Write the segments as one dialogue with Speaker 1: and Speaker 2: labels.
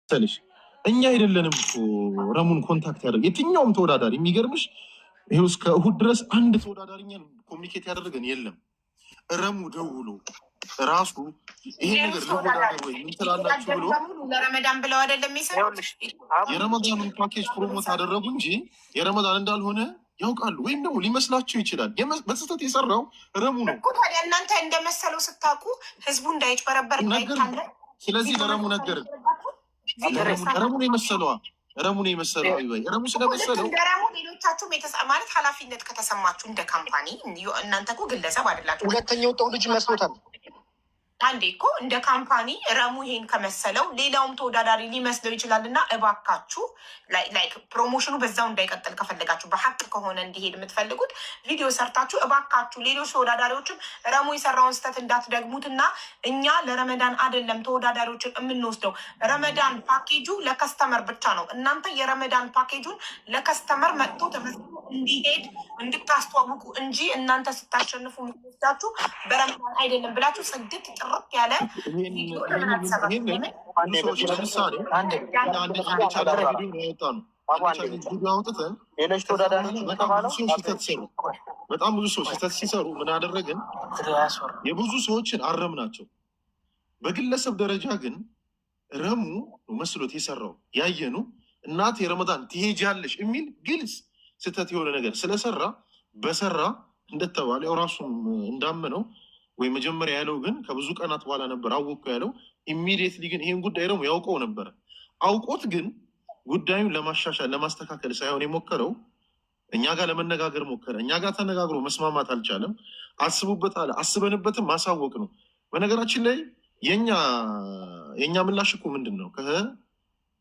Speaker 1: ሰልሽ እኛ አይደለንም እኮ ረሙን ኮንታክት ያደርግ የትኛውም ተወዳዳሪ የሚገርምሽ ይሄው እስከ እሁድ ድረስ አንድ ተወዳዳሪኛን ኮሚኒኬት ያደረገን የለም። ረሙ ደውሎ ራሱ ይሄ ነገር ለወዳዳሪ ወይ ምን ትላላችሁ ብሎ
Speaker 2: ለረመዳን ብለው አይደለም የሚሰሩት
Speaker 1: የረመዳኑን ፓኬጅ ፕሮሞት አደረጉ እንጂ የረመዳን እንዳልሆነ ያውቃሉ። ወይም ደግሞ ሊመስላቸው ይችላል። በስህተት የሰራው ረሙ ነው
Speaker 2: እኮ። ታዲያ እናንተ እንደመሰለው ስታውቁ ህዝቡ እንዳይጭበረበር እንዳይታለ
Speaker 1: ስለዚህ ለረሙ ነገር ረሙ ነው የመሰለዋ ረሙ ነው የመሰለው ወይ ረሙ ስለመሰለው
Speaker 2: ረሙ ሌሎቻችሁም ማለት ኃላፊነት ከተሰማችሁ እንደ ካምፓኒ እናንተ እኮ ግለሰብ አይደላችሁ።
Speaker 3: ሁለተኛው ወጣው ልጅ መስሎታል።
Speaker 2: አንዴ እኮ እንደ ካምፓኒ ረሙ ይሄን ከመሰለው ሌላውም ተወዳዳሪ ሊመስለው ይችላል። እና እባካችሁ ላይክ ፕሮሞሽኑ በዛው እንዳይቀጥል ከፈለጋችሁ በሀቅ ከሆነ እንዲሄድ የምትፈልጉት ቪዲዮ ሰርታችሁ እባካችሁ ሌሎች ተወዳዳሪዎችም ረሙ የሰራውን ስህተት እንዳትደግሙት። እና እኛ ለረመዳን አይደለም ተወዳዳሪዎችን የምንወስደው። ረመዳን ፓኬጁ ለከስተመር ብቻ ነው። እናንተ የረመዳን ፓኬጁን ለከስተመር መጥቶ ተመዝግቦ እንዲሄድ እንድታስተዋውቁ እንጂ እናንተ ስታሸንፉ የምትወስዳችሁ በረመዳን አይደለም ብላችሁ ጽድት ጥርት ያለ
Speaker 1: በጣም ብዙ ሰዎች ስህተት ሲሰሩ ምን አደረግን? የብዙ ሰዎችን አረም ናቸው። በግለሰብ ደረጃ ግን ረሙ መስሎት የሰራው ያየኑ እናት የረመዳን ትሄጃለሽ የሚል ግልጽ ስህተት የሆነ ነገር ስለሰራ በሰራ እንደተባለ ያው ራሱም እንዳመነው ወይ መጀመሪያ ያለው ግን ከብዙ ቀናት በኋላ ነበር አወቀ ያለው። ኢሚዲየትሊ ግን ይሄን ጉዳይ ደግሞ ያውቀው ነበር። አውቆት ግን ጉዳዩን ለማሻሻል ለማስተካከል ሳይሆን የሞከረው እኛ ጋር ለመነጋገር ሞከረ። እኛ ጋር ተነጋግሮ መስማማት አልቻለም። አስቡበት አለ። አስበንበትም ማሳወቅ ነው። በነገራችን ላይ የኛ ምላሽ እኮ ምንድን ነው?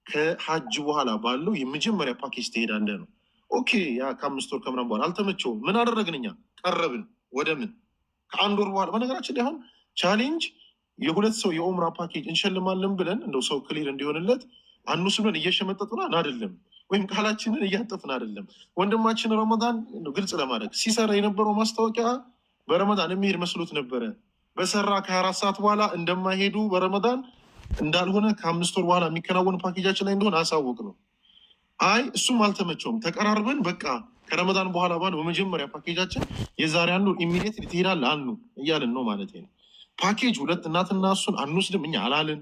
Speaker 1: ከሀጅ በኋላ ባለው የመጀመሪያ ፓኬጅ ትሄዳለህ ነው። ኦኬ ያ ከ5 ወር ከምናምን በኋላ አልተመቸውም። ምን አደረግን? እኛ ቀረብን ወደ ምን ከ1 ወር በኋላ በነገራችን ላይ አሁን ቻሌንጅ የሁለት ሰው የኦምራ ፓኬጅ እንሸልማለን ብለን እንደው ሰው ክሊር እንዲሆንለት አንሱ ብለን እየሸመጠጥን አይደለም፣ ወይም ቃላችንን እያጠፍን አይደለም። ወንድማችን ረመዳን ግልጽ ለማድረግ ሲሰራ የነበረው ማስታወቂያ በረመዳን የሚሄድ መስሎት ነበረ። በሰራ ከ24 ሰዓት በኋላ እንደማይሄዱ በረመዳን እንዳልሆነ ከ5 ወር በኋላ የሚከናወን ፓኬጃችን ላይ እንደሆነ አሳወቅ ነው። አይ እሱም አልተመቸውም። ተቀራርበን በቃ ከረመዳን በኋላ ባለው በመጀመሪያ ፓኬጃችን የዛሬ አንዱ ኢሚዲየት ትሄዳለ አኑ እያልን ነው ማለት ነው። ፓኬጅ 2 እናትና እሱን አንወስድም እኛ አላልን።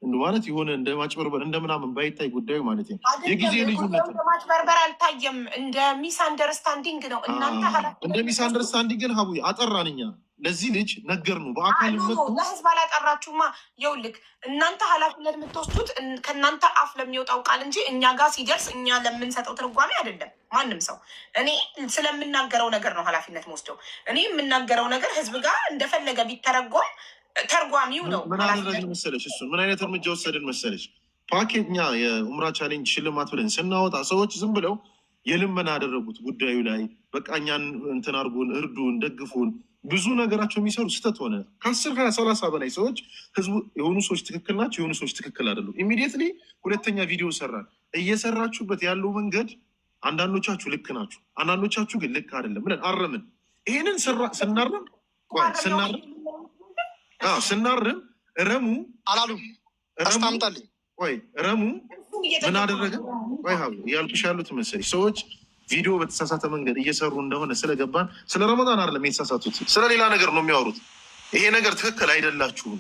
Speaker 1: እንደ ማለት የሆነ እንደ ማጭበርበር እንደምናምን ባይታይ ጉዳዩ ማለት ነው። የጊዜ ልዩነት
Speaker 2: ማጭበርበር አልታየም። እንደ ሚስ አንደርስታንዲንግ ነው። እናንተ
Speaker 1: እንደ ሚስ አንደርስታንዲንግ ግን ሀቡ አጠራን። እኛ ለዚህ ልጅ ነገር ነው በአካል
Speaker 2: ለህዝብ አላጠራችሁማ። ይኸውልህ እናንተ ኃላፊነት የምትወስዱት ከእናንተ አፍ ለሚወጣው ቃል እንጂ እኛ ጋር ሲደርስ እኛ ለምንሰጠው ትርጓሜ አይደለም። ማንም ሰው እኔ ስለምናገረው ነገር ነው ኃላፊነት መወስደው። እኔ የምናገረው ነገር ህዝብ ጋር እንደፈለገ ቢተረጎም ተርጓሚው ነው።
Speaker 1: ምን አደረግን መሰለሽ? እሱን ምን አይነት እርምጃ ወሰድን መሰለሽ? ፓኬጅኛ የኡምራ ቻሌንጅ ሽልማት ብለን ስናወጣ ሰዎች ዝም ብለው የልመና ያደረጉት ጉዳዩ ላይ በቃ እኛን እንትን አድርጉን፣ እርዱን፣ ደግፉን ብዙ ነገራቸው የሚሰሩ ስህተት ሆነ። ከ10 20 30 በላይ ሰዎች ህዝቡ የሆኑ ሰዎች ትክክል ናቸው፣ የሆኑ ሰዎች ትክክል አይደሉም። ኢሚዲየትሊ ሁለተኛ ቪዲዮ ሰራን። እየሰራችሁበት ያለው መንገድ አንዳንዶቻችሁ ልክ ናችሁ፣ አንዳንዶቻችሁ ግን ልክ አይደለም ብለን አረምን። ይሄንን ስናርም ረሙ
Speaker 3: አላሉም አስታምጣልኝ
Speaker 1: ወይ ረሙ ምን አደረገ? ወይ ሀቡ ያልኩሽ ያሉት መሰለኝ ሰዎች ቪዲዮ በተሳሳተ መንገድ እየሰሩ እንደሆነ ስለገባን ስለ ረመዳን አይደለም የተሳሳቱት፣ ስለሌላ ነገር ነው የሚያወሩት። ይሄ ነገር ትክክል አይደላችሁም፣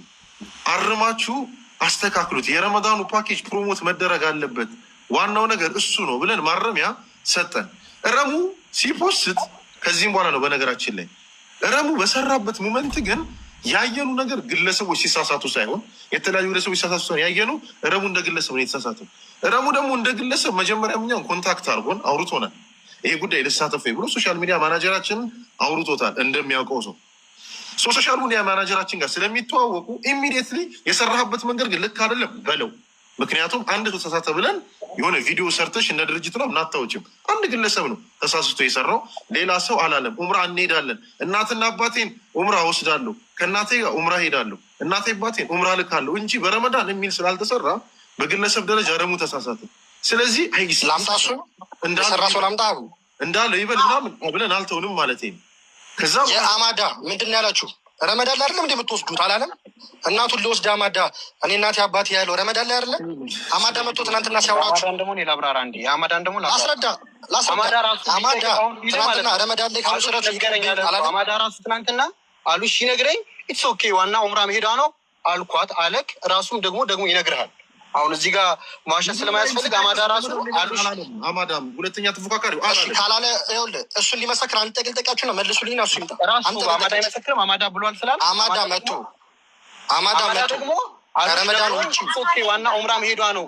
Speaker 1: አርማችሁ አስተካክሉት። የረመዳኑ ፓኬጅ ፕሮሞት መደረግ አለበት፣ ዋናው ነገር እሱ ነው ብለን ማረሚያ ሰጠን። ረሙ ሲፖስት ከዚህም በኋላ ነው በነገራችን ላይ ረሙ በሰራበት ሞመንት ግን ያየኑ ነገር ግለሰቦች ሲሳሳቱ ሳይሆን የተለያዩ ግለሰቦች ሲሳሳቱ ሳይሆን ያየኑ ረሙ እንደ ግለሰብ ነው የተሳሳተው። ረሙ ደግሞ እንደ ግለሰብ መጀመሪያ እኛን ኮንታክት አድርጎን አውርቶናል። ይሄ ጉዳይ ልሳተፍ ብሎ ሶሻል ሚዲያ ማናጀራችንን አውርቶታል። እንደሚያውቀው ሰው ሶሻል ሚዲያ ማናጀራችን ጋር ስለሚተዋወቁ ኢሚዲየትሊ የሰራህበት መንገድ ግን ልክ አይደለም በለው። ምክንያቱም አንድ ተሳሳተ ብለን የሆነ ቪዲዮ ሰርተሽ እንደ ድርጅት ነው እናታዎችም አንድ ግለሰብ ነው ተሳስቶ የሰራው፣ ሌላ ሰው አላለም። ኡምራ እንሄዳለን፣ እናትና አባቴን ኡምራ ወስዳለሁ፣ ከእናቴ ጋር ኡምራ ሄዳለሁ፣ እናቴ አባቴን ኡምራ ልካለሁ እንጂ በረመዳን የሚል ስላልተሰራ በግለሰብ ደረጃ ረሙ ተሳሳተ። ስለዚህ
Speaker 3: ላምጣሱ
Speaker 1: እንዳለ ይበል ምናምን ብለን አልተውንም ማለት ነው። ከዛ
Speaker 3: የአማዳ ምንድን ነው ያላችሁ? ረመዳን ላይ አይደለም እንደ የምትወስዱት አላለም? እናቱን ሊወስድ አማዳ እኔ እናቴ አባቴ ያለው ረመዳን ላይ አይደለም? አማዳ መጥቶ ትናንትና ሲያወራችሁ
Speaker 4: ደግሞ ላብራራ እንዲ አማዳን ደግሞ
Speaker 3: ላስረዳ አማዳ ትናንትና ረመዳን ላይ ከመሰረቱ ይገናኛል።
Speaker 4: አማዳ ራሱ ትናንትና አሉ ሲነግረኝ ኢትስ ኦኬ ዋና ኡምራ መሄዷ ነው አልኳት አለክ። ራሱም ደግሞ ይነግርሃል። አሁን እዚህ ጋር ማሸት ስለማያስፈልግ አማዳ ራሱ አሉሽ
Speaker 1: አማዳም ሁለተኛ ተፎካካሪ
Speaker 3: ካላለ ይኸውልህ እሱን ሊመሰክር አንድ ጠቅልጠቃችሁ ነው መልሱልኝ። እሱ ይምጣ
Speaker 4: ራሱ አማዳ አይመሰክርም። አማዳ ብሏል ስላል
Speaker 3: አማዳ መጥቶ
Speaker 4: ደግሞ
Speaker 3: ረመዳን ውጭ
Speaker 4: ኦኬ ዋና ኡምራ መሄዷ ነው።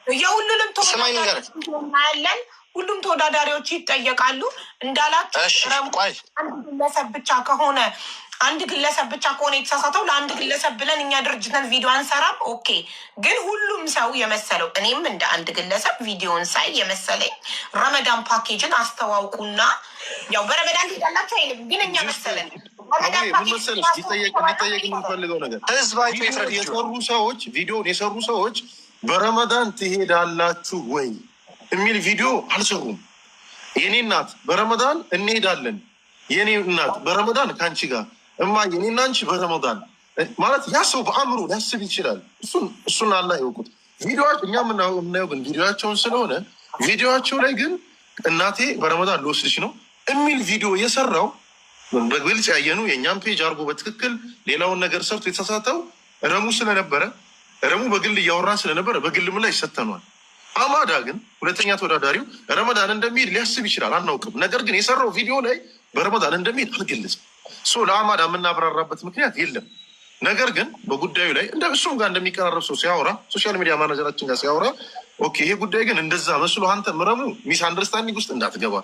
Speaker 2: የሁሉንም ተወዳዳሪያለን ሁሉም ተወዳዳሪዎች ይጠየቃሉ እንዳላችሁ። አንድ ግለሰብ ብቻ ከሆነ የተሳሳተው ለአንድ ግለሰብ ብለን እኛ ድርጅትን ቪዲዮ አንሰራም። ኦኬ ግን ሁሉም ሰው የመሰለው እኔም እንደ አንድ ግለሰብ ቪዲዮን ሳይ የመሰለኝ ረመዳን ፓኬጅን አስተዋውቁና ያው በረመዳን ሄዳላችሁ አይልም ግን እኛ መሰለን
Speaker 1: ሊጠየቅ የምንፈልገው ነገር ቪዲዮን የሰሩ ሰዎች በረመዳን ትሄዳላችሁ ወይ የሚል ቪዲዮ አልሰሩም። የኔ እናት በረመዳን እንሄዳለን፣ የኔ እናት በረመዳን ከአንቺ ጋር እማ የኔና አንቺ በረመዳን ማለት ያ ሰው በአእምሮ ሊያስብ ይችላል። እሱን አላ ይወቁት። እኛ የምናየው ግን ቪዲዮቸውን ስለሆነ ቪዲዮቸው ላይ ግን እናቴ በረመዳን ልወስድሽ ነው የሚል ቪዲዮ የሰራው በግልጽ ያየኑ የእኛም ፔጅ አርጎ በትክክል ሌላውን ነገር ሰርቶ የተሳሳተው ረሙ ስለነበረ ረሙ በግል እያወራን ስለነበረ በግል ምን ላይ ይሰተኗል። አማዳ ግን ሁለተኛ ተወዳዳሪው ረመዳን እንደሚሄድ ሊያስብ ይችላል፣ አናውቅም። ነገር ግን የሰራው ቪዲዮ ላይ በረመዳን እንደሚሄድ አልገለጽም። ለአማዳ የምናብራራበት ምክንያት የለም። ነገር ግን በጉዳዩ ላይ እሱም ጋር እንደሚቀራረብ ሰው ሲያወራ ሶሻል ሚዲያ ማናጀራችን ጋር ሲያወራ ኦኬ ይሄ ጉዳይ ግን እንደዛ መስሎ አንተ ረሙ ሚስ አንደርስታንዲንግ ውስጥ እንዳትገባ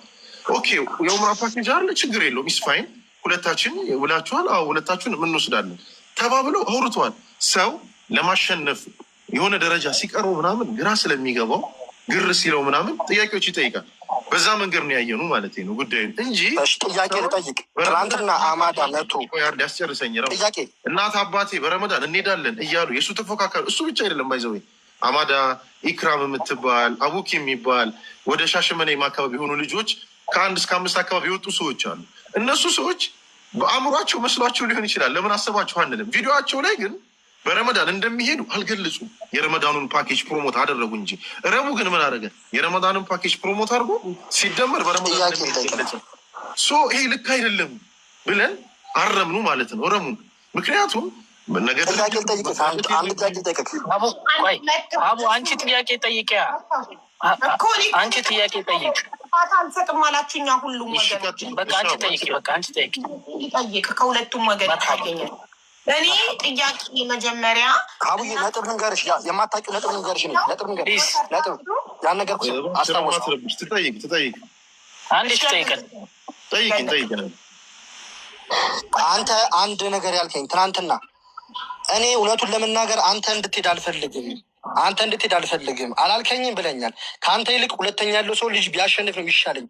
Speaker 1: ኦኬ የኡምራ ፓኬጅ አለ ችግር የለው ሚስ ፋይን ሁለታችን ውላችኋል፣ አዎ ሁለታችሁን የምንወስዳለን ተባብለው አውርተዋል። ሰው ለማሸነፍ የሆነ ደረጃ ሲቀርቡ ምናምን ግራ ስለሚገባው ግር ሲለው ምናምን ጥያቄዎች ይጠይቃል። በዛ መንገድ ነው ያየኑ ማለት ነው ጉዳዩን እንጂ
Speaker 3: ጥያቄ ልጠይቅ። ትናንትና አማዳ መቶ
Speaker 1: ያስጨርሰኝ ጥያቄ እናት አባቴ በረመዳን እንሄዳለን እያሉ የእሱ ተፎካካሪ እሱ ብቻ አይደለም ባይዘዌ አማዳ ኢክራም የምትባል አቡኪ የሚባል ወደ ሻሸመኔም አካባቢ የሆኑ ልጆች ከ1 እስከ 5 አካባቢ የወጡ ሰዎች አሉ። እነሱ ሰዎች በአእምሯቸው መስሏቸው ሊሆን ይችላል። ለምን አሰባችሁ አንልም። ቪዲዮቸው ላይ ግን በረመዳን እንደሚሄዱ አልገለጹም። የረመዳኑን ፓኬጅ ፕሮሞት አደረጉ እንጂ ረሙ ግን ምን አደረገ? የረመዳኑን ፓኬጅ ፕሮሞት አድርጎ ሲደመር በረመዳን ገለጸ። ይሄ ልክ አይደለም ብለን አረምኑ ማለት ነው ረሙ። ምክንያቱም
Speaker 3: ነገር
Speaker 5: አቡ አንቺ ጥያቄ ጠይቂያ አንቺ ጥያቄ ጠይቅ።
Speaker 2: አልሰጥም አላችሁኛ ሁሉም ወገን
Speaker 5: በቃ አንቺ ጠይቂ። በቃ አንቺ ጠይቂ
Speaker 2: ጠይቅ። ከሁለቱም ወገን ታገኛል። እኔ ጥያቄ መጀመሪያ
Speaker 3: አቡዬ ነጥብ ልንገርሽ፣ የማታውቂው ነጥብ ልንገርሽ ነው። ነጥብ ልንገርሽ ነጥብ ያን ነገር አስታወስኩ።
Speaker 1: ትጠይቅ
Speaker 5: አንድ ትጠይቀን
Speaker 1: ጠይቅ።
Speaker 3: አንተ አንድ ነገር ያልከኝ ትናንትና እኔ እውነቱን ለመናገር አንተ እንድትሄድ አልፈልግም አላልከኝም ብለኛል። ከአንተ ይልቅ ሁለተኛ ያለው ሰው ልጅ ቢያሸንፍ ነው የሚሻለኝ።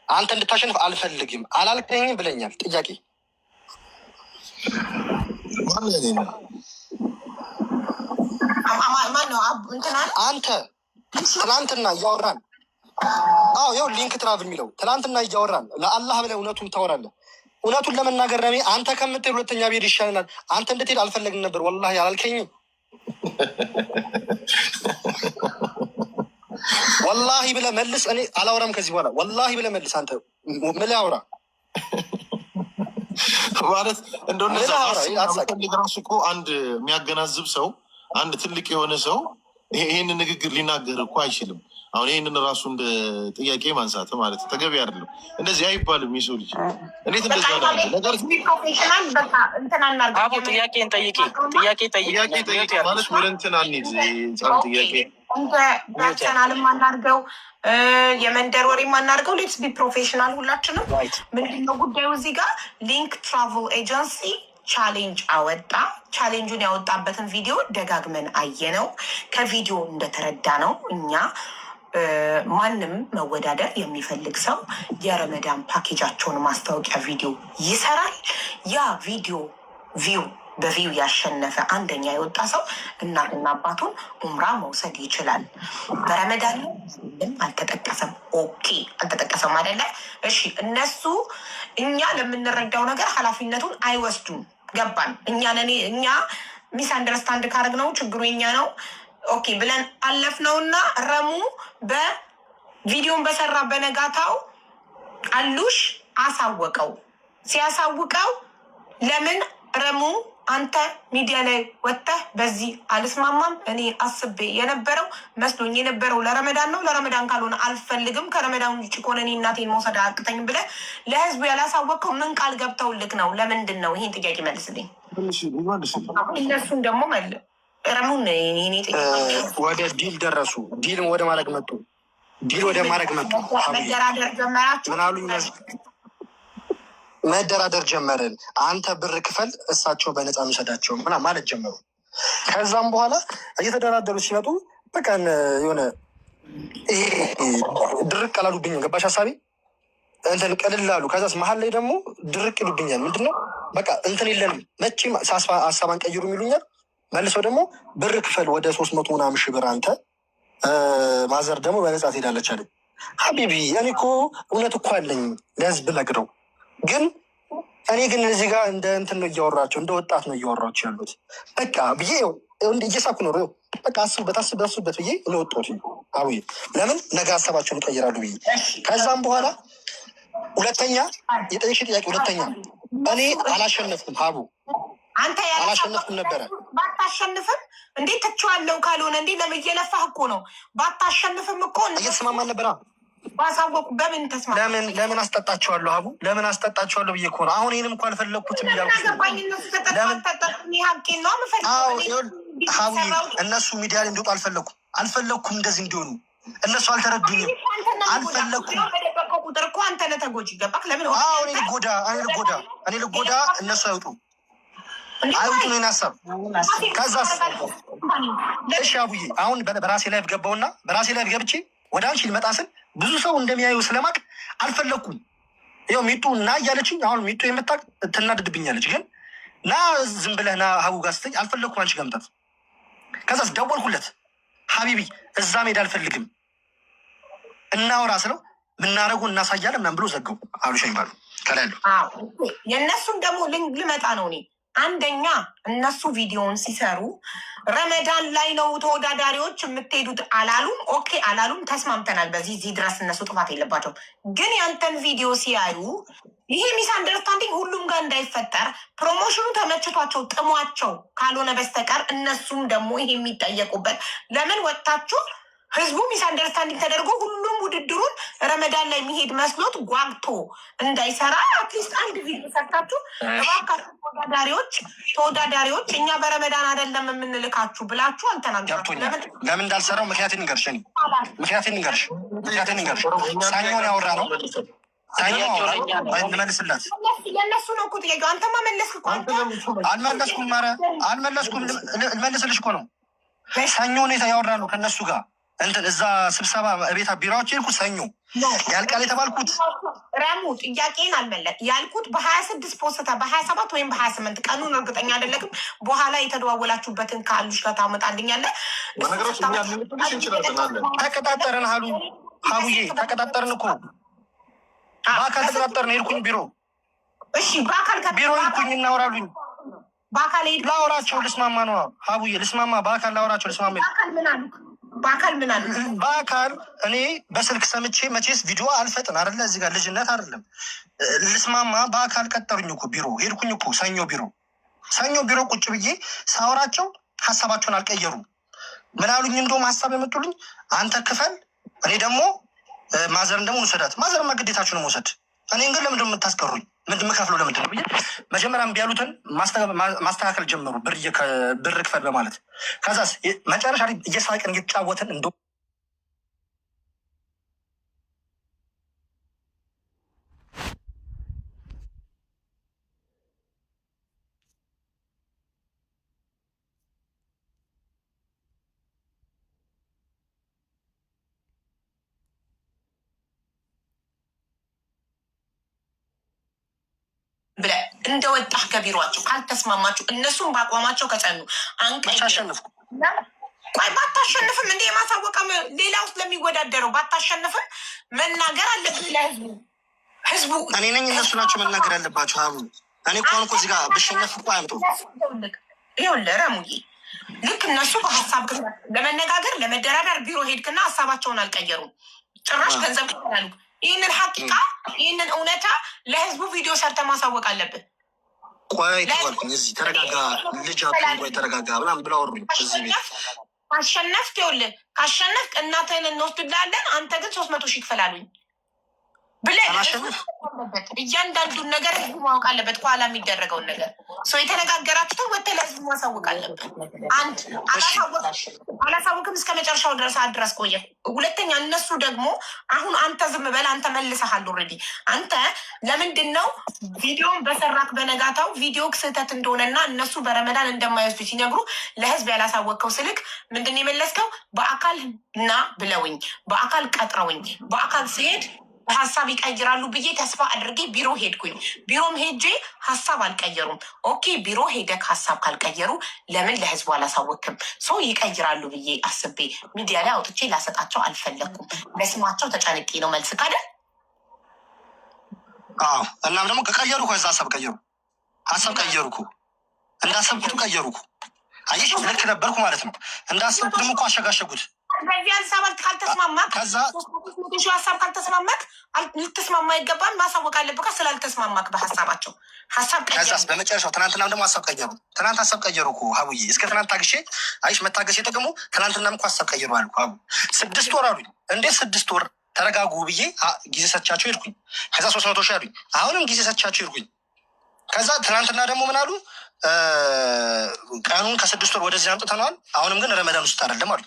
Speaker 3: አንተ እንድታሸንፍ አልፈልግም አላልከኝም ብለኛል። ጥያቄ አንተ ትናንትና እያወራን ይኸው ሊንክ ትራቭል የሚለው ትናንትና እያወራን ለአላህ ብለህ እውነቱን ታወራለህ። እውነቱን ለመናገር ነሜ አንተ ከምትሄድ ሁለተኛ ብሄድ ይሻለናል። አንተ እንድትሄድ አልፈለግም ነበር። ወላሂ አላልከኝም። ወላሂ ብለህ መልስ። እኔ አላወራም ከዚህ በኋላ ወላሂ ብለህ መልስ። አንተ ምን አውራ
Speaker 1: ማለት እንደነዛ ራሱ እኮ አንድ የሚያገናዝብ ሰው አንድ ትልቅ የሆነ ሰው ይሄንን ንግግር ሊናገር እኮ አይችልም። አሁን ይህንን ራሱ እንደ ጥያቄ ማንሳት ማለት ተገቢ አይደለም። እንደዚህ አይባልም። የሰው ልጅ እንዴት እንደዛ ነገር
Speaker 5: ጥያቄን ጠይቂ
Speaker 1: ማለት ወደ እንትን አንሂድ። ጥያቄ
Speaker 2: ፐርሰናልም አናርገው የመንደር ወሬ አናርገው። ሌትስ ቢ ፕሮፌሽናል ሁላችንም። ምንድነው ጉዳዩ? እዚህ ጋር ሊንክ ትራቨል ኤጀንሲ ቻሌንጅ አወጣ። ቻሌንጁን ያወጣበትን ቪዲዮ ደጋግመን አየነው። ከቪዲዮ እንደተረዳ ነው እኛ ማንም መወዳደር የሚፈልግ ሰው የረመዳን ፓኬጃቸውን ማስታወቂያ ቪዲዮ ይሰራል። ያ ቪዲዮ በቪው ያሸነፈ አንደኛ የወጣ ሰው እናትና አባቱን ኡምራ መውሰድ ይችላል። በረመዳን ምንም አልተጠቀሰም። ኦኬ አልተጠቀሰም አይደለ? እሺ እነሱ እኛ ለምንረዳው ነገር ኃላፊነቱን አይወስዱም። ገባን። እኛ ሚስ አንደርስታንድ ካረግ ነው ችግሩ የኛ ነው ኦኬ ብለን አለፍነውና ረሙ በቪዲዮን በሰራ በነጋታው አሉሽ አሳወቀው። ሲያሳውቀው ለምን ረሙ አንተ ሚዲያ ላይ ወጥተህ በዚህ አልስማማም፣ እኔ አስቤ የነበረው መስሎኝ የነበረው ለረመዳን ነው፣ ለረመዳን ካልሆነ አልፈልግም፣ ከረመዳን ውጭ ከሆነ እኔ እናቴን መውሰድ አያቅተኝም ብለህ ለህዝቡ ያላሳወቅከው ምን ቃል ገብተውልክ ነው? ለምንድን ነው? ይሄን ጥያቄ መልስልኝ። እነሱን ደግሞ ረሙን
Speaker 3: ወደ ዲል ደረሱ። ዲል ወደ ማድረግ መጡ።
Speaker 2: መደራደር ጀመራችሁ።
Speaker 3: ምን አሉኝ? መደራደር ጀመርን። አንተ ብር ክፈል፣ እሳቸው በነፃ እንውሰዳቸው ምናምን ማለት ጀመሩ። ከዛም በኋላ እየተደራደሩ ሲመጡ በቃ የሆነ ድርቅ አላሉብኝ። ገባሽ ሀሳቤ? እንትን ቅልል አሉ። ከዛስ መሀል ላይ ደግሞ ድርቅ ይሉብኛል። ምንድነው በቃ እንትን የለንም መቼም ሀሳብ አንቀይሩ ይሉኛል። መልሰው ደግሞ ብር ክፈል ወደ 300 ምናምን ሺህ ብር አንተ ማዘር ደግሞ በነፃ ትሄዳለች አለ። ሀቢቢ እኔ እኮ እውነት እኮ አለኝ ለህዝብ ነግረው ግን እኔ ግን እዚህ ጋር እንደ እንትን ነው እያወራቸው፣ እንደ ወጣት ነው እያወራቸው ያሉት። በቃ ብዬ እየሳኩ ነው። በቃ አስቡበት ብዬ እኔ ወጣሁት። አብይ ለምን ነገ ሀሳባቸውን ይቀይራሉ ብዬ። ከዛም በኋላ ሁለተኛ የጠየሽ ጥያቄ እኔ አላሸነፍኩም። ሀቡ
Speaker 2: አንተ
Speaker 3: አላሸነፍኩም ነበረ።
Speaker 2: ባታሸንፍም እንዴት ትችዋለሁ ካልሆነ እንዴ ለምን እየለፋህ እኮ ነው። ባታሸንፍም እኮ
Speaker 3: እየተስማማን ነበራ።
Speaker 2: ባሳወቁ በምን ተስማ
Speaker 3: ለምን አስጠጣቸዋለሁ? ሀቡ ለምን አስጠጣቸዋለሁ ብዬ እኮ ነው። አሁን ይህንም እኮ አልፈለግኩትም እያልኩ እነሱ ሚዲያ ላይ እንዲወጡ አልፈለግኩም እንደዚህ እንዲሆኑ እነሱ አልተረዱኝም። አልፈለግኩም
Speaker 2: ቁጥር እኮ አንተ ነህ ተጎጂ። ገባክ? ለምን
Speaker 3: እኔ ልጎዳ እነሱ አይወጡ ነው ሀሳብ። ከዛስ እሺ አቡዬ አሁን በራሴ ላይ ገባውና በራሴ ላይ ገብቼ ወደ አንቺ ልመጣ ስል ብዙ ሰው እንደሚያዩ ስለማቅ አልፈለግኩም። ይኸው ሚጡ እና እያለችኝ አሁን ሚጡ የምታቅ ትናድድብኛለች። ግን ና ዝም ብለህ ና ሀቡ ጋር ስትኝ አልፈለግኩም አንቺ ገምጠት። ከዛስ ደወልኩለት ሀቢቢ እዛ ሜዳ አልፈልግም እናውራ ስለው ምናረጉ እናሳያለን ምናምን ብሎ ዘገው አሉሻ ይባሉ ከላይ ያለው
Speaker 2: የእነሱን ደግሞ ልመጣ ነው እኔ አንደኛ እነሱ ቪዲዮውን ሲሰሩ ረመዳን ላይ ነው ተወዳዳሪዎች የምትሄዱት አላሉም። ኦኬ አላሉም፣ ተስማምተናል። እዚህ ድረስ እነሱ ጥፋት የለባቸውም። ግን ያንተን ቪዲዮ ሲያዩ ይሄ ሚስ አንደርስታንዲንግ ሁሉም ጋር እንዳይፈጠር ፕሮሞሽኑ ተመችቷቸው ጥሟቸው ካልሆነ በስተቀር እነሱም ደግሞ ይሄ የሚጠየቁበት ለምን ወጥታችሁ ህዝቡ ሚስ አንደርስታንዲንግ ተደርጎ ሁሉም ውድድሩን ረመዳን ላይ የሚሄድ መስሎት ጓግቶ እንዳይሰራ አትሊስት አንድ ቪዲዮ ሰርታችሁ እባካችሁ ተወዳዳሪዎች እኛ በረመዳን አይደለም የምንልካችሁ ብላችሁ አልተናገራችሁ።
Speaker 3: ለምን እንዳልሰራው ምክንያቴን ንገርሽ። ሳኞን ያወራ ነው መልስላት።
Speaker 2: የእነሱ ነው እኮ ጥያቄው። አንተማ መለስክ እኮ።
Speaker 3: አልመለስኩም። ኧረ አልመለስኩም። ልመልስልሽ እኮ ነው። ሰኞ ሁኔታ ያወራ ነው ከእነሱ ጋር እንትን እዛ ስብሰባ ቤታ ቢሮዎች ሄድኩት። ሰኞ ያልቃል የተባልኩት
Speaker 2: ረሙ ጥያቄን አልመለስ ያልኩት በ26 ፖስታ በ27 ወይም በ28 ቀኑን እርግጠኛ አይደለግም። በኋላ የተደዋወላችሁበትን ከአሉሽ ጋር ታመጣልኛለህ።
Speaker 3: ተቀጣጠርን አሉ ሀቡዬ። ተቀጣጠርን እኮ በአካል ተቀጣጠርን። ሄድኩኝ ቢሮ።
Speaker 2: እሺ በአካል
Speaker 3: ቢሮ ሄድኩኝ እናወራሉኝ።
Speaker 2: በአካል
Speaker 3: ላወራቸው ልስማማ ነው ሀቡዬ። ልስማማ በአካል ላወራቸው ልስማማ።
Speaker 2: በአካል ምን አለ?
Speaker 3: በአካል እኔ በስልክ ሰምቼ መቼስ ቪዲዮ አልፈጥን አይደለ? እዚህ ጋር ልጅነት አይደለም። ልስማማ በአካል ቀጠሩኝ እኮ ቢሮ ሄድኩኝ እኮ ሰኞ ቢሮ ቁጭ ብዬ ሳወራቸው ሀሳባቸውን አልቀየሩም። ምን አሉኝ? እንደውም ሀሳብ የመጡልኝ አንተ ክፈል፣ እኔ ደግሞ ማዘርን ደግሞ ውሰዳት። ማዘርማ ግዴታችሁ ነው መውሰድ። እኔን ግን ለምንድን ነው የምታስቀሩኝ? ምንድን የምከፍለው ለምንድን ነው ብዬ መጀመሪያ እምቢ ያሉትን ማስተካከል ጀመሩ። ብር ክፈል በማለት ከዛስ መጨረሻ ላይ እየሳቅን እየተጫወትን እንደ
Speaker 2: ብለህ እንደወጣህ ከቢሯቸው ካልተስማማችሁ እነሱም በአቋማቸው ከጸኑ
Speaker 3: አሸነፍኩ።
Speaker 2: ቆይ ባታሸንፍም እንደ የማሳወቀም ሌላ ውስጥ ለሚወዳደረው ባታሸንፍም መናገር አለብህ ለህዝቡ።
Speaker 3: እኔ ነኝ እነሱ ናቸው መናገር ያለባቸው። ሀቡ እኔ እኮ አሁን እኮ እዚህ ጋር ብሸነፍ እኮ አያምጡም።
Speaker 2: ይኸውልህ ረሙዬ ልክ እነሱ በሀሳብ ለመነጋገር ለመደራደር ቢሮ ሄድክና ሀሳባቸውን አልቀየሩም። ጭራሽ ገንዘብ ይላሉ። ይህንን ሀቂቃ ይህንን እውነታ ለህዝቡ ቪዲዮ ሰርተ ማሳወቅ አለብን።
Speaker 3: ቆይ ተባልኩኝ እዚህ ተረጋጋ ልጅ ቆይ ተረጋጋ ምናምን ብላ ወሩኝ። እዚህ ቤት
Speaker 2: ካሸነፍክ ይኸውልህ ካሸነፍክ እናትህን እንወስድልሃለን፣ አንተ ግን 300 ሺህ ክፈላሉኝ ብለህ እያንዳንዱን ነገር ህዝቡ ማወቅ አለበት። ከኋላ የሚደረገውን ነገር ሰው የተነጋገራችሁትን ወጥተህ ለህዝቡ ማሳወቅ አለበት። አንድ አላሳወቅም እስከ መጨረሻው ድረስ ቆየ። ሁለተኛ እነሱ ደግሞ አሁን አንተ ዝም በል አንተ መልሰሃል። ኦልሬዲ አንተ ለምንድን ነው ቪዲዮን በሰራክ በነጋታው ቪዲዮ ስህተት እንደሆነና እነሱ በረመዳን እንደማይወስዱ ሲነግሩ ለህዝብ ያላሳወቅከው ስልክ ምንድን ነው የመለስከው? በአካል ና ብለውኝ በአካል ቀጥረውኝ በአካል ሲሄድ ሀሳብ ይቀይራሉ ብዬ ተስፋ አድርጌ ቢሮ ሄድኩኝ። ቢሮም ሄጄ ሀሳብ አልቀየሩም። ኦኬ ቢሮ ሄደክ ሀሳብ ካልቀየሩ ለምን ለህዝቡ አላሳወቅም? ሰው ይቀይራሉ ብዬ አስቤ ሚዲያ ላይ አውጥቼ ላሰጣቸው አልፈለግኩም። ለስማቸው ተጨንቄ ነው መልስ ካደ
Speaker 3: እናም ደግሞ ከቀየሩ ከዛ ሀሳብ ቀየሩኩ እንዳሰብኩት ቀየሩኩ። አየሽ ልክ ነበርኩ ማለት ነው። እንዳሰብኩት ደግሞ እኮ አሸጋሸጉት።
Speaker 2: በዚህ ሀሳብ ካልተስማማክ ሀሳብ ካልተስማማክ ልትስማማ ይገባል። ማሳወቅ አለብህ ስላልተስማማክ በሀሳባቸው ሀሳብ ቀየሩ።
Speaker 3: ከዛስ በመጨረሻው ትናንትና ደግሞ ሀሳብ ቀየሩ። ትናንት ሀሳብ ቀየሩ እኮ ሀቡዬ። እስከ ትናንት ታግሼ አይሽ መታገሽ የጠቅሙ ትናንትናም እኮ ሀሳብ ቀየሩ አልኩ ሀቡ። 6 ወር አሉኝ። እንዴት 6 ወር ተረጋጉ ብዬ ጊዜ ሰቻቸው ሄድኩኝ። ከዛ 300 ሺህ አሉኝ። አሁንም ጊዜ ሰቻቸው ሄድኩኝ። ከዛ ትናንትና ደግሞ ምን አሉ? ቀኑን ከ6 ወር ወደዚህ አምጥተነዋል። አሁንም ግን ረመዳን ውስጥ አይደለም አሉ።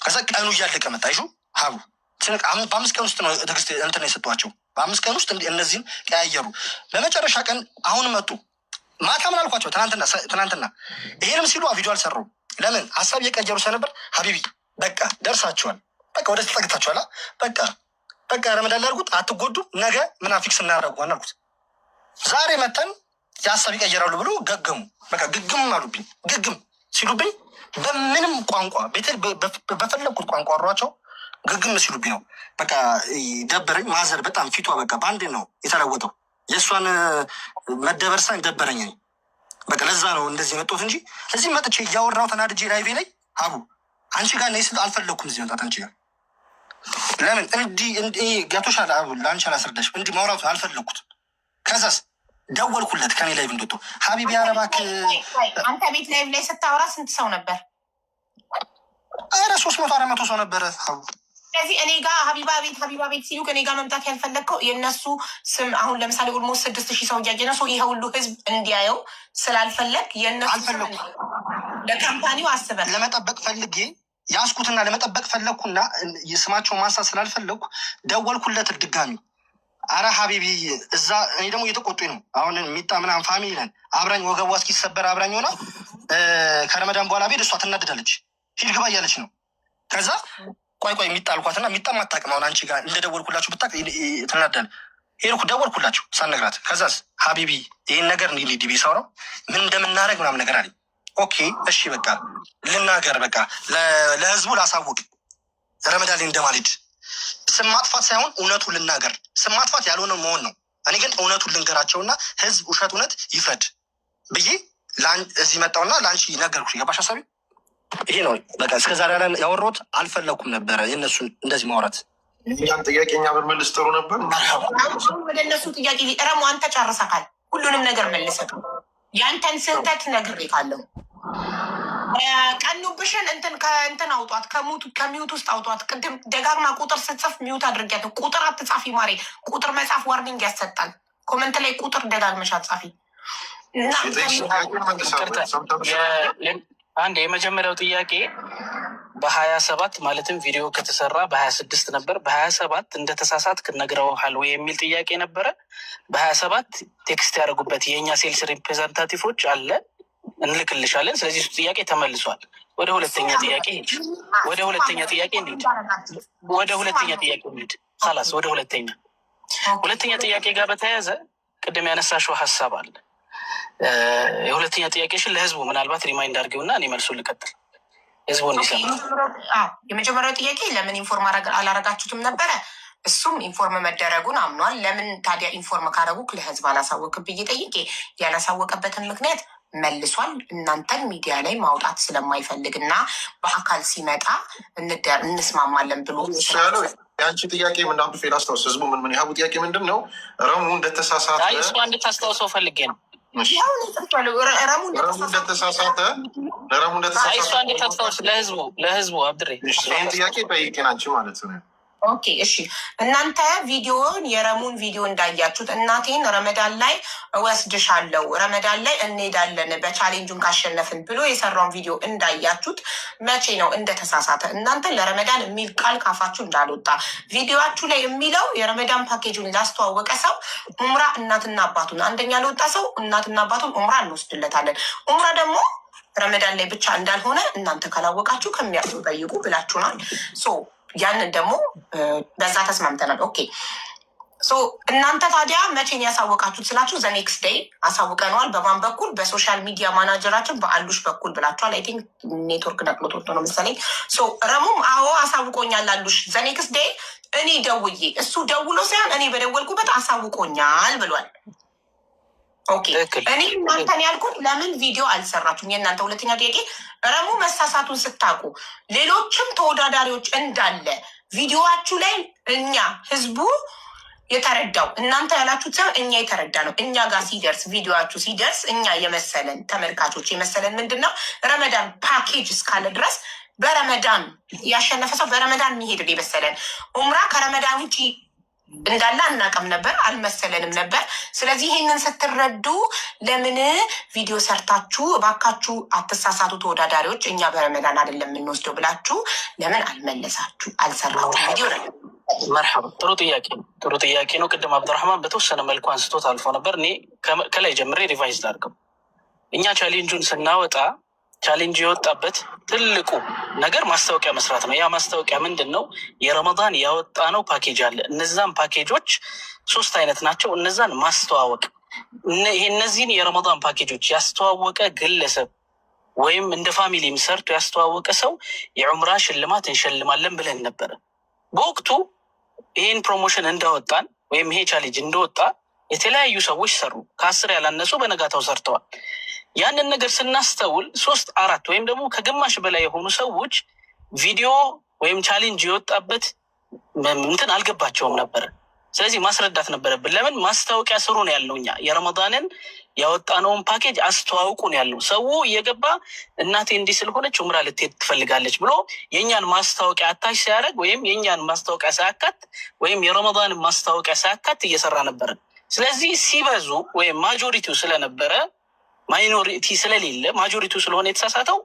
Speaker 3: ከዛ ቀኑ እያለቀ መጣ። ይሹ ሀቡ በ5 ቀን ውስጥ ነው ትግስት እንትን የሰጧቸው። በ5 ቀን ውስጥ እነዚህም ቀያየሩ። በመጨረሻ ቀን አሁን መጡ። ማታ ምን አልኳቸው? ትናንትና ይሄንም ሲሉ ቪዲዮ አልሰራሁም። ለምን ሀሳብ እየቀየሩ ስለነበር ሀቢቢ በቃ ደርሳችኋል፣ በቃ ወደ ተጠግታችኋል፣ በቃ ረመዳን ላድርጉት፣ አትጎዱ፣ ነገ ምና ፊክስ እናደርጓን አልኩት። ዛሬ መተን የሀሳብ ይቀየራሉ ብሎ ገገሙ። በቃ ግግም አሉብኝ። ግግም ሲሉብኝ በምንም ቋንቋ በፈለግኩት ቋንቋ አሯቸው ግግም ሲሉብኝ ነው በቃ ደበረኝ። ማዘር በጣም ፊቷ በቃ በአንድ ነው የተለወጠው። የእሷን መደበር ሳይሆን ደበረኝ። በቃ ለዛ ነው እንደዚህ መጣሁት እንጂ እዚህ መጥቼ እያወራሁ ተናድጄ ላይቬ ላይ ሀቡ አንቺ ጋር ነይ ስል አልፈለግኩም እዚህ መጣት አንቺ ጋር። ለምን እንዲህ ገብቶሻል? ለአንቺ አላስረዳሽም። እንዲህ ማውራቱ አልፈለግኩትም። ከዛስ ደወልኩለት ከኔ ላይቭ እንደወጡ ሀቢቢ አረባክ።
Speaker 2: አንተ ቤት ላይቭ ላይ ስታወራ ስንት ሰው ነበር?
Speaker 3: ኧረ 300-400 ሰው ነበረ።
Speaker 2: ስለዚህ እኔ ጋር ሀቢባ ቤት ሲሉ ከኔ ጋር መምጣት ያልፈለግከው የእነሱ ስም አሁን ለምሳሌ ኦልሞስት 6,000 ሰው እያየ ነው። ይሄ ሁሉ ህዝብ እንዲያየው ስላልፈለግ የእነሱ
Speaker 3: አልፈለግኩም።
Speaker 2: ለካምፓኒው አስበን
Speaker 3: ለመጠበቅ ፈልጌ ያስኩትና ለመጠበቅ ፈለግኩና የስማቸው ማንሳት ስላልፈለግኩ ደወልኩለት ድጋሚ። አረ ሀቢቢ እዛ እኔ ደግሞ እየተቆጡኝ ነው። አሁን ሚጣ ምናምን ፋሚሊ ነን አብራኝ ወገቧ እስኪሰበር አብራኝ ሆና ከረመዳን በኋላ ቤት እሷ ትናድዳለች። ሂድ ግባ እያለች ነው። ከዛ ቆይ ሚጣ አልኳትና ሚጣ ማታቅም አሁን አንቺ ጋር እንደደወልኩላችሁ ብታቅ ትናዳል። ሄድኩ ደወልኩላችሁ ሳልነግራት። ከዛስ ሀቢቢ ይህን ነገር እንዲ ዲቤ ሳውራው ምን እንደምናደርግ ምናምን ነገር አለኝ። ኦኬ እሺ በቃ ልናገር፣ በቃ ለህዝቡ ላሳውቅ ረመዳን ላይ እንደማልሄድ ስም ማጥፋት ሳይሆን እውነቱ ልናገር። ስም ማጥፋት ያልሆነ መሆን ነው። እኔ ግን እውነቱን ልንገራቸውና ህዝብ ውሸት እውነት ይፍረድ ብዬ እዚህ መጣውና ለአንቺ ነገርኩሽ። ገባሽ ሀሳቢ? ይሄ ነው በቃ። እስከዛሬ ያወራሁት አልፈለኩም ነበረ የእነሱን እንደዚህ ማውራት።
Speaker 1: እኛን ጥያቄ እኛ ብንመልስ ጥሩ ነበር።
Speaker 2: ወደ እነሱ ጥያቄ ረሙ አንተ ጨርሰካል። ሁሉንም ነገር መልሰት ያንተን ስህተት ነግሬካለሁ። ቀኑብሽን ከእንትን አውጧት፣ ከሚዩት ውስጥ አውጧት። ቅድም ደጋግማ ቁጥር ስትጽፍ ሚዩት አድርጊያት። ቁጥር አትጻፊ ማሬ። ቁጥር መጻፍ ዋርኒንግ ያሰጣል። ኮመንት ላይ ቁጥር ደጋግመሽ አትጻፊ።
Speaker 5: አንድ የመጀመሪያው ጥያቄ በ27 ማለትም ቪዲዮ ከተሰራ በ26 ነበር። በ27 እንደተሳሳትክ ነግረውሃል ወይ የሚል ጥያቄ ነበረ። በ27 ቴክስት ያደረጉበት የእኛ ሴልስ ሪፕሬዘንታቲቮች አለ፣ እንልክልሻለን። ስለዚህ እሱ ጥያቄ ተመልሷል። ወደ ሁለተኛ ጥያቄ ሂድ። ወደ ሁለተኛ ጥያቄ እንሂድ። ወደ ሁለተኛ ጥያቄ እንሂድ። ኸላስ ወደ ሁለተኛ ጥያቄ ጋር በተያያዘ ቅድም ያነሳሽው ሀሳብ አለ። የሁለተኛ ጥያቄሽን ለህዝቡ ምናልባት ሪማይንድ አድርጊውና እኔ መልሱን ልቀጥል። ህዝቡ እንዲሰማ።
Speaker 2: የመጀመሪያው ጥያቄ ለምን ኢንፎርም አላረጋችሁትም ነበረ? እሱም ኢንፎርም መደረጉን አምኗል። ለምን ታዲያ ኢንፎርም ካደረጉ ለህዝብ አላሳወቅም ብዬ ጠይቄ ያላሳወቀበትን ምክንያት መልሷል። እናንተን ሚዲያ ላይ ማውጣት ስለማይፈልግ እና በአካል ሲመጣ እንስማማለን ብሎ
Speaker 1: የአንቺ ጥያቄ ምናምን ፌል አስታውስ። ህዝቡ ምን ያህቡ ጥያቄ ምንድን ነው? ረሙ እንደተሳሳተ
Speaker 5: እሷ እንድታስታውሰው ፈልጌ ነው።
Speaker 1: ረሙ እንደተሳሳተ
Speaker 5: እሷ እንድታስታውስ ለህዝቡ አብድሬ
Speaker 1: ይህን ጥያቄ ጠይቄን አንቺ ማለት ነው።
Speaker 2: ኦኬ እሺ፣ እናንተ ቪዲዮን የረሙን ቪዲዮ እንዳያችሁት እናቴን ረመዳን ላይ እወስድሻለሁ፣ ረመዳን ላይ እንሄዳለን በቻሌንጁን ካሸነፍን ብሎ የሰራውን ቪዲዮ እንዳያችሁት መቼ ነው እንደተሳሳተ እናንተ ለረመዳን የሚል ቃል ካፋችሁ እንዳልወጣ ቪዲዮችሁ ላይ የሚለው የረመዳን ፓኬጁን ላስተዋወቀ ሰው ኡምራ እናትና አባቱን አንደኛ ለወጣ ሰው እናትና አባቱን ኡምራ እንወስድለታለን። ኡምራ ደግሞ ረመዳን ላይ ብቻ እንዳልሆነ እናንተ ካላወቃችሁ ከሚያውቁ ጠይቁ ብላችሁናል። ያንን ደግሞ በዛ ተስማምተናል። ኦኬ እናንተ ታዲያ መቼን ያሳወቃችሁት ስላችሁ ዘኔክስት ዴይ አሳውቀነዋል። በማን በኩል? በሶሻል ሚዲያ ማናጀራችን በአሉሽ በኩል ብላችኋል። አይ ቲንክ ኔትወርክ ነቅሎት ወጥቶ ነው መሰለኝ። ረሙም አዎ አሳውቆኛል አሉሽ ዘኔክስት ዴይ እኔ ደውዬ እሱ ደውሎ ሳይሆን እኔ በደወልኩበት አሳውቆኛል ብሏል። ኦኬ እኔ እናንተን ያልኩት ለምን ቪዲዮ አልሰራችሁም? የእናንተ ሁለተኛ ጥያቄ ረሙ መሳሳቱን ስታውቁ ሌሎችም ተወዳዳሪዎች እንዳለ ቪዲዮዋችሁ ላይ እኛ ህዝቡ የተረዳው እናንተ ያላችሁት ሳይሆን እኛ የተረዳ ነው። እኛ ጋር ሲደርስ ቪዲዮዋችሁ ሲደርስ እኛ የመሰለን ተመልካቾች የመሰለን ምንድን ነው ረመዳን ፓኬጅ እስካለ ድረስ በረመዳን ያሸነፈ ሰው በረመዳን የሚሄድ የመሰለን ኡምራ ከረመዳን ውጭ እንዳለ አናውቅም ነበር፣ አልመሰለንም ነበር። ስለዚህ ይህንን ስትረዱ ለምን ቪዲዮ ሰርታችሁ እባካችሁ አትሳሳቱ ተወዳዳሪዎች፣ እኛ በረመዳን አይደለም የምንወስደው ብላችሁ ለምን አልመለሳችሁ አልሰራችሁ ቪዲዮ?
Speaker 5: መርሐባ፣ ጥሩ ጥያቄ ነው። ቅድም አብዱራህማን በተወሰነ መልኩ አንስቶት አልፎ ነበር። እኔ ከላይ ጀምሬ ሪቫይዝ ላድርገው። እኛ ቻሌንጁን ስናወጣ ቻሌንጅ የወጣበት ትልቁ ነገር ማስታወቂያ መስራት ነው። ያ ማስታወቂያ ምንድን ነው? የረመዳን ያወጣ ነው ፓኬጅ አለ። እነዛን ፓኬጆች 3 አይነት ናቸው። እነዛን ማስተዋወቅ። እነዚህን የረመዳን ፓኬጆች ያስተዋወቀ ግለሰብ ወይም እንደ ፋሚሊም ሰርቶ ያስተዋወቀ ሰው የዑምራ ሽልማት እንሸልማለን ብለን ነበረ። በወቅቱ ይህን ፕሮሞሽን እንዳወጣን ወይም ይሄ ቻሌንጅ እንደወጣ የተለያዩ ሰዎች ሰሩ። ከ10 ያላነሱ በነጋታው ሰርተዋል። ያንን ነገር ስናስተውል 3 4 ወይም ደግሞ ከግማሽ በላይ የሆኑ ሰዎች ቪዲዮ ወይም ቻሌንጅ የወጣበት እንትን አልገባቸውም ነበር። ስለዚህ ማስረዳት ነበረብን። ለምን ማስታወቂያ ስሩ ነው ያለው። እኛ የረመዳንን ያወጣነውን ፓኬጅ አስተዋውቁ ነው ያለው። ሰው እየገባ እናቴ እንዲህ ስለሆነች ዑምራ ልትሄድ ትፈልጋለች ብሎ የእኛን ማስታወቂያ አታች ሲያደርግ ወይም የእኛን ማስታወቂያ ሳያካት ወይም የረመዳንን ማስታወቂያ ሳያካት እየሰራ ነበረ። ስለዚህ ሲበዙ ወይም ማጆሪቲው ስለነበረ ማይኖሪቲ ስለሌለ ማጆሪቲው ስለሆነ የተሳሳተው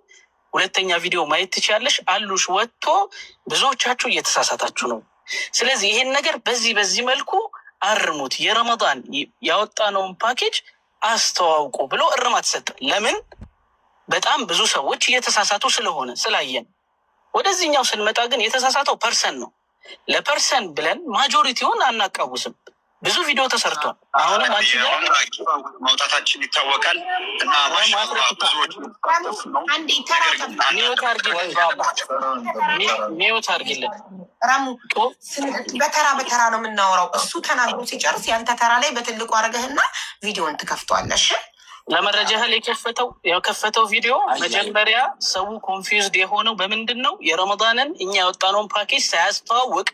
Speaker 5: ሁለተኛ ቪዲዮ ማየት ትችያለሽ። አሉሽ ወጥቶ ብዙዎቻችሁ እየተሳሳታችሁ ነው። ስለዚህ ይሄን ነገር በዚህ መልኩ አርሙት። የረመዳን ያወጣነውን ፓኬጅ አስተዋውቁ ብሎ እርማት ሰጠ። ለምን? በጣም ብዙ ሰዎች እየተሳሳቱ ስለሆነ ስላየን። ወደዚህኛው ስንመጣ ግን የተሳሳተው ፐርሰን ነው። ለፐርሰን ብለን ማጆሪቲውን አናቃውስም። ብዙ ቪዲዮ ተሰርቷል። አሁንም አንቺ
Speaker 4: ማውጣታችን ይታወቃል እና
Speaker 5: ሚዩት አድርጊልን።
Speaker 2: ረሙ በተራ ነው የምናወራው። እሱ ተናግሮ ሲጨርስ ያንተ ተራ ላይ በትልቁ አድርገህና ቪዲዮን ትከፍተዋለሽ።
Speaker 5: ለመረጃ ያህል የከፈተው ቪዲዮ መጀመሪያ ሰው ኮንፊውዝድ የሆነው በምንድን ነው? የረመዳንን እኛ ያወጣነውን ፓኬጅ ሳያስተዋውቅ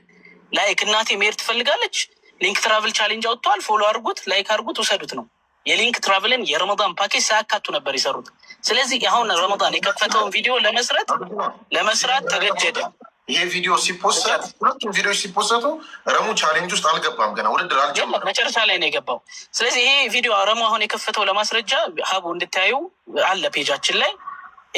Speaker 5: ላይክ እናቴ መሄድ ትፈልጋለች ሊንክ ትራቭል ቻሌንጅ አውጥተዋል፣ ፎሎ አድርጉት፣ ላይክ አድርጉት፣ ውሰዱት ነው። የሊንክ ትራቭልን የረመዳን ፓኬጅ ሳያካቱ ነበር የሰሩት። ስለዚህ አሁን ረመዳን የከፈተውን ቪዲዮ ለመስራት ተገደደ።
Speaker 1: ይሄ ቪዲዮ ሲፖሰት ሁለቱም ቪዲዮ ሲፖሰቱ ረሙ ቻሌንጅ ውስጥ አልገባም፣ ገና ውድድር አልጀመረም፣
Speaker 5: መጨረሻ ላይ ነው የገባው። ስለዚህ ይሄ ቪዲዮ ረሙ አሁን የከፈተው ለማስረጃ ሀቡ እንድታዩ አለ ፔጃችን ላይ።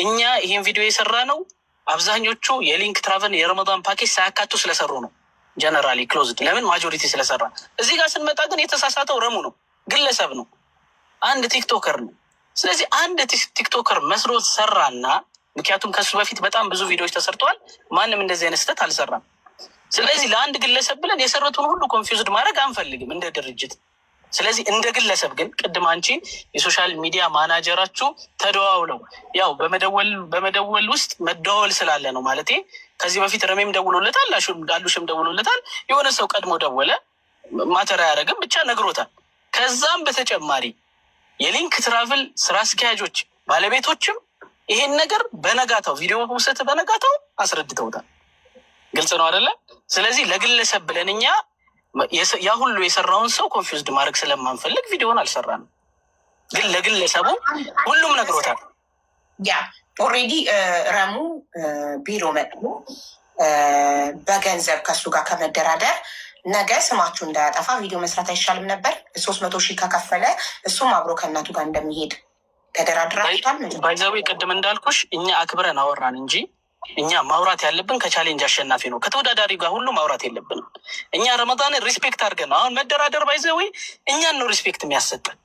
Speaker 5: እኛ ይሄን ቪዲዮ የሰራ ነው አብዛኞቹ የሊንክ ትራቭል የረመዳን ፓኬጅ ሳያካቱ ስለሰሩ ነው። ጀነራሊ ክሎዝድ ለምን ማጆሪቲ ስለሰራ። እዚህ ጋር ስንመጣ ግን የተሳሳተው ረሙ ነው፣ ግለሰብ ነው፣ አንድ ቲክቶከር ነው። ስለዚህ አንድ ቲክቶከር መስሎት ሰራና፣ ምክንያቱም ከሱ በፊት በጣም ብዙ ቪዲዮዎች ተሰርተዋል፣ ማንም እንደዚህ አይነት ስህተት አልሰራም። ስለዚህ ለአንድ ግለሰብ ብለን የሰሩትን ሁሉ ኮንፊውዝድ ማድረግ አንፈልግም እንደ ድርጅት። ስለዚህ እንደ ግለሰብ ግን ቅድም አንቺ የሶሻል ሚዲያ ማናጀራችሁ ተደዋውለው ያው በመደወል ውስጥ መደዋወል ስላለ ነው ማለት ከዚህ በፊት ረሜም ደውሎለታል፣ አሉሽም ደውሎለታል። የሆነ ሰው ቀድሞ ደወለ፣ ማተር አያደርግም ብቻ ነግሮታል። ከዛም በተጨማሪ የሊንክ ትራቭል ስራ አስኪያጆች ባለቤቶችም ይሄን ነገር በነጋታው ቪዲዮ ውሰት በነጋታው አስረድተውታል። ግልጽ ነው አይደለ? ስለዚህ ለግለሰብ ብለን እኛ ያ ሁሉ የሰራውን ሰው ኮንፊውዝድ ማድረግ ስለማንፈልግ ቪዲዮን አልሰራንም። ግን ለግለሰቡ ሁሉም ነግሮታል።
Speaker 2: ያ ኦልሬዲ ረሙ ቢሮ መጥቶ በገንዘብ ከሱ ጋር ከመደራደር ነገ ስማችሁ እንዳያጠፋ ቪዲዮ መስራት አይሻልም ነበር? 300,000 ከከፈለ እሱም አብሮ ከእናቱ ጋር እንደሚሄድ ተደራድራችኋል?
Speaker 5: ባይዛዊ ቅድም እንዳልኩሽ እኛ አክብረን አወራን እንጂ እኛ ማውራት ያለብን ከቻሌንጅ አሸናፊ ነው። ከተወዳዳሪ ጋር ሁሉ ማውራት የለብንም። እኛ ረመዳንን ሪስፔክት አድርገን ነው አሁን መደራደር። ባይዘዊ እኛን ነው ሪስፔክት የሚያሰጠን።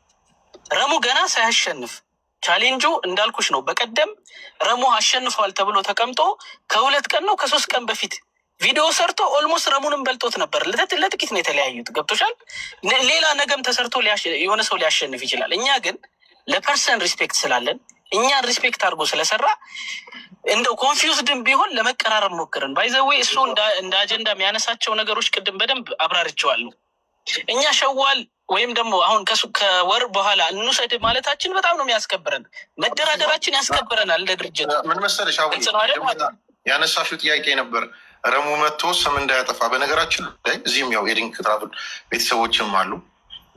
Speaker 5: ረሙ ገና ሳያሸንፍ ቻሌንጁ እንዳልኩሽ ነው። በቀደም ረሙ አሸንፏል ተብሎ ተቀምጦ ከ2 ቀን ነው ከ3 ቀን በፊት ቪዲዮ ሰርቶ ኦልሞስት ረሙንም በልጦት ነበር። ለጥቂት ነው የተለያዩት። ገብቶሻል? ሌላ ነገም ተሰርቶ የሆነ ሰው ሊያሸንፍ ይችላል። እኛ ግን ለፐርሰን ሪስፔክት ስላለን እኛን ሪስፔክት አድርጎ ስለሰራ እንደው ኮንፊውዝድም ቢሆን ለመቀራረብ ሞክርን። ባይዘዌ እሱ እንደ አጀንዳ የሚያነሳቸው ነገሮች ቅድም በደንብ አብራርቸዋለሁ። እኛ ሸዋል ወይም ደግሞ አሁን ከወር በኋላ እንውሰድ ማለታችን በጣም ነው የሚያስከብረን። መደራደራችን ያስከብረናል። እንደ ድርጅት
Speaker 1: ምን መሰለሽ ያነሳሽው ጥያቄ ነበር ረሙ መጥቶ ስም እንዳያጠፋ። በነገራችን ላይ እዚህም ያው የሊንክ ትራቭል ቤተሰቦችም አሉ።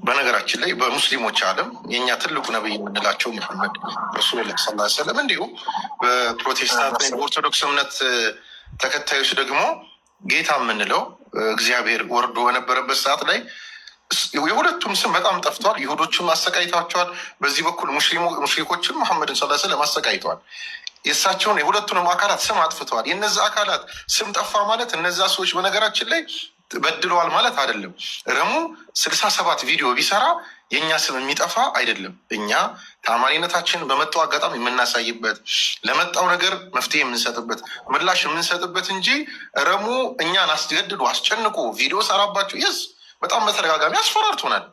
Speaker 1: በነገራችን ላይ በሙስሊሞች ዓለም የእኛ ትልቁ ነብይ የምንላቸው መሐመድ ረሱሉላህ ሰለላሁ ዐለይሂ ወሰለም፣ እንዲሁም በፕሮቴስታንት በኦርቶዶክስ እምነት ተከታዮች ደግሞ ጌታ የምንለው እግዚአብሔር ወርዶ በነበረበት ሰዓት ላይ የሁለቱም ስም በጣም ጠፍቷል። ይሁዶችም አሰቃይተዋቸዋል። በዚህ በኩል ሙሽሪኮችም መሐመድን ሰለላሁ ዐለይሂ ወሰለም አሰቃይተዋል። የእሳቸውን የሁለቱንም አካላት ስም አጥፍተዋል። የነዛ አካላት ስም ጠፋ ማለት እነዛ ሰዎች በነገራችን ላይ በድለዋል ማለት አይደለም። ረሙ 67 ቪዲዮ ቢሰራ የእኛ ስም የሚጠፋ አይደለም። እኛ ታማኝነታችን በመጣው አጋጣሚ የምናሳይበት፣ ለመጣው ነገር መፍትሄ የምንሰጥበት፣ ምላሽ የምንሰጥበት እንጂ ረሙ እኛን አስገድዶ አስጨንቆ ቪዲዮ ሰራባቸው የስ በጣም በተደጋጋሚ አስፈራርቶናል።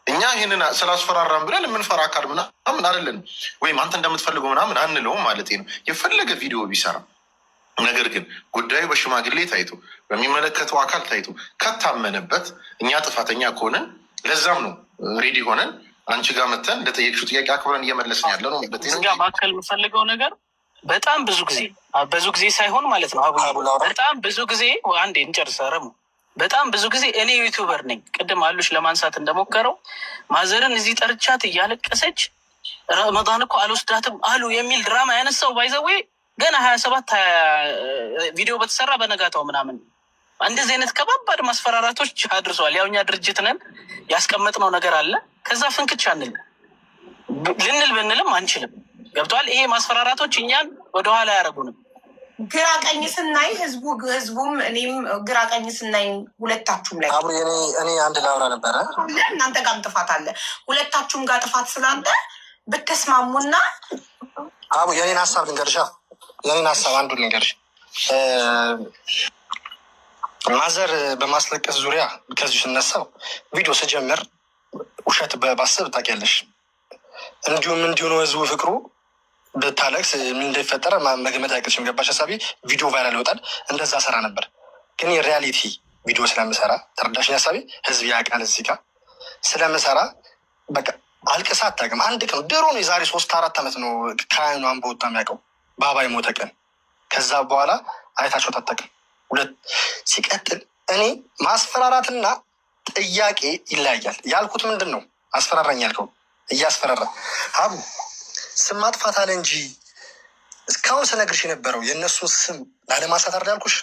Speaker 1: እኛ ይህንን ስላስፈራራን ብለን የምንፈራ አካል ምናምን አይደለን፣ ወይም አንተ እንደምትፈልገው ምናምን አንለውም ማለት ነው። የፈለገ ቪዲዮ ቢሰራ ነገር ግን ጉዳዩ በሽማግሌ ታይቶ በሚመለከተው አካል ታይቶ ከታመነበት እኛ ጥፋተኛ ከሆነን ለዛም ነው ሬዲ ሆነን አንቺ ጋር መተን እንደጠየቅሽው ጥያቄ አክብረን እየመለስን ያለ ነው።
Speaker 5: እዚጋ ማከል የምፈልገው ነገር በጣም ብዙ ጊዜ ሳይሆን ማለት ነው በጣም ብዙ ጊዜ አንዴ እንጨርስ ረሙ። በጣም ብዙ ጊዜ እኔ ዩቲዩበር ነኝ። ቅድም አሉሽ ለማንሳት እንደሞከረው ማዘርን እዚህ ጠርቻት እያለቀሰች ረመዳን እኮ አልወስዳትም አሉ የሚል ድራማ ያነሳው ባይዘዌ ገና 27 ቪዲዮ በተሰራ በነጋታው ምናምን እንደዚህ አይነት ከባባድ ማስፈራራቶች አድርሰዋል። ያው እኛ ድርጅት ነን፣ ያስቀመጥነው ነገር አለ። ከዛ ፍንክች አንል ልንል ብንልም አንችልም። ገብቷል? ይሄ ማስፈራራቶች እኛን ወደኋላ አያደርጉንም።
Speaker 2: ግራ ቀኝ ስናይ ህዝቡም እኔም ግራ ቀኝ ስናይ ሁለታችሁም ላይ
Speaker 3: እኔ አንድ ላውራ ነበረ።
Speaker 2: እናንተ ጋርም ጥፋት አለ፣ ሁለታችሁም ጋር ጥፋት ስላለ ብትስማሙና
Speaker 3: አቡ የኔን ሀሳብ ልንገርሻ። የኔን ሀሳብ አንዱን ልንገርሽ። ማዘር በማስለቀስ ዙሪያ ከዚሁ ስነሳው ቪዲዮ ስጀምር ውሸት ባስብ ታውቂያለሽ። እንዲሁም እንዲሁ ነው ህዝቡ ፍቅሩ። ብታለቅስ ምን እንደሚፈጠረ መገመት አይቀርሽም። ገባሽ ሀሳቢ? ቪዲዮ ቫይራል ይወጣል። እንደዛ ሰራ ነበር። ግን የሪያሊቲ ቪዲዮ ስለምሰራ ተረዳሽኝ ሀሳቢ? ህዝብ ያውቃል። እዚህ ጋር ስለምሰራ በቃ አልቅሳ አታውቅም። አንድ ቀን ድሮ ነው የዛሬ 3-4 ዓመት ነው ከአይኗን በወጣ የሚያውቀው ባባይ ሞተ ቀን። ከዛ በኋላ አይታቸው ታጠቅም። ሲቀጥል እኔ ማስፈራራትና ጥያቄ ይለያያል። ያልኩት ምንድን ነው? አስፈራራኝ ያልከው እያስፈራራ አቡ ስም ማጥፋት አለ እንጂ እስካሁን ስነግርሽ የነበረው የእነሱን ስም ላለማሳት ያልኩሽ።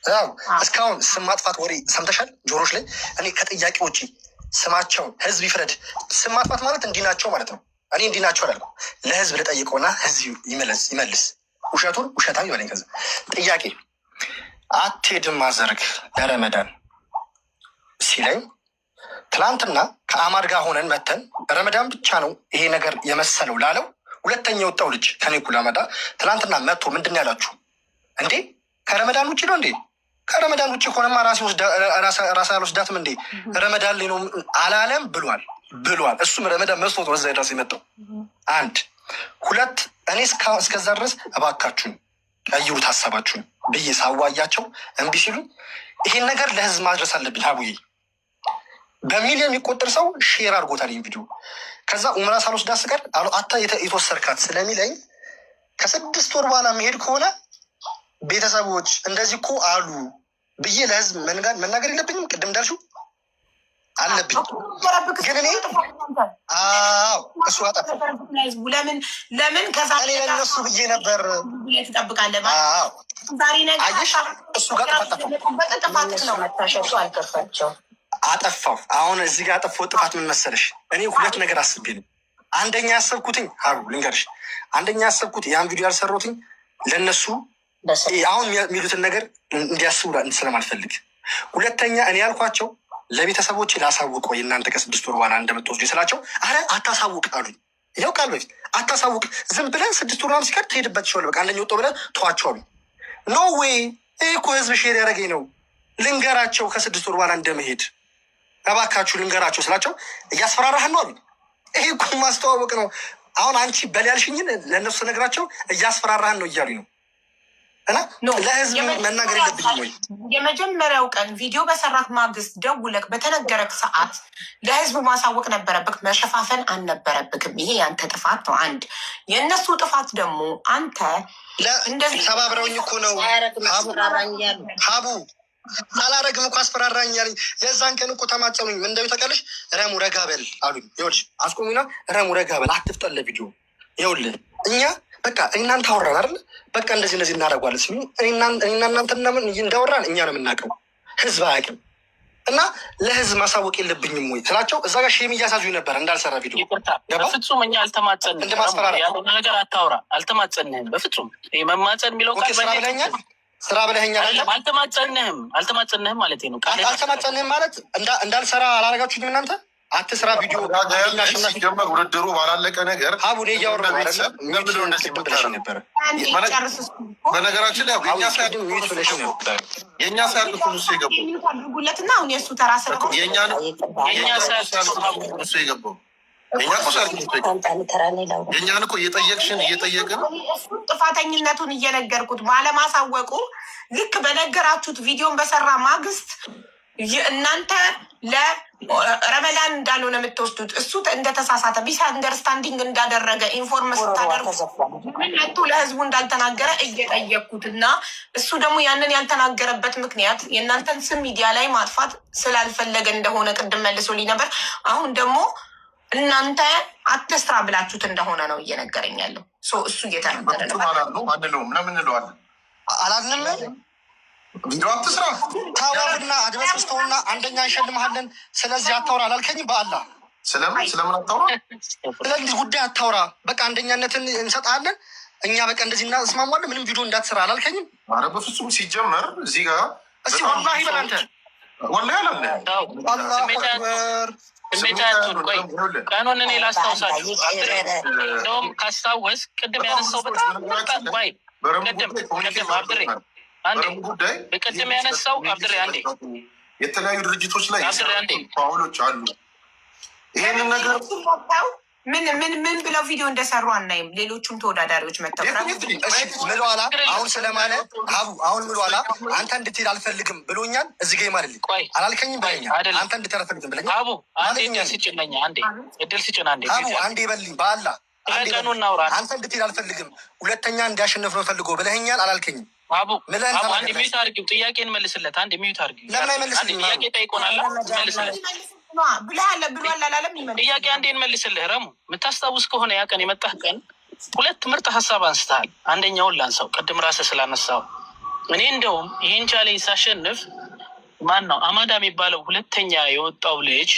Speaker 3: ያው እስካሁን ስም ማጥፋት ወሬ ሰምተሻል ጆሮች ላይ። እኔ ከጥያቄ ውጭ ስማቸውን ህዝብ ይፍረድ። ስም ማጥፋት ማለት እንዲህ ናቸው ማለት ነው። እኔ እንዲህ ናቸው አላልኩም። ለህዝብ ልጠይቀውና ህዝብ ይመልስ። ውሸቱን ውሸታም ይበለኝ። ከዚ ጥያቄ አትሄድም ማዘርግ ለረመዳን ሲለኝ ትላንትና ከአማር ጋር ሆነን መተን ረመዳን ብቻ ነው ይሄ ነገር የመሰለው ላለው ሁለተኛ የወጣው ልጅ ከኔ እኩል አመዳ ትላንትና መጥቶ ምንድን ያላችሁ እንዴ? ከረመዳን ውጭ ነው እንዴ? ከረመዳን ውጭ ከሆነማ ራሳ አልወስዳትም እንዴ? ረመዳን ላይ ነው አላለም ብሏል። እሱም ረመዳን መስሎት ወዛ ድረስ የመጣው አንድ ሁለት። እኔ እስከዛ ድረስ እባካችሁን ቀይሩት ሀሳባችሁን ብዬ ሳዋያቸው እምቢ ሲሉ ይሄን ነገር ለህዝብ ማድረስ አለብኝ። ሀቡዬ በሚሊዮን የሚቆጠር ሰው ሼር አድርጎታል ይህን ቪዲዮ። ከዛ ኡምራ ሳልወስዳት ስቀር አታ የተወሰርካት ስለሚለኝ ከ6 ወር በኋላ መሄድ ከሆነ ቤተሰቦች እንደዚህ እኮ አሉ ብዬ ለህዝብ መናገር የለብኝም? ቅድም እንዳልሽው አለብኝ። ግን እኔ እሱ አጠፋ
Speaker 2: ለምን ከዛ
Speaker 3: እኔ ለነሱ ብዬ ነበር
Speaker 2: ትጠብቃለህ?
Speaker 3: እሱ ጋር አጠፋው። አሁን እዚህ ጋር አጠፋው ጥፋት ምን መሰለሽ? እኔ ሁለት ነገር አስቤ ነው። አንደኛ ያሰብኩትኝ ሀቡ ልንገርሽ፣ አንደኛ ያሰብኩት ያን ቪዲዮ ያልሰራሁትኝ ለእነሱ አሁን የሚሉትን ነገር እንዲያስቡ ስለማልፈልግ፣ ሁለተኛ እኔ ያልኳቸው ለቤተሰቦች ላሳውቅ ወይ እናንተ ከ6 ወር በኋላ እንደምትወስዱ ስላቸው፣ አረ አታሳውቅ አሉኝ። ያው ቃል በፊት አታሳውቅ፣ ዝም ብለን 6 ወር ሲቀር ትሄድበት ይችላል። በቃ አንደኛ ወጦ ብለን ተዋቸው አሉኝ። ኖ ዌይ፣ ይህ እኮ ህዝብ ሼር ያደረገኝ ነው። ልንገራቸው ከ6 ወር በኋላ እንደመሄድ እባካችሁ ልንገራቸው ስላቸው፣ እያስፈራራህን ነው አሉኝ። ይሄ እኮ ማስተዋወቅ ነው። አሁን አንቺ በል ያልሽኝን ለእነሱ ነግራቸው እያስፈራራህን ነው እያሉኝ ነው። እና ለህዝብ መናገር የለብኝም ወይ?
Speaker 2: የመጀመሪያው ቀን ቪዲዮ በሰራት ማግስት ደውለክ በተነገረክ ሰዓት ለህዝብ ማሳወቅ ነበረብክ። መሸፋፈን አልነበረብክም። ይሄ ያንተ ጥፋት ነው። አንድ የእነሱ ጥፋት ደግሞ አንተ
Speaker 3: እንደዚህ ተባብረውኝ እኮ ነው ሀቡ አላረግም እኮ አስፈራራኝ ያለኝ። የዛን ቀን እኮ ተማጸኑኝ። ምን እንደው ተቀልሽ ረሙ ረጋበል አሉኝ። ይኸውልሽ አስቆሙና ረሙ ረጋበል አትፍጠን ለቪዲዮ ይኸውልህ እኛ በቃ እናንተ አወራን አይደል? በቃ እንደዚህ እናደርጓለን ሲሉ እኔና እናንተ እንዳወራን እኛ ነው የምናውቀው፣ ህዝብ አያውቅም። እና ለህዝብ ማሳወቅ የለብኝም ወይ ስላቸው እዛ ጋር ሼም እያሳዙኝ ነበር እንዳልሰራ ቪዲዮ።
Speaker 5: በፍጹም እኛ አልተማጸንም።
Speaker 3: እንደ ማስፈራራት
Speaker 5: ያልሆነ ነገር አታውራ። አልተማጸንህም በፍጹም። ይሄ መማጸን የሚለው
Speaker 3: ስራ ብለኸኛል።
Speaker 5: አልተማጸንህም ማለት ነው።
Speaker 3: አልተማጸንህም ማለት እንዳልሰራ አላረጋችሁኝም እናንተ። አትስራ ቪዲዮ
Speaker 1: ሲጀመር ውድድሩ ባላለቀ ነገር
Speaker 3: ሀቡኔ እያወራ
Speaker 1: ነበረ። በነገራችን ላይ የእኛ ሳያልቅ እሱ
Speaker 2: የገቡለትና አሁን የእሱ ተራ
Speaker 1: እሱ የገባው የእኛን እኮ እየጠየቅን
Speaker 2: ጥፋተኝነቱን እየነገርኩት ባለማሳወቁ ልክ በነገራችሁት ቪዲዮን በሰራ ማግስት እናንተ ለረመዳን እንዳልሆነ የምትወስዱት እሱ እንደተሳሳተ ሚስ አንደርስታንዲንግ እንዳደረገ ኢንፎርም ስታደርጉ መቶ ለህዝቡ እንዳልተናገረ እየጠየቅኩት እና እሱ ደግሞ ያንን ያልተናገረበት ምክንያት የእናንተን ስም ሚዲያ ላይ ማጥፋት ስላልፈለገ እንደሆነ ቅድም መልሶልኝ ነበር። አሁን ደግሞ እናንተ አትስራ ብላችሁት እንደሆነ ነው እየነገረኝ ያለው። እሱ እየተናገረ ነው።
Speaker 1: አንለውም ለምን እንለዋለን?
Speaker 3: አላልንም
Speaker 1: ቪዲዮ አትስራ
Speaker 3: ታወርና አድበስብስተውና አንደኛ እንሸልምሃለን። ስለዚህ አታውራ አላልከኝም? በአላህ
Speaker 1: ስለምን አታውራ?
Speaker 3: ስለዚህ ጉዳይ አታውራ። በቃ አንደኛነትን እንሰጣለን እኛ። በቃ እንደዚህ እናስማማለን። ምንም ቪዲዮ እንዳትሰራ አላልከኝም?
Speaker 1: ኧረ በፍጹም። ሲጀመር እዚህ ጋር
Speaker 3: እስኪ ወላሂ በላንተ
Speaker 1: ወላሂ አላለ
Speaker 5: ስሜታቱን ቆይ ቀኑን እኔ ላስታውሳችሁ። እንደውም ካስታወስ ቅድም ያነሳው በጣም ባይ ቅድም አብድሬ በቅድም ያነሳው አብድሬ አንዴ
Speaker 1: የተለያዩ ድርጅቶች ላይ ፋውሎች አሉ። ይህንን ነገር
Speaker 2: ምን ብለው ቪዲዮ እንደሰሩ አናይም። ሌሎቹም ተወዳዳሪዎች መጥተው
Speaker 3: ምሏላ አሁን ስለማለ ሀቡ አሁን ምሏላ አንተ እንድትሄድ አልፈልግም ብሎኛል። እዚህ ጋ ማለት አላልከኝም ብለኛል። አንተ እንድትሄድ አልፈልግም ብለኛል።
Speaker 5: ሀቡ አንዴ ስጭነኛ አንዴ እድል ስጭን አንዴ
Speaker 3: ሀቡ አንዴ በልኝ በአላ
Speaker 5: ቀኑ እናውራ።
Speaker 3: አንተ እንድትሄድ አልፈልግም ሁለተኛ እንዲያሸንፍ ነው ፈልጎ ብለኸኛል። አላልከኝም
Speaker 5: ሀቡ አንድ ሚዩት አድርጊው። ጥያቄን መልስለት። አንድ ሚዩት አድርጊው።
Speaker 3: ለምን አይመልስልኝ?
Speaker 5: ጥያቄ ጠይቆናል መልስለት። ጥያቄ አንዴ እንመልስልህ። ረሙ የምታስታውስ ከሆነ ያ ቀን የመጣህ ቀን 2 ምርጥ ሀሳብ አንስተሃል። አንደኛውን ላንሳው፣ ቅድም ራስህ ስላነሳው። እኔ እንደውም ይህን ቻሌንጅ ሳሸንፍ ማን ነው አማዳ የሚባለው ሁለተኛ የወጣው ልጅ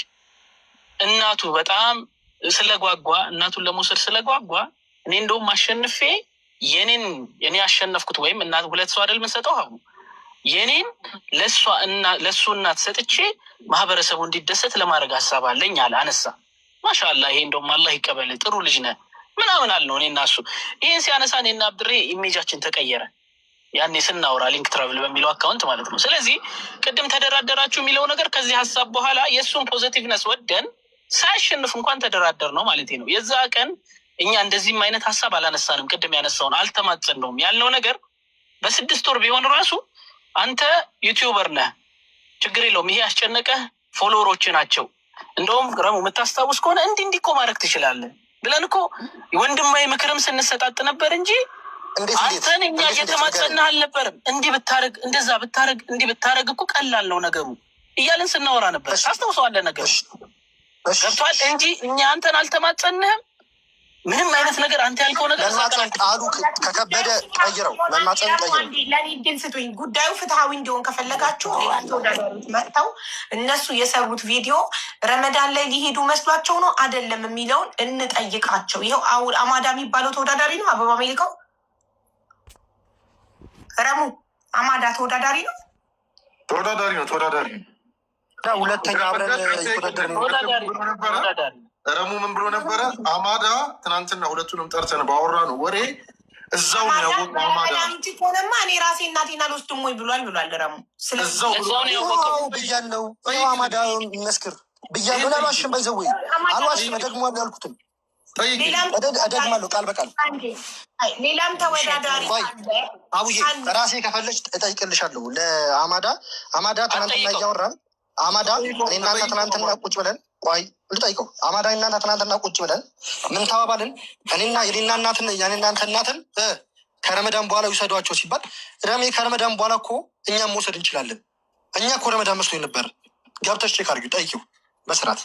Speaker 5: እናቱ በጣም ስለጓጓ እናቱን ለመውሰድ ስለጓጓ እኔ እንደውም አሸንፌ የኔ ያሸነፍኩት ወይም እናት 2 ሰው አይደል የምንሰጠው አሁን የኔን ለእሱ እናት ሰጥቼ ማህበረሰቡ እንዲደሰት ለማድረግ ሀሳብ አለኝ አለ። አነሳ ማሻአላ። ይሄ እንደውም አላህ ይቀበል ጥሩ ልጅ ነህ ምናምን አልነው እኔ እና እሱ። ይህን ሲያነሳ እኔና አብድሬ ኢሜጃችን ተቀየረ። ያኔ ስናወራ ሊንክ ትራቭል በሚለው አካውንት ማለት ነው። ስለዚህ ቅድም ተደራደራችሁ የሚለው ነገር ከዚህ ሀሳብ በኋላ የእሱን ፖዘቲቭነስ ወደን ሳያሸንፍ እንኳን ተደራደር ነው ማለት ነው። የዛ ቀን እኛ እንደዚህም አይነት ሀሳብ አላነሳንም። ቅድም ያነሳውን አልተማጸን ነውም ያልነው ነገር በ6 ወር ቢሆን ራሱ አንተ ዩቲዩበር ነህ፣ ችግር የለውም ይሄ ያስጨነቀህ ፎሎወሮች ናቸው፣ እንደውም ረሙ የምታስታውስ ከሆነ እንዲህ እኮ ማድረግ ትችላለህ ብለን እኮ ወንድማዊ ምክርም ስንሰጣጥ ነበር እንጂ አንተን እኛ እየተማጸንህ አልነበርም። እንዲህ ብታረግ፣ እንደዛ ብታረግ፣ እንዲህ ብታረግ እኮ ቀላል ነው ነገሩ እያልን ስናወራ ነበር። ታስታውሰዋለህ ነገሩ ገብቷል እንጂ እኛ አንተን አልተማጸንህም። ምንም አይነት ነገር አንተ ያልከው ነገር
Speaker 3: ቃሉ ከከበደ ቀይረው መማጸን ቀይረው።
Speaker 2: ለኔ ግን ስጡኝ። ጉዳዩ ፍትሐዊ እንዲሆን ከፈለጋችሁ ተወዳዳሪዎች መጥተው እነሱ የሰሩት ቪዲዮ ረመዳን ላይ ሊሄዱ መስሏቸው ነው አይደለም የሚለውን እንጠይቃቸው። ይኸው አማዳ የሚባለው ተወዳዳሪ ነው። አበባ ሜልከው ረሙ አማዳ ተወዳዳሪ ነው።
Speaker 1: ተወዳዳሪ ነው።
Speaker 3: ሁለተኛ አብረን
Speaker 5: ተወዳዳሪ
Speaker 1: ረሙ ምን ብሎ ነበረ? አማዳ ትናንትና ሁለቱንም ጠርተን ባወራ ነው ወሬ እዛው ነው ያወቀው። አማዳ
Speaker 2: ሆነማ እኔ ራሴ እናቴን አልወስድም ወይ ብሏል ረሙ።
Speaker 5: እዛው ነው ያወቀው
Speaker 3: ብያለው። አማዳ ይመስክር ብያለው። አልዋሽም፣ ባይዘው አልዋሽም። እደግመዋለሁ ያልኩትን እደግማለሁ ቃል በቃል።
Speaker 2: ሌላም ተወዳዳሪ
Speaker 3: አቡዬ ራሴ ከፈለች እጠይቅልሻለሁ። ለአማዳ ትናንትና እያወራን አማዳ እኔ እናንተ ትናንትና ቁጭ ብለን ቆይ ልጠይቀው። አማዳ እናንተ ትናንትና ቁጭ ብለን ምን ተባባልን? እኔና የኔና እናትን የኔናንተ እናትን ከረመዳን በኋላ ይውሰዷቸው ሲባል ረሜ ከረመዳን በኋላ እኮ እኛም መውሰድ እንችላለን። እኛ እኮ ረመዳን መስሎኝ ነበር። ገብተሽ ቼክ አድርጊው፣ ጠይቂው በስርዓት።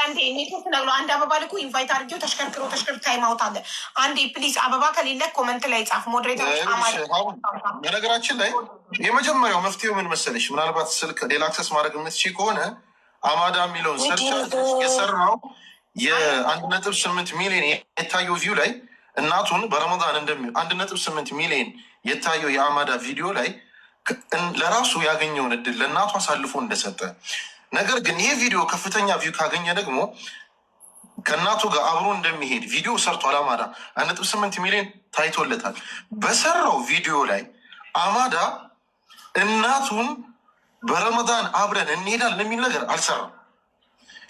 Speaker 2: አንዴ ኔትወርክ ነግሎ አንድ አበባ ልኩ ኢንቫይት አድርጌው ተሽከርክሮ ታይም አውት አለ። አንዴ ፕሊዝ አበባ ከሌለ ኮመንት ላይ ጻፍ። ሞዴሬተሮች
Speaker 1: በነገራችን ላይ የመጀመሪያው መፍትሄው ምን መሰለሽ? ምናልባት ስልክ ሌላ አክሰስ ማድረግ የምትችይ ከሆነ አማዳ የሚለውን ሰርች የሰራው የ1.8 ሚሊዮን የታየው ቪው ላይ እናቱን በረመዳን 1.8 ሚሊዮን የታየው የአማዳ ቪዲዮ ላይ ለራሱ ያገኘውን እድል ለእናቱ አሳልፎ እንደሰጠ፣ ነገር ግን ይሄ ቪዲዮ ከፍተኛ ቪው ካገኘ ደግሞ ከእናቱ ጋር አብሮ እንደሚሄድ ቪዲዮ ሰርቷል። አማዳ 1.8 ሚሊዮን ታይቶለታል። በሰራው ቪዲዮ ላይ አማዳ እናቱን በረመዳን አብረን እንሄዳለን የሚል ነገር አልሰራም።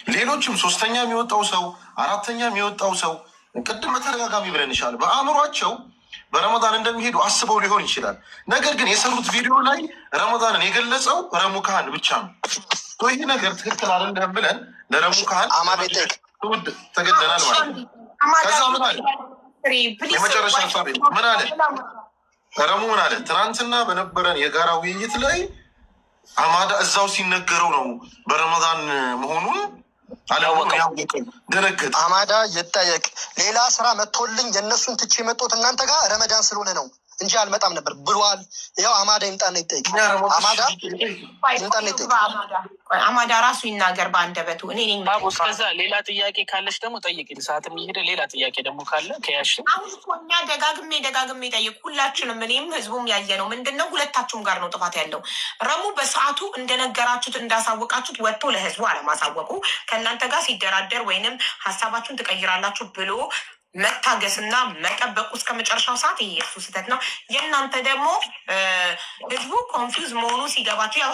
Speaker 1: ሌሎችም ሶስተኛ የሚወጣው ሰው፣ አራተኛ የሚወጣው ሰው ቅድም በተደጋጋሚ ብለን ይሻል በአእምሯቸው በረመዳን እንደሚሄዱ አስበው ሊሆን ይችላል። ነገር ግን የሰሩት ቪዲዮ ላይ ረመዳንን የገለጸው ረሙ ካህን ብቻ ነው። ይህ ነገር ትክክል አይደለም ብለን ለረሙ ካህን ትውድ ተገደናል ማለት ነው። ከዛ ምን አለ? የመጨረሻ ሳቤ ምን አለ? ረሙ ምን አለ? ትናንትና በነበረን የጋራ ውይይት ላይ አማዳ እዛው ሲነገረው ነው በረመዳን መሆኑን ደነገጥ።
Speaker 3: አማዳ ይጠየቅ። ሌላ ስራ መጥቶልኝ የእነሱን ትቼ የመጡት እናንተ ጋር ረመዳን ስለሆነ ነው እንጂ አልመጣም ነበር ብሏል። ያው አማዳ ይምጣና ይጠይቅ። አማዳ ይምጣና ይጠይቅ።
Speaker 2: አማዳ ራሱ ይናገር በአንደበቱ። እኔ
Speaker 5: እስከዛ ሌላ ጥያቄ ካለች ደግሞ ጠይቅ። ሰዓት የሚሄደ ሌላ ጥያቄ ደግሞ ካለ ከያሽ
Speaker 2: አሁን እኮ እኛ ደጋግሜ ጠይቅ። ሁላችንም እኔም ህዝቡም ያየ ነው። ምንድን ነው ሁለታችሁም ጋር ነው ጥፋት ያለው። ረሙ በሰዓቱ እንደነገራችሁት እንዳሳወቃችሁት ወጥቶ ለህዝቡ አለማሳወቁ፣ ከእናንተ ጋር ሲደራደር ወይንም ሀሳባችሁን ትቀይራላችሁ ብሎ መታገስና መጠበቁ እስከ መጨረሻው ሰዓት ይሄ የእሱ ስህተት ነው። የእናንተ ደግሞ ህዝቡ ኮንፊውዝ መሆኑ ሲገባችሁ፣ ያው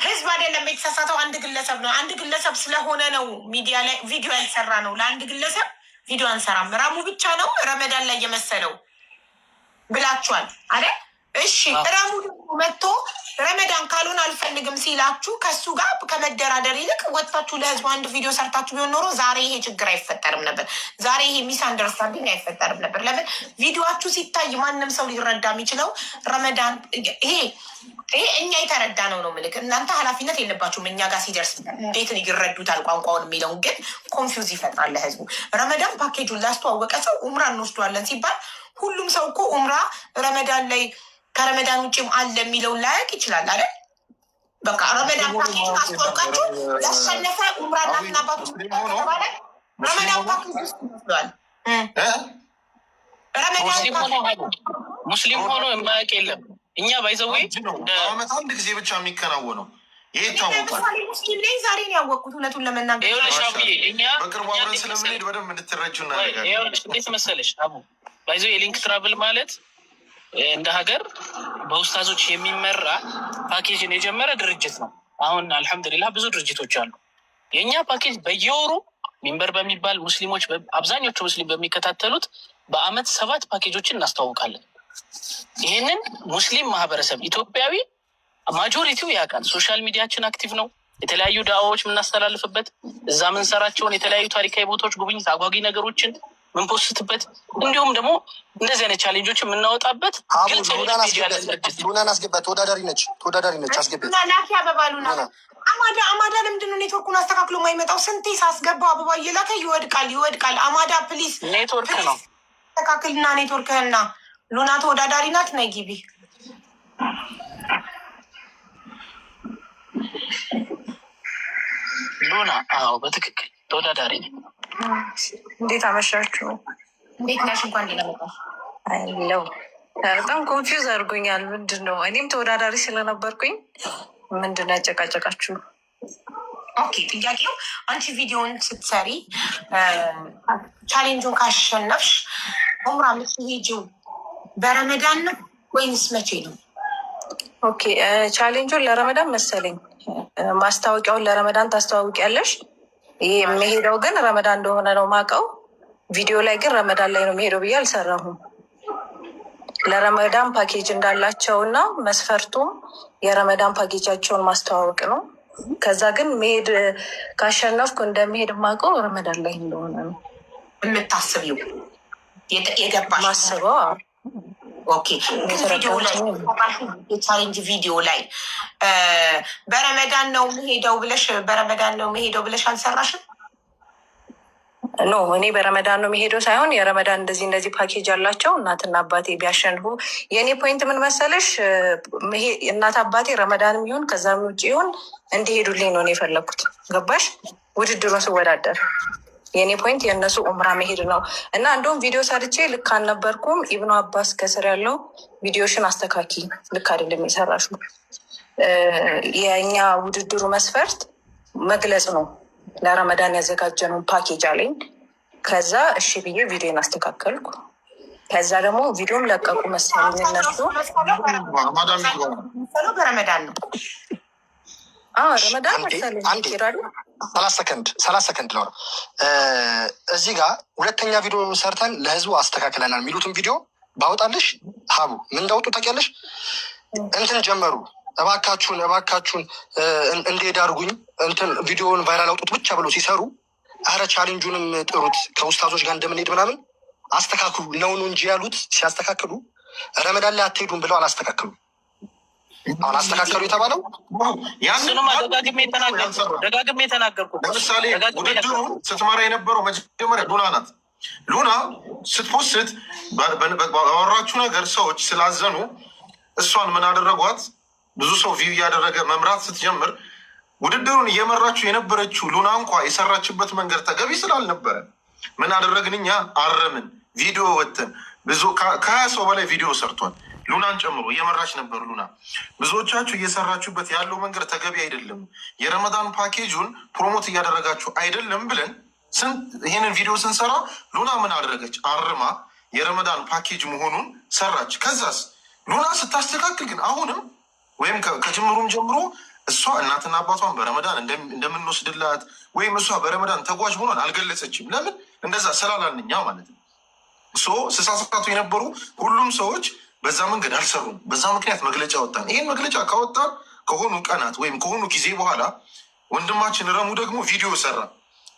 Speaker 2: ህዝብ አይደለም የተሳሳተው አንድ ግለሰብ ነው። አንድ ግለሰብ ስለሆነ ነው ሚዲያ ላይ ቪዲዮ ያልሰራ ነው። ለአንድ ግለሰብ ቪዲዮ አንሰራም። ረሙ ብቻ ነው ረመዳን ላይ የመሰለው ብላችኋል አይደል? እሺ ረሙ ደግሞ መጥቶ ረመዳን ካልሆነ አልፈልግም ሲላችሁ ከሱ ጋር ከመደራደር ይልቅ ወጥታችሁ ለህዝቡ አንድ ቪዲዮ ሰርታችሁ ቢሆን ኖሮ ዛሬ ይሄ ችግር አይፈጠርም ነበር። ዛሬ ይሄ ሚስ አንደርስታንዲንግ አይፈጠርም ነበር። ለምን ቪዲዮችሁ ሲታይ ማንም ሰው ሊረዳ የሚችለው ረመዳን ይሄ እኛ የተረዳ ነው ምልክ። እናንተ ኃላፊነት የለባችሁም። እኛ ጋር ሲደርስ እንዴት ይረዱታል ቋንቋውን የሚለውን ግን ኮንፊውዝ ይፈጥራል ለህዝቡ። ረመዳን ፓኬጁን ላስተዋወቀ ሰው ኡምራ እንወስደዋለን ሲባል ሁሉም ሰው እኮ ኡምራ ረመዳን ላይ ከረመዳን ውጭም አለ የሚለውን ላያቅ ይችላል አይደል? በቃ ረመዳን ፓኬጅ አስተዋውቃችሁ ያሸነፈ ኡምራ እናትና አባቶች ተባለ ረመዳን ፓኬጅ ውስጥ ይመስለዋል።
Speaker 5: ሙስሊም ሆኖ የማያውቅ የለም። እኛ ባይዘዌ
Speaker 1: በአመት አንድ ጊዜ ብቻ የሚከናወነው ይህ ይታወቃል።
Speaker 2: ሙስሊም ላይ ዛሬ ነው ያወቅኩት እውነቱን ለመናገር።
Speaker 1: በቅርቡ አብረን ስለምንሄድ በደንብ እንድትረጁ እናደርጋለን።
Speaker 5: እንዴት መሰለሽ አቡ ባይዘዌ የሊንክ ትራቭል ማለት እንደ ሀገር በኡስታዞች የሚመራ ፓኬጅን የጀመረ ድርጅት ነው። አሁን አልሐምዱሊላህ ብዙ ድርጅቶች አሉ። የእኛ ፓኬጅ በየወሩ ሚንበር በሚባል ሙስሊሞች አብዛኞቹ ሙስሊም በሚከታተሉት በአመት 7 ፓኬጆችን እናስተዋውቃለን። ይህንን ሙስሊም ማህበረሰብ ኢትዮጵያዊ ማጆሪቲው ያውቃል። ሶሻል ሚዲያችን አክቲቭ ነው። የተለያዩ ዳዋዎች የምናስተላልፍበት እዛ ምንሰራቸውን የተለያዩ ታሪካዊ ቦታዎች ጉብኝት፣ አጓጊ ነገሮችን ምንፖስትበት እንዲሁም ደግሞ እንደዚህ አይነት ቻሌንጆችን የምናወጣበት ግልጽ
Speaker 3: ሉናን አስገባት። ተወዳዳሪ ነች አስገባት።
Speaker 2: ላኪ አበባ ሉና አማዳ ለምንድነው ኔትወርኩን አስተካክሎ የማይመጣው? ስንቴ ሳስገባው አበባ እየላከ ይወድቃል። አማዳ ፕሊስ
Speaker 5: ኔትወርክ ነው
Speaker 2: አስተካክልና ኔትወርክህና። ሉና ተወዳዳሪ ናት። ነይ ግቢ።
Speaker 5: ሉና አዎ በትክክል ተወዳዳሪ ነኝ።
Speaker 6: እንዴት አመሻችሁ?
Speaker 2: እንዴት ነሽ? እንኳን ደህና መጣሽ።
Speaker 6: አለው በጣም ኮንፊውዝ አድርጎኛል። ምንድን ነው እኔም ተወዳዳሪ ስለነበርኩኝ ምንድን ነው ያጨቃጨቃችሁ?
Speaker 2: ኦኬ ጥያቄው አንቺ ቪዲዮን ስትሰሪ ቻሌንጁን ካሸነፍሽ ኡምራ የምትሄጂው በረመዳን ነው ወይንስ መቼ ነው?
Speaker 6: ኦኬ ቻሌንጁን ለረመዳን መሰለኝ። ማስታወቂያውን ለረመዳን ታስተዋውቂያለሽ። ይሄ የሚሄደው ግን ረመዳን እንደሆነ ነው ማውቀው። ቪዲዮ ላይ ግን ረመዳን ላይ ነው የሚሄደው ብዬ አልሰራሁም። ለረመዳን ፓኬጅ እንዳላቸው እና መስፈርቱም የረመዳን ፓኬጃቸውን ማስተዋወቅ ነው። ከዛ ግን መሄድ ካሸነፍኩ እንደሚሄድ ማውቀው ረመዳን ላይ እንደሆነ ነው
Speaker 2: የምታስቢው የገባሽ
Speaker 6: ማስበው።
Speaker 2: ኦኬ የቻሌንጅ ቪዲዮ ላይ በረመዳን ነው መሄደው ብለሽ አልሰራሽም?
Speaker 6: ኖ እኔ በረመዳን ነው የሚሄደው ሳይሆን የረመዳን እንደዚህ ፓኬጅ አላቸው። እናትና አባቴ ቢያሸንፉ የእኔ ፖይንት ምን መሰለሽ፣ እናት አባቴ ረመዳንም ይሁን ከዛም ውጭ ይሁን እንዲሄዱልኝ ነው የፈለግኩት። ገባሽ? ውድድሩን ስወዳደር የእኔ ፖይንት የእነሱ ኡምራ መሄድ ነው እና እንደውም ቪዲዮ ሰርቼ ልክ አልነበርኩም። ኢብኑ አባስ ከስር ያለው ቪዲዮሽን አስተካኪ፣ ልክ አይደለም የሰራሹ። የእኛ ውድድሩ መስፈርት መግለጽ ነው ለረመዳን ያዘጋጀነው ፓኬጅ አለኝ። ከዛ እሺ ብዬ ቪዲዮን አስተካከልኩ። ከዛ ደግሞ ቪዲዮም ለቀቁ መሰለኝ እነሱ።
Speaker 2: በረመዳን ነው
Speaker 6: ረመዳን መሰለኝ ይራሉ።
Speaker 3: 30 ሰከንድ ነው። እዚህ ጋር ሁለተኛ ቪዲዮ ሰርተን ለህዝቡ አስተካክለናል የሚሉትን ቪዲዮ ባወጣልሽ ሀቡ ምን እንዳወጡ ታውቂያለሽ? እንትን ጀመሩ እባካችሁን እንዴት አድርጉኝ እንትን ቪዲዮውን ቫይራል አውጡት ብቻ ብለው ሲሰሩ፣ አረ ቻሌንጁንም ጥሩት ከውስታዞች ጋር እንደምንሄድ ምናምን አስተካክሉ ነው እንጂ ያሉት ሲያስተካክሉ ረመዳን ላይ አትሄዱም ብለው አላስተካክሉም። አሁን አስተካከሉ የተባለው
Speaker 5: ያንንም ደጋግሜ የተናገርኩት።
Speaker 1: ለምሳሌ ውድድሩን ስትመራ የነበረው መጀመሪያ ሉና ናት። ሉና ስትፖስት ባወራችሁ ነገር ሰዎች ስላዘኑ እሷን ምን አደረጓት? ብዙ ሰው ቪው እያደረገ መምራት ስትጀምር ውድድሩን እየመራችሁ የነበረችው ሉና እንኳ የሰራችበት መንገድ ተገቢ ስላልነበረ ምን አደረግን? እኛ አረምን። ቪዲዮ ወጥተን ብዙ ከ20 ሰው በላይ ቪዲዮ ሰርቷል። ሉናን ጨምሮ እየመራች ነበር። ሉና ብዙዎቻችሁ እየሰራችሁበት ያለው መንገድ ተገቢ አይደለም፣ የረመዳን ፓኬጁን ፕሮሞት እያደረጋችሁ አይደለም ብለን ይህንን ቪዲዮ ስንሰራ ሉና ምን አደረገች? አርማ የረመዳን ፓኬጅ መሆኑን ሰራች። ከዛስ ሉና ስታስተካክል ግን አሁንም ወይም ከጅምሩም ጀምሮ እሷ እናትና አባቷን በረመዳን እንደምንወስድላት ወይም እሷ በረመዳን ተጓዥ መሆኗን አልገለጸችም። ለምን? እንደዛ ስላላልንኛ ማለት ነው። ስሳሳቱ የነበሩ ሁሉም ሰዎች በዛ መንገድ አልሰሩም። በዛ ምክንያት መግለጫ ወጣን። ይህን መግለጫ ካወጣን ከሆኑ ቀናት ወይም ከሆኑ ጊዜ በኋላ ወንድማችን ረሙ ደግሞ ቪዲዮ ሰራ።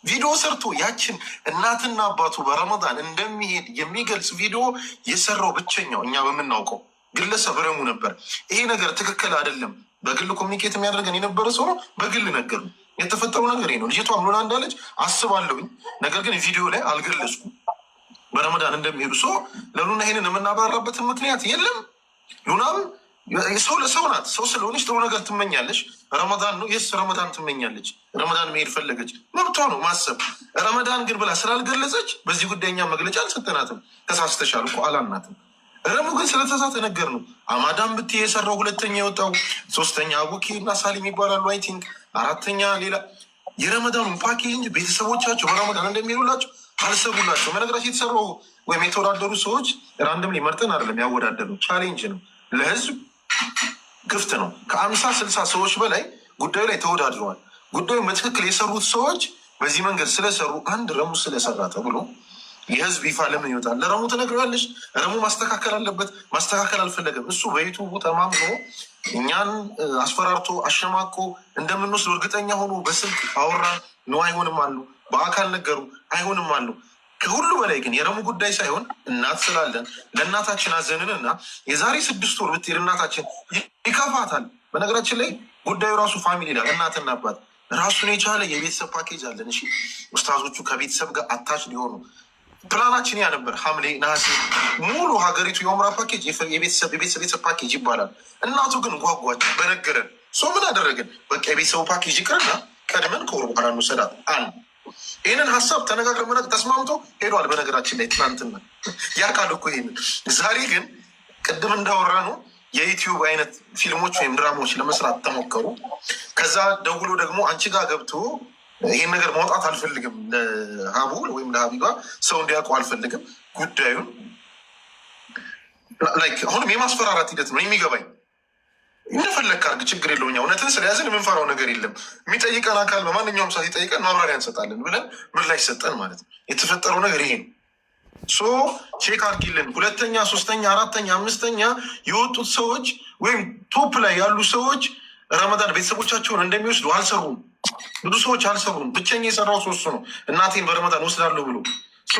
Speaker 1: ቪዲዮ ሰርቶ ያችን እናትና አባቱ በረመዳን እንደሚሄድ የሚገልጽ ቪዲዮ የሰራው ብቸኛው እኛ በምናውቀው ግለሰብ ረሙ ነበር። ይሄ ነገር ትክክል አይደለም፣ በግል ኮሚኒኬት የሚያደርገን የነበረ ሰው ነው። በግል ነገር የተፈጠሩ ነገር ነው። ልጅቷም ሉና እንዳለች አስባለሁኝ፣ ነገር ግን ቪዲዮ ላይ አልገለጽኩም በረመዳን እንደሚሄዱ። ሰው ለሉና ይሄንን የምናበራራበትን ምክንያት የለም። ሉናም ሰው ለሰው ናት። ሰው ስለሆነች ጥሩ ነገር ትመኛለች። ረመዳን ነው የስ ረመዳን ትመኛለች። ረመዳን መሄድ ፈለገች፣ መብቷ ነው ማሰብ። ረመዳን ግን ብላ ስላልገለጸች በዚህ ጉዳይ እኛ መግለጫ አልሰጠናትም። ተሳስተሻል እኮ አላልናትም። ረሙ ግን ስለተሳተ ነገር ነው። አማዳን ብትይ የሰራው ሁለተኛ የወጣው ሶስተኛ አቡኪ እና ሳሊም ይባላሉ። አይ ቲንክ አራተኛ ሌላ የረመዳኑን ፓኬጅ እንጂ ቤተሰቦቻቸው በረመዳን እንደሚሄዱላቸው አልሰሩላቸው። በነገራችን የተሰራው ወይም የተወዳደሩ ሰዎች ራንደም ሊመርጠን አይደለም ያወዳደሩ፣ ቻሌንጅ ነው፣ ለህዝብ ክፍት ነው። ከ50-60 ሰዎች በላይ ጉዳዩ ላይ ተወዳድረዋል። ጉዳዩ በትክክል የሰሩት ሰዎች በዚህ መንገድ ስለሰሩ አንድ ረሙ ስለሰራ ተብሎ የህዝብ ይፋ ለምን ይወጣል? ለረሙ ትነግረዋለች። ረሙ ማስተካከል አለበት። ማስተካከል አልፈለገም። እሱ በዩቱቡ ተማምኖ እኛን አስፈራርቶ አሸማቆ እንደምንወስድ እርግጠኛ ሆኖ በስልክ አወራ ነው። አይሆንም አሉ፣ በአካል ነገሩ አይሆንም አሉ። ከሁሉ በላይ ግን የረሙ ጉዳይ ሳይሆን እናት ስላለን ለእናታችን አዘንን እና የዛሬ 6 ወር ብትሄድ እናታችን ይከፋታል። በነገራችን ላይ ጉዳዩ ራሱ ፋሚሊ ይላል። እናትና አባት ራሱን የቻለ የቤተሰብ ፓኬጅ አለን። እሺ ኡስታዞቹ ከቤተሰብ ጋር አታች ሊሆኑ ፕላናችን ያ ነበር። ሐምሌ ነሐሴ ሙሉ ሀገሪቱ የኡምራ ፓኬጅ የቤተሰብ ፓኬጅ ይባላል። እናቱ ግን ጓጓች በነገረን ሰው ምን አደረግን? በቃ የቤተሰቡ ፓኬጅ ይቅርና ቀድመን ከወር በኋላ እንውሰዳት አለ። ይህንን ሀሳብ ተነጋግረን መነቅ ተስማምቶ ሄዷል። በነገራችን ላይ ትናንትና ያውቃል እኮ ይሄንን። ዛሬ ግን ቅድም እንዳወራ ነው የዩቲዩብ አይነት ፊልሞች ወይም ድራማዎች ለመስራት ተሞከሩ። ከዛ ደውሎ ደግሞ አንቺ ጋር ገብቶ ይሄን ነገር ማውጣት አልፈልግም፣ ለሀቡ ወይም ለሀቢባ ሰው እንዲያውቀው አልፈልግም ጉዳዩን። አሁንም የማስፈራራት ሂደት ነው የሚገባኝ። እንደፈለግ ካርግ ችግር የለውም። እውነትን ስለያዝን የምንፈራው ነገር የለም። የሚጠይቀን አካል በማንኛውም ሰዓት ይጠይቀን ማብራሪያ እንሰጣለን ብለን ምላሽ ሰጠን ማለት ነው። የተፈጠረው ነገር ይሄ ነው። ቼክ አድርጊልን። 2ኛ፣ 3ኛ፣ 4ኛ፣ 5ኛ የወጡት ሰዎች ወይም ቶፕ ላይ ያሉ ሰዎች ረመዳን ቤተሰቦቻቸውን እንደሚወስዱ አልሰሩም። ብዙ ሰዎች አልሰሩም። ብቸኛ የሰራው እሱ ነው። እናቴን በረመዳን ወስዳለሁ ብሎ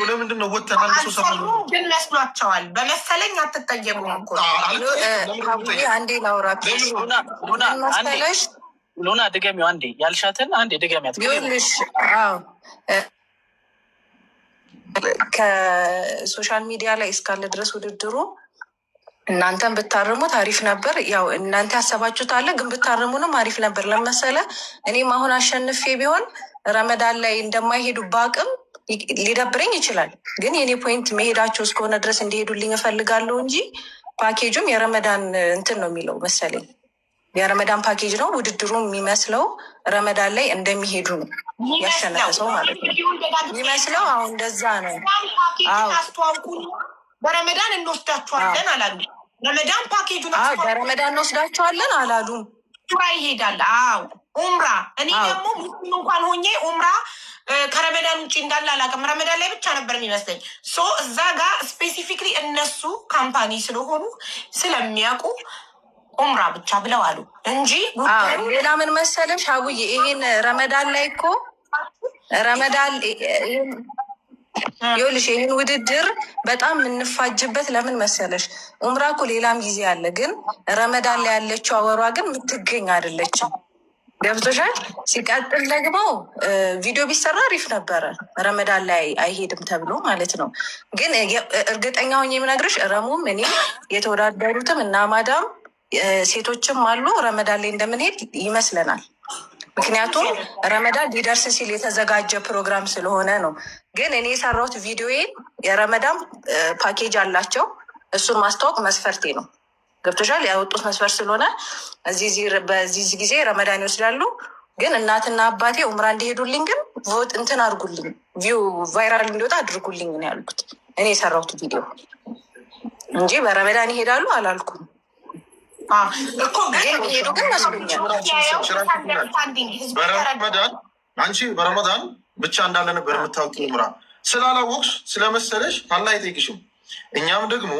Speaker 1: ለምንድን ነው ወተን አንድ ሰው ሰራ
Speaker 2: ግን መስሏቸዋል። በመሰለኝ አትጠየቁም እኮ
Speaker 6: አንዴ ላውራ መሰለሽ።
Speaker 5: ሉና ድገሚው አንዴ፣ ያልሻትን አንዴ ድገሚያት።
Speaker 6: ይኸውልሽ ከሶሻል ሚዲያ ላይ እስካለ ድረስ ውድድሩ እናንተን ብታርሙት አሪፍ ነበር። ያው እናንተ ያሰባችሁት አለ፣ ግን ብታርሙንም አሪፍ ነበር። ለመሰለ እኔም አሁን አሸንፌ ቢሆን ረመዳን ላይ እንደማይሄዱ በአቅም ሊደብረኝ ይችላል። ግን የኔ ፖይንት መሄዳቸው እስከሆነ ድረስ እንዲሄዱልኝ እፈልጋለሁ እንጂ ፓኬጁም የረመዳን እንትን ነው የሚለው መሰለኝ። የረመዳን ፓኬጅ ነው ውድድሩ የሚመስለው። ረመዳን ላይ እንደሚሄዱ ነው ያሸነፈ ሰው ማለት ነው የሚመስለው። አሁን እንደዛ ነው።
Speaker 2: አስተዋውቁን፣ በረመዳን እንወስዳቸዋለን አላሉ። ረመዳን ፓኬጁን
Speaker 6: በረመዳን እንወስዳቸዋለን አላሉም።
Speaker 2: ኡምራ ይሄዳል። አዎ ኡምራ። እኔ ደግሞ ሙስሊም እንኳን ሆኜ ኡምራ ከረመዳን ውጭ እንዳለ አላውቅም። ረመዳን ላይ ብቻ ነበር የሚመስለኝ። እዛ ጋር ስፔሲፊክሊ እነሱ ካምፓኒ ስለሆኑ ስለሚያውቁ ኡምራ ብቻ ብለው አሉ እንጂ
Speaker 6: ሌላ ምን መሰለሽ አቡዬ፣ ይሄን ረመዳን ላይ እኮ ረመዳን ይኸውልሽ ይህን ውድድር በጣም የምንፋጅበት ለምን መሰለሽ? ኡምራ እኮ ሌላም ጊዜ አለ፣ ግን ረመዳን ላይ ያለችው አወሯ ግን የምትገኝ አይደለችም። ገብቶሻል? ሲቀጥል ደግሞ ቪዲዮ ቢሰራ አሪፍ ነበረ፣ ረመዳን ላይ አይሄድም ተብሎ ማለት ነው። ግን እርግጠኛ ሆኜ የምነግርሽ ረሙም እኔ የተወዳደሩትም እና ማዳም ሴቶችም አሉ ረመዳን ላይ እንደምንሄድ ይመስለናል። ምክንያቱም ረመዳን ሊደርስ ሲል የተዘጋጀ ፕሮግራም ስለሆነ ነው። ግን እኔ የሰራሁት ቪዲዮዬን የረመዳን ፓኬጅ አላቸው፣ እሱን ማስታወቅ መስፈርቴ ነው። ገብቶሻል? ያወጡት መስፈርት ስለሆነ በዚህ ጊዜ ረመዳን ይወስዳሉ። ግን እናትና አባቴ ኡምራ እንዲሄዱልኝ ግን ቮት እንትን አድርጉልኝ፣ ቪው ቫይራል እንዲወጣ አድርጉልኝ ነው ያልኩት እኔ የሰራሁት ቪዲዮ እንጂ በረመዳን ይሄዳሉ አላልኩም። ሄዱ ግን
Speaker 1: በረመዳን አንቺ በረመዳን ብቻ እንዳለ ነበር የምታውቂ ኡምራ። ስላላወቅሽ ስለመሰለሽ አላህ አይጠይቅሽም። እኛም ደግሞ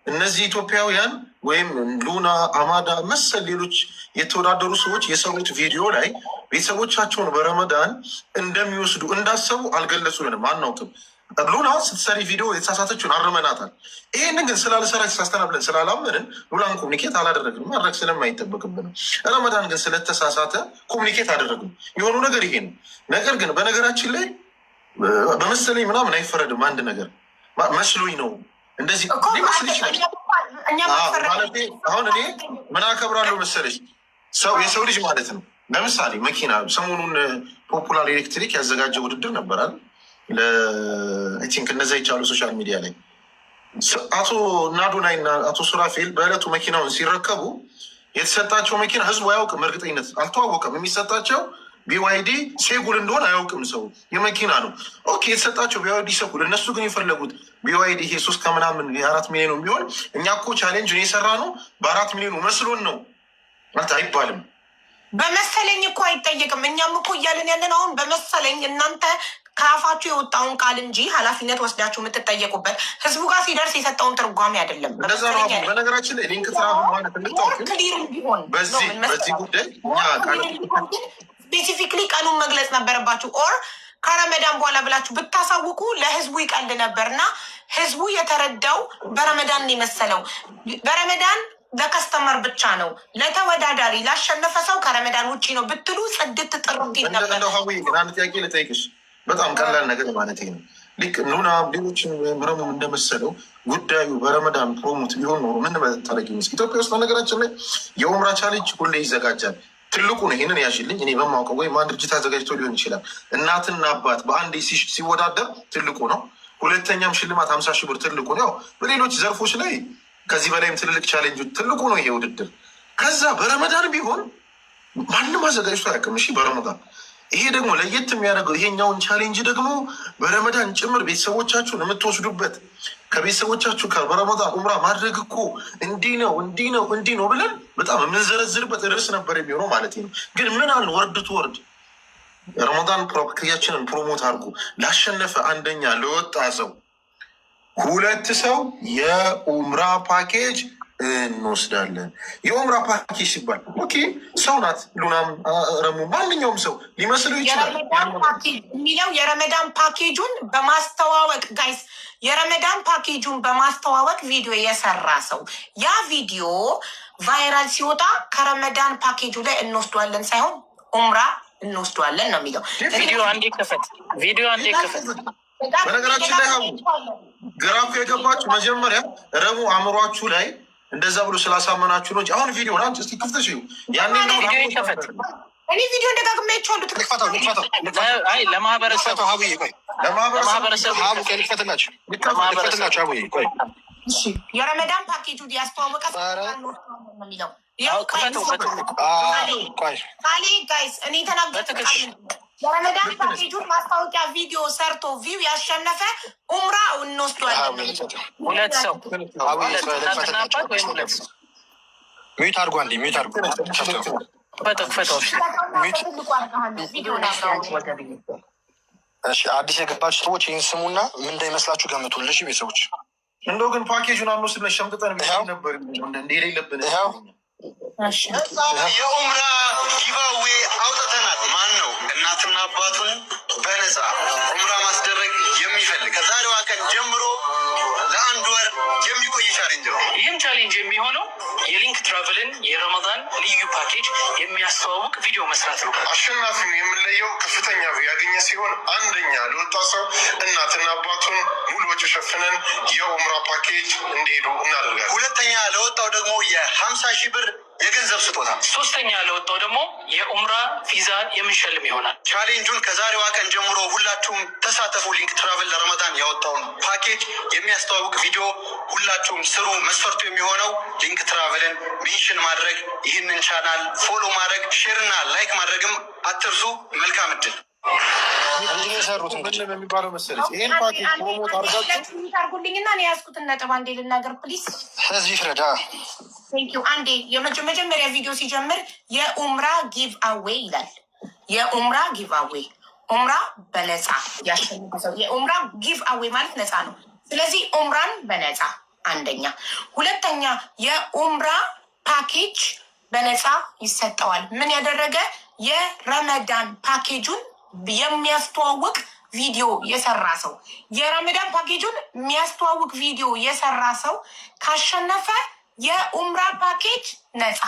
Speaker 1: እነዚህ ኢትዮጵያውያን ወይም ሉና፣ አማዳ መሰል ሌሎች የተወዳደሩ ሰዎች የሰሩት ቪዲዮ ላይ ቤተሰቦቻቸውን በረመዳን እንደሚወስዱ እንዳሰቡ አልገለጹልንም፣ አናውቅም። ሉና ስትሰሪ ቪዲዮ የተሳሳተችውን አርመናታል። ይህንን ግን ስላልሰራ የተሳስተና ብለን ስላላመንን ሉላን ኮሚኒኬት አላደረግንም፣ ማድረግ ስለማይጠበቅብንም። ረመዳን ግን ስለተሳሳተ ኮሚኒኬት አደረግም። የሆኑ ነገር ይሄ ነው። ነገር ግን በነገራችን ላይ በመሰለኝ ምናምን አይፈረድም። አንድ ነገር መስሎኝ ነው እንደዚህ ሊመስል ይችላል። አሁን እኔ ምን አከብራለሁ መሰለሽ፣ የሰው ልጅ ማለት ነው። ለምሳሌ መኪና ሰሞኑን ፖፑላር ኤሌክትሪክ ያዘጋጀ ውድድር ነበራል። ለቲንክ እነዛ ይቻሉ ሶሻል ሚዲያ ላይ አቶ ናዱናይ እና አቶ ሱራፌል በዕለቱ መኪናውን ሲረከቡ የተሰጣቸው መኪና ህዝቡ አያውቅም፣ እርግጠኝነት አልተዋወቀም። የሚሰጣቸው ቢዋይዲ ሴጉል እንደሆነ አያውቅም ሰው የመኪና ነው። ኦኬ የተሰጣቸው ቢዋይዲ ሴጉል፣ እነሱ ግን የፈለጉት ቢዋይዲ ይሄ 3 ከምናምን የ4 ሚሊዮን ቢሆን እኛ እኮ ቻሌንጅን የሰራ ነው በ4 ሚሊዮን መስሎን ነው ማለት አይባልም።
Speaker 2: በመሰለኝ እኮ አይጠየቅም። እኛም እኮ እያለን ያለን አሁን በመሰለኝ እናንተ ከአፋችሁ የወጣውን ቃል እንጂ ኃላፊነት ወስዳችሁ የምትጠየቁበት ህዝቡ ጋር ሲደርስ የሰጠውን ትርጓሜ አይደለም።
Speaker 1: እንደዛ ነው። በነገራችን ላይ ሊንክ ትራቭል ማለት
Speaker 2: ክሊር ቢሆን
Speaker 1: በዚህ ጉዳይ
Speaker 2: ስፔሲፊክሊ ቀኑን መግለጽ ነበረባችሁ። ኦር ከረመዳን በኋላ ብላችሁ ብታሳውቁ ለህዝቡ ይቀል ነበር እና ህዝቡ የተረዳው በረመዳን የመሰለው በረመዳን ለከስተመር ብቻ ነው፣ ለተወዳዳሪ ላሸነፈ ሰው ከረመዳን ውጭ ነው ብትሉ ጽድት ጥሩት ነበር።
Speaker 1: አንድ ጥያቄ ልጠይቅሽ፣ በጣም ቀላል ነገር ማለት ነው። ልክ ኑና ሌሎችን ምረሙም እንደመሰለው ጉዳዩ በረመዳን ፕሮሞት ቢሆን ኖሮ ምን ታደረግ ይመስል ኢትዮጵያ ውስጥ በነገራችን ላይ የኡምራ ቻሌንጅ ሁሌ ይዘጋጃል። ትልቁ ነው። ይህንን ያሽልኝ እኔ በማውቀው ወይም አንድ ድርጅት አዘጋጅቶ ሊሆን ይችላል። እናትና አባት በአንዴ ሲወዳደር ትልቁ ነው። ሁለተኛም ሽልማት 50 ሺህ ብር ትልቁ ነው። ያው በሌሎች ዘርፎች ላይ ከዚህ በላይም ትልልቅ ቻሌንጅ ትልቁ ነው ይሄ ውድድር። ከዛ በረመዳን ቢሆን ማንም አዘጋጅቶ አያውቅም። እሺ በረመዳን ይሄ ደግሞ ለየት የሚያደርገው ይሄኛውን ቻሌንጅ ደግሞ በረመዳን ጭምር ቤተሰቦቻችሁን የምትወስዱበት ከቤተሰቦቻችሁ ጋር በረመዳን ኡምራ ማድረግ እኮ እንዲህ ነው እንዲህ ነው እንዲህ ነው ብለን በጣም የምንዘረዝርበት ርዕስ ነበር የሚሆነው ማለት ነው። ግን ምን አለ ወርድ ቱ ወርድ ረመዳን ፕሮክያችንን ፕሮሞት አድርጎ ላሸነፈ አንደኛ ለወጣ ሰው 2 ሰው የኡምራ ፓኬጅ እንወስዳለን። የኡምራ ፓኬጅ ሲባል ኦኬ ሰው ናት ሉናም ረሙ ማንኛውም ሰው ሊመስለው ይችላል።
Speaker 2: የሚለው የረመዳን ፓኬጁን በማስተዋወቅ ጋይስ፣ የረመዳን ፓኬጁን በማስተዋወቅ ቪዲዮ የሰራ ሰው ያ ቪዲዮ ቫይራል ሲወጣ ከረመዳን ፓኬጁ ላይ እንወስዷለን ሳይሆን ኡምራ እንወስዷለን ነው የሚለው።
Speaker 5: ቪዲዮ አንዴ ክፈት፣ ቪዲዮ አንዴ ክፈት።
Speaker 1: በነገራችን ላይ ግራፉ የገባችሁ መጀመሪያ ረሙ አእምሯችሁ ላይ እንደዛ ብሎ ስላሳመናችሁ ነው። አሁን ቪዲዮ ና እስቲ ክፍተሽ ያኔ
Speaker 5: ቪዲዮ ይከፈት።
Speaker 2: እኔ ቪዲዮ እንደጋግሜ ይቻሉ
Speaker 5: አይ ለማህበረሰብ
Speaker 2: የረመዳን ፓኬጁ ያስተዋወቀ የሚለው ጋይስ እኔ ተናገርኩ። የረመዳን ፓኬጁን ማስታወቂያ ቪዲዮ ሰርቶ ቪው ያሸነፈ ኡምራ እንወስዷለን።
Speaker 5: 2 ሰው
Speaker 3: ሚዩት አድርጎ አንዴ ሚዩት አድርጎ አዲስ የገባችሁ ሰዎች ይህን ስሙና ምን እንዳይመስላችሁ ገምቱልሽ። ቤተሰቦች
Speaker 1: እንደው ግን ፓኬጁን አንወስድ ብለን ሸምጥጠን ነበር እንደሌለብን
Speaker 4: የኡምራ ጊቫዌ አውጥተናል። ማን ነው እናትና አባቱን በነፃ ኡምራ ማስደረግ የሚፈልግ ከዛሬዋ ቀን ጀምሮ ለ1 ወር የሚቆይ ቻሌንጅ ነው።
Speaker 5: ይህም ቻሌንጅ የሚሆነው የሊንክ ትራቭልን የረመዳን ልዩ ፓኬጅ የሚያስተዋውቅ ቪዲዮ መስራት ነው።
Speaker 1: አሸናፊው የምንለየው ከፍተኛ ያገኘ ሲሆን አንደኛ ለወጣ ሰው እናትና አባቱን ሙሉ ወጪ ሸፍነን የኡምራ ፓኬጅ እንዲሄዱ እናደርጋለን።
Speaker 4: ሁለተኛ ለወጣው ደግሞ የ50 ሺህ ብር የገንዘብ ስጦታ።
Speaker 5: ሶስተኛ ለወጣው ደግሞ የኡምራ ቪዛ የምንሸልም ይሆናል።
Speaker 4: ቻሌንጁን ከዛሬዋ ቀን ጀምሮ ሁላችሁም ተሳተፉ። ሊንክ ትራቭል ለረመዳን ያወጣውን ፓኬጅ የሚያስተዋውቅ ቪዲዮ ሁላችሁም ስሩ። መስፈርቱ የሚሆነው ሊንክ ትራቭልን ሜንሽን ማድረግ፣ ይህንን ቻናል ፎሎ ማድረግ፣ ሼር እና ላይክ ማድረግም አትርሱ። መልካም እድል።
Speaker 3: ሰሩት
Speaker 1: የሚባለው መሰለች ይህን ፓኬጅ ፕሮሞት
Speaker 2: አድርጉልኝና እኔ ያዝኩትን ነጥብ አንዴ ልናገር ፕሊዝ።
Speaker 3: ህዝብ ይፍረዳ።
Speaker 2: ቴንኪው። አንዴ የመጀመሪያ ቪዲዮ ሲጀምር የኡምራ ጊቭ አዌይ ይላል። የኡምራ ጊቭ አዌይ ኡምራ በነፃ ያሸነፈ ሰው የኡምራ ጊቭ አዌይ ማለት ነፃ ነው። ስለዚህ ኡምራን በነፃ አንደኛ። ሁለተኛ የኡምራ ፓኬጅ በነፃ ይሰጠዋል። ምን ያደረገ የረመዳን ፓኬጁን የሚያስተዋውቅ ቪዲዮ የሰራ ሰው የረመዳን ፓኬጁን የሚያስተዋውቅ ቪዲዮ የሰራ ሰው ካሸነፈ የኡምራ ፓኬጅ ነፃ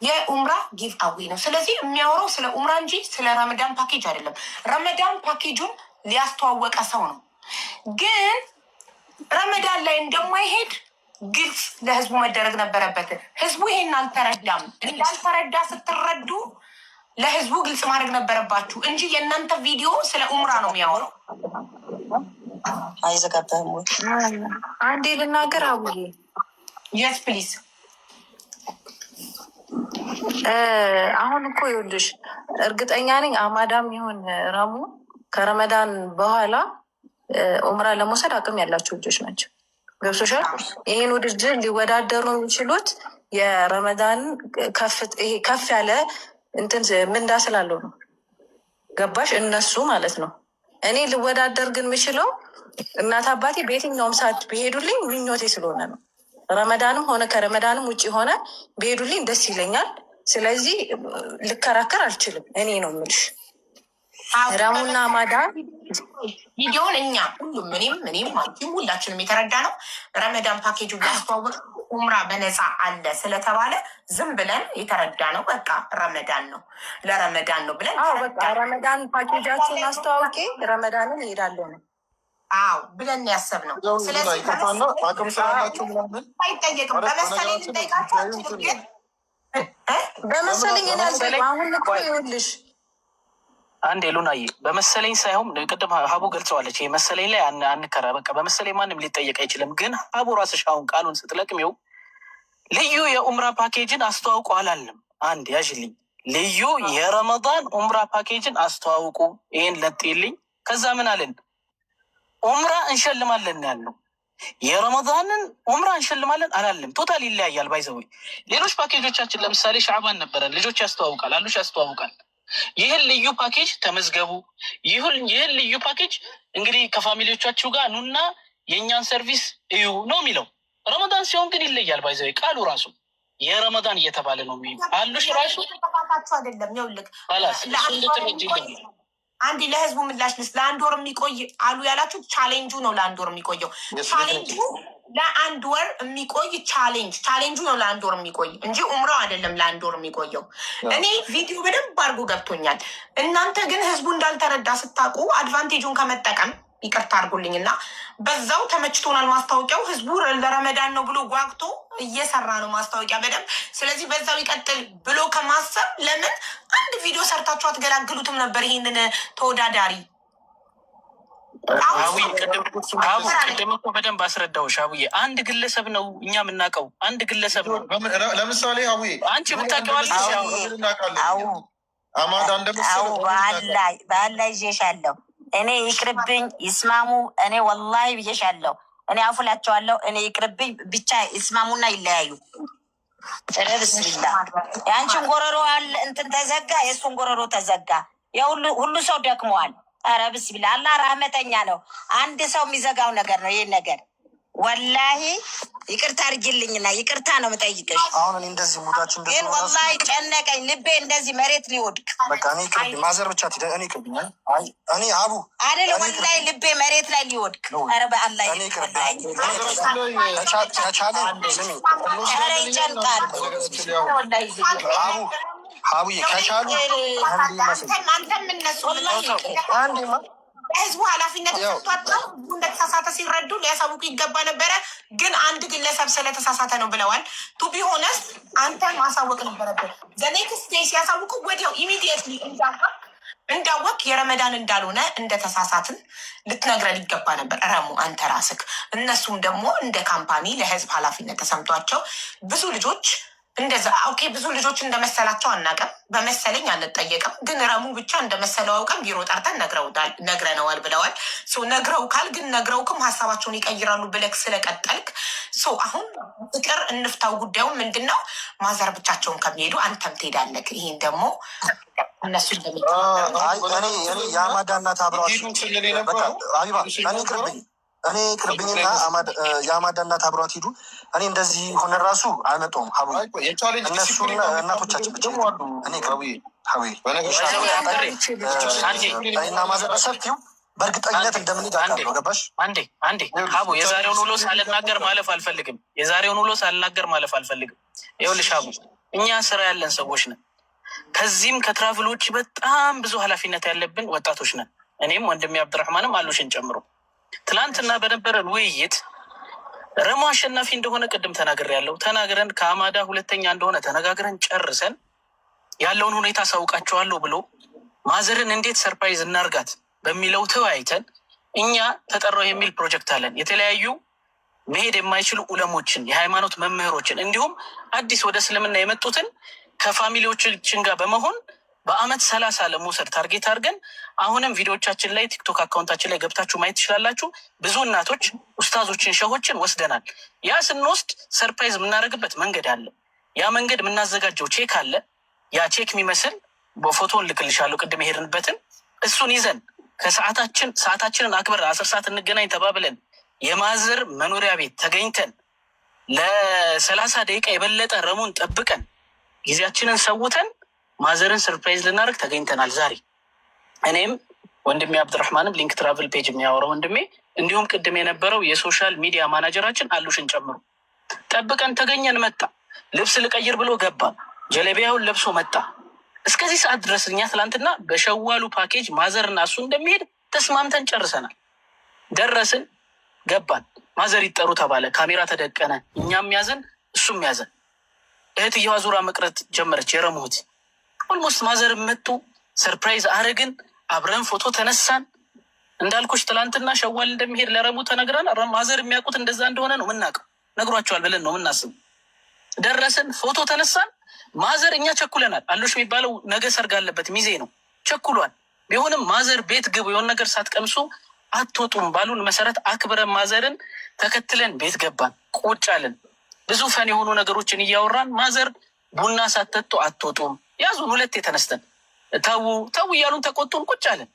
Speaker 2: የኡምራ ጊቭ አዌይ ነው። ስለዚህ የሚያወራው ስለ ኡምራ እንጂ ስለ ረመዳን ፓኬጅ አይደለም። ረመዳን ፓኬጁን ሊያስተዋወቀ ሰው ነው። ግን ረመዳን ላይ እንደማይሄድ ግልጽ ለህዝቡ መደረግ ነበረበት። ህዝቡ ይሄን አልተረዳም። እንዳልተረዳ ስትረዱ ለህዝቡ ግልጽ ማድረግ ነበረባችሁ እንጂ የእናንተ ቪዲዮ ስለ ኡምራ ነው የሚያወራው።
Speaker 6: አይዘጋበህም ወይ? አንዴ ልናገር አውዬ።
Speaker 2: የስ ፕሊዝ።
Speaker 6: አሁን እኮ ይኸውልሽ እርግጠኛ ነኝ አማዳም ይሁን ረሙ ከረመዳን በኋላ ኡምራ ለመውሰድ አቅም ያላቸው ልጆች ናቸው። ገብቶሻል? ይህን ውድድር ሊወዳደሩ የሚችሉት የረመዳን ከፍ ያለ እንትን ምንዳ ስላለው ነው። ገባሽ? እነሱ ማለት ነው። እኔ ልወዳደር ግን የምችለው እናት አባቴ በየትኛውም ሰዓት ቢሄዱልኝ ምኞቴ ስለሆነ ነው። ረመዳንም ሆነ ከረመዳንም ውጭ ሆነ ቢሄዱልኝ ደስ ይለኛል። ስለዚህ ልከራከር አልችልም። እኔ ነው የምልሽ ረሙና አማዳ
Speaker 2: ቪዲዮን እኛ ሁሉም እኔም አንቺም ሁላችንም የተረዳ ነው። ረመዳን ፓኬጁን ሊያስተዋወቅ ኡምራ በነፃ አለ ስለተባለ ዝም ብለን የተረዳ ነው። በቃ ረመዳን ነው ለረመዳን ነው ብለን
Speaker 6: በቃ ረመዳን ፓኬጃችን አስተዋውቄ ረመዳንን እሄዳለሁ ነው
Speaker 2: ብለን ያሰብነው። ስለዚህ አይጠየቅም። በመሰለኝ ልጠይቃቸው ግን
Speaker 6: በመሰለኝ አሁን እኮ ይኸውልሽ
Speaker 5: አንድ ሉናዬ በመሰለኝ ሳይሆን ቅድም ሀቡ ገልጸዋለች። ይሄ መሰለኝ ላይ አንከራ በቃ በመሰለኝ ማንም ሊጠየቅ አይችልም። ግን ሀቡ ራስሽ አሁን ቃሉን ስትለቅሚው ልዩ የኡምራ ፓኬጅን አስተዋውቁ አላልንም። አንድ ያዥልኝ፣ ልዩ የረመዳን ኡምራ ፓኬጅን አስተዋውቁ። ይሄን ለጥልኝ። ከዛ ምን አለን? ኡምራ እንሸልማለን ያልነው የረመዳንን ኡምራ እንሸልማለን አላለም። ቶታል ይለያያል። ባይዘው ሌሎች ፓኬጆቻችን ለምሳሌ ሻዕባን ነበረን፣ ልጆች ያስተዋውቃል፣ አሉሽ ያስተዋውቃል። ይህን ልዩ ፓኬጅ ተመዝገቡ። ይህን ልዩ ፓኬጅ እንግዲህ ከፋሚሊዎቻችሁ ጋር ኑና የእኛን ሰርቪስ እዩ ነው የሚለው። ረመዳን ሲሆን ግን ይለያል። ባይዘው ቃሉ ራሱ የረመዳን እየተባለ ነው የሚሉ አሉሽ ራሱ
Speaker 2: አይደለም። ይኸውልህ አንድ ለህዝቡ ምላሽ ልስ ለአንድ ወር የሚቆይ አሉ ያላችሁት ቻሌንጁ ነው። ለአንድ ወር የሚቆየው ቻሌንጁ ለአንድ ወር የሚቆይ ቻሌንጁ ነው። ለአንድ ወር የሚቆይ እንጂ ኡምራው አይደለም ለአንድ ወር የሚቆየው። እኔ ቪዲዮ በደንብ አድርጎ ገብቶኛል። እናንተ ግን ህዝቡ እንዳልተረዳ ስታውቁ አድቫንቴጁን ከመጠቀም ይቅርታ አድርጉልኝ እና በዛው ተመችቶናል ማስታወቂያው። ህዝቡ ለረመዳን ነው ብሎ ጓግቶ እየሰራ ነው ማስታወቂያ በደንብ። ስለዚህ በዛው ይቀጥል ብሎ ከማሰብ ለምን አንድ ቪዲዮ ሰርታችሁ አትገላግሉትም ነበር ይሄንን ተወዳዳሪ?
Speaker 5: ቅድም እኮ በደንብ አስረዳሁሽ አቡዬ። አንድ ግለሰብ ነው እኛ የምናውቀው፣ አንድ ግለሰብ ነው።
Speaker 1: ለምሳሌ አቡዬ
Speaker 5: አንቺ ብታውቂዋለሽ
Speaker 1: አማዳ
Speaker 7: በአላ ይዤሻለሁ። እኔ ይቅርብኝ ይስማሙ። እኔ ወላሂ ብዬሻለሁ። እኔ አፉላቸዋለሁ። እኔ ይቅርብኝ ብቻ ይስማሙና ይለያዩ። ብስሚላ የአንቺን ጎረሮ አለ እንትን ተዘጋ፣ የእሱን ጎረሮ ተዘጋ። ሁሉ ሰው ደክመዋል። ኧረ ብስሚላ አላህ ረህመተኛ ነው። አንድ ሰው የሚዘጋው ነገር ነው ይህ ነገር። ወላሂ ይቅርታ አድርጊልኝና ይቅርታ ነው የምጠይቅሽ።
Speaker 3: አሁን እኔ እንደዚህ ሙዳችን
Speaker 7: ግን ወላሂ ጨነቀኝ፣ ልቤ እንደዚህ መሬት ሊወድቅ
Speaker 3: በቃ እኔ ቅርብ ማዘር ብቻ እኔ ቅርብኛል። እኔ አቡ
Speaker 7: አይደል ወላሂ ልቤ መሬት ላይ ሊወድቅ። ኧረ በአላህ
Speaker 3: እኔ ቅርብ ተቻለ ስሚ፣
Speaker 7: ኧረ ይጨንቃል።
Speaker 3: አቡ ሀቡዬ ከቻሉ
Speaker 2: አንተም እነሱ ህዝቡ ኃላፊነት ሰጥቷቸው እንደተሳሳተ ሲረዱ ሊያሳውቁ ይገባ ነበረ። ግን አንድ ግለሰብ ስለተሳሳተ ነው ብለዋል። ቱ ቢሆነስ አንተ ማሳወቅ ነበረብን። ዘኔክስት ዴይ ሲያሳውቁ ወዲያው ኢሚዲየትሊ እንዳወቅ የረመዳን እንዳልሆነ እንደተሳሳትን ልትነግረን ይገባ ነበር ረሙ አንተ ራስክ። እነሱም ደግሞ እንደ ካምፓኒ ለህዝብ ኃላፊነት ተሰምቷቸው ብዙ ልጆች እንደዛ ኦኬ፣ ብዙ ልጆች እንደመሰላቸው አናውቅም። በመሰለኝ አንጠየቅም። ግን ረሙ ብቻ እንደመሰለው አውቀን ቢሮ ጠርተን ነግረነዋል ብለዋል። ነግረውካል። ግን ነግረውክም ሀሳባቸውን ይቀይራሉ ብለክ ስለቀጠልክ አሁን ፍቅር እንፍታው። ጉዳዩ ምንድን ነው? ማዘር ብቻቸውን ከሚሄዱ አንተም ትሄዳለክ። ይሄን ደግሞ እነሱ
Speaker 3: የአማዳ እናት አብረዋት አቢባ እኔ ቅርብኝና የአማዳ እናት አብረዋት ሂዱ። እኔ እንደዚህ ሆነ ራሱ አልመጣሁም። ሀቡ እነሱ እናቶቻችን ብቻ እኔ ቅርብና ማዘር በሰፊው በእርግጠኝነት እንደምንሄድ አውቃለሁ። ገባሽ?
Speaker 5: አንዴ ሀቡ የዛሬውን ውሎ ሳልናገር ማለፍ አልፈልግም። ይኸውልሽ ሀቡ እኛ ስራ ያለን ሰዎች ነን። ከዚህም ከትራቭል ውጭ በጣም ብዙ ኃላፊነት ያለብን ወጣቶች ነን። እኔም ወንድሜ አብድራህማንም አሉሽን ጨምሮ ትላንትና በነበረን ውይይት ረሙ አሸናፊ እንደሆነ ቅድም ተናግረን ከአማዳ ሁለተኛ እንደሆነ ተነጋግረን ጨርሰን ያለውን ሁኔታ ሳውቃቸዋለሁ ብሎ ማዘርን እንዴት ሰርፕራይዝ እናርጋት በሚለው ተወያይተን እኛ ተጠራው የሚል ፕሮጀክት አለን። የተለያዩ መሄድ የማይችሉ ዑለሞችን፣ የሃይማኖት መምህሮችን እንዲሁም አዲስ ወደ እስልምና የመጡትን ከፋሚሊዎችን ጋር በመሆን በአመት 30 ለመውሰድ ታርጌት አድርገን አሁንም ቪዲዮቻችን ላይ ቲክቶክ አካውንታችን ላይ ገብታችሁ ማየት ትችላላችሁ። ብዙ እናቶች ኡስታዞችን ሸሆችን ወስደናል። ያ ስንወስድ ሰርፕራይዝ የምናደርግበት መንገድ አለ። ያ መንገድ የምናዘጋጀው ቼክ አለ። ያ ቼክ የሚመስል በፎቶ ልክልሻለሁ ቅድም የሄድንበትን እሱን ይዘን ሰዓታችንን አክብረን 10 ሰዓት እንገናኝ ተባብለን የማዘር መኖሪያ ቤት ተገኝተን ለ30 ደቂቃ የበለጠ ረሙን ጠብቀን ጊዜያችንን ሰውተን ማዘርን ሰርፕራይዝ ልናደርግ ተገኝተናል ዛሬ። እኔም ወንድሜ አብድራህማንም ሊንክ ትራቭል ፔጅ የሚያወራው ወንድሜ እንዲሁም ቅድም የነበረው የሶሻል ሚዲያ ማናጀራችን አሉሽን ጨምሮ ጠብቀን ተገኘን። መጣ ልብስ ልቀይር ብሎ ገባ። ጀለቢያውን ለብሶ መጣ። እስከዚህ ሰዓት ድረስ እኛ ትላንትና በሸዋሉ ፓኬጅ ማዘርና እሱ እንደሚሄድ ተስማምተን ጨርሰናል። ደረስን፣ ገባን። ማዘር ይጠሩ ተባለ። ካሜራ ተደቀነ። እኛም ያዘን፣ እሱም ያዘን። እህትየዋ ዙራ መቅረት ጀመረች። የረሙት ኦልሞስት ማዘር መጡ። ሰርፕራይዝ አረግን። አብረን ፎቶ ተነሳን። እንዳልኩሽ ትላንትና ሸዋል እንደሚሄድ ለረሙ ተነግረን ማዘር የሚያውቁት እንደዛ እንደሆነ ነው ምናውቀው። ነግሯቸዋል ብለን ነው ምናስብ። ደረስን፣ ፎቶ ተነሳን። ማዘር እኛ ቸኩለናል። አሉሽ የሚባለው ነገ ሰርግ አለበት፣ ሚዜ ነው፣ ቸኩሏል። ቢሆንም ማዘር ቤት ግቡ፣ የሆነ ነገር ሳትቀምሱ አትወጡም ባሉን መሰረት አክብረን ማዘርን ተከትለን ቤት ገባን። ቁጭ አለን። ብዙ ፈን የሆኑ ነገሮችን እያወራን ማዘር ቡና ሳትጠጡ አትወጡም ያዙን። ሁለቴ ተነስተን ተው እያሉን ተቆጡን። ቁጭ አለን።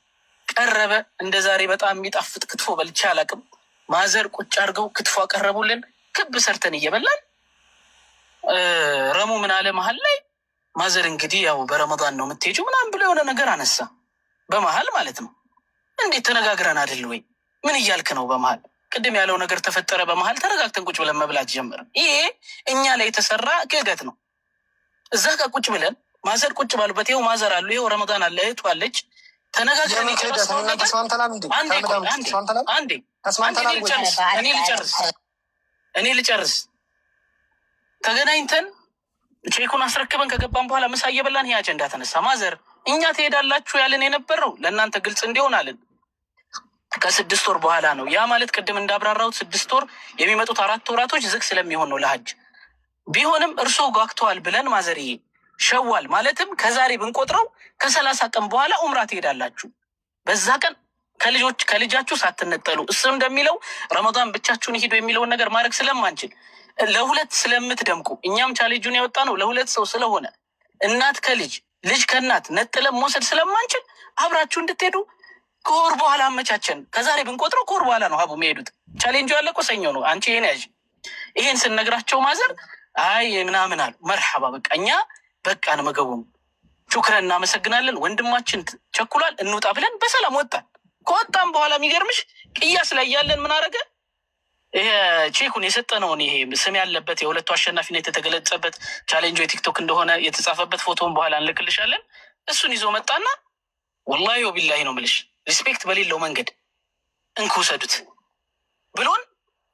Speaker 5: ቀረበ። እንደ ዛሬ በጣም የሚጣፍጥ ክትፎ በልቼ አላቅም። ማዘር ቁጭ አድርገው ክትፎ አቀረቡልን። ክብ ሰርተን እየበላን ረሙ ምን አለ መሀል ላይ ማዘር እንግዲህ ያው በረመዳን ነው የምትሄጂው ምናምን ብሎ የሆነ ነገር አነሳ። በመሀል ማለት ነው። እንዴት ተነጋግረን አይደል ወይ? ምን እያልክ ነው? በመሀል ቅድም ያለው ነገር ተፈጠረ። በመሀል ተረጋግተን ቁጭ ብለን መብላት ጀመርን። ይሄ እኛ ላይ የተሰራ ክህደት ነው። እዛ ጋር ቁጭ ብለን ማዘር ቁጭ ባሉበት ይኸው ማዘር አሉ፣ ይኸው ረመዳን አለ፣ እህቱ አለች። ተነጋግረን የጨረስነውን ነገር እኔ ልጨርስ ተገናኝተን ቼኩን አስረክበን ከገባን በኋላ ምሳ እየበላን ይሄ አጀንዳ ተነሳ። ማዘር እኛ ትሄዳላችሁ ያለን የነበረው ለእናንተ ግልጽ እንዲሆን አለን። ከ6 ወር በኋላ ነው። ያ ማለት ቅድም እንዳብራራሁት 6 ወር የሚመጡት 4 ወራቶች ዝግ ስለሚሆን ነው ለሀጅ። ቢሆንም እርሶ ጓግተዋል ብለን ማዘርዬ ሸዋል ማለትም ከዛሬ ብንቆጥረው ከ30 ቀን በኋላ ኡምራ ትሄዳላችሁ። በዛ ቀን ከልጃችሁ ሳትነጠሉ እሱ እንደሚለው ረመዳን ብቻችሁን ሂዱ የሚለውን ነገር ማድረግ ስለማንችል ለሁለት ስለምትደምቁ እኛም ቻሌንጁን ያወጣ ነው ለሁለት ሰው ስለሆነ እናት ከልጅ ልጅ ከእናት ነጥለን መውሰድ ስለማንችል አብራችሁ እንድትሄዱ ከወር በኋላ አመቻቸን። ከዛሬ ብንቆጥረው ከወር በኋላ ነው ሀቡ የሚሄዱት። ቻሌንጁ ያለቀው ሰኞ ነው። አንቺ ይሄን ያዥ። ይሄን ስንነግራቸው ማዘር አይ ምናምን አሉ። መርሐባ በቃ እኛ በቃን መገቡም ሹክረን እናመሰግናለን፣ ወንድማችን ቸኩሏል፣ እንውጣ ብለን በሰላም ወጣን። ከወጣን በኋላ የሚገርምሽ ቅያስ ላይ ያለን ምን አደረገ? ይሄ ቼኩን የሰጠነውን ይሄ ስም ያለበት የሁለቱ አሸናፊነት የተገለጸበት ቻሌንጁ የቲክቶክ እንደሆነ የተጻፈበት ፎቶን በኋላ እንልክልሻለን። እሱን ይዞ መጣና ወላሂ ወቢላሂ ነው የምልሽ ሪስፔክት በሌለው መንገድ እንኩሰዱት ብሎን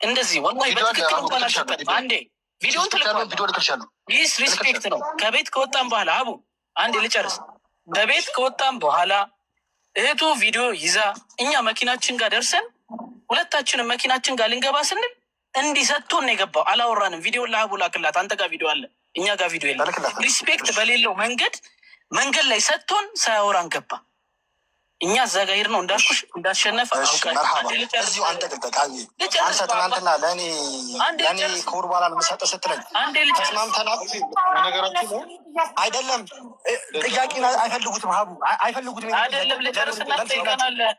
Speaker 5: እንደዚህ ወላሂ በትክክል እንኳን አልሰጠንም። አንዴ ቪዲዮን ትልኳል። ይህስ ሪስፔክት ነው። ከቤት ከወጣን በኋላ አቡ አንዴ ልጨርስ። ከቤት ከወጣን በኋላ እህቱ ቪዲዮ ይዛ እኛ መኪናችን ጋር ደርሰን ሁለታችንም መኪናችን ጋር ልንገባ ስንል እንዲህ ሰጥቶን ነው የገባው። አላወራንም። ቪዲዮ ለአቡ ላክላት። አንተ ጋር ቪዲዮ አለ፣ እኛ ጋር ቪዲዮ የለም። ሪስፔክት በሌለው መንገድ ላይ ሰጥቶን ሳያወራን ገባ። እኛ እዛ ጋር ሄድ ነው እንዳልኩሽ እንዳሸነፈ አውቃለሁ።
Speaker 3: ትናንትና ለእኔ ከወር በኋላ ለመሰጠ ስትለኝ ተስማምተናል። አይደለም ጥያቄ አይፈልጉትም፣ ሀቡ አይፈልጉትም።
Speaker 5: አይደለም ልጨርስና ትጠይቀናለህ።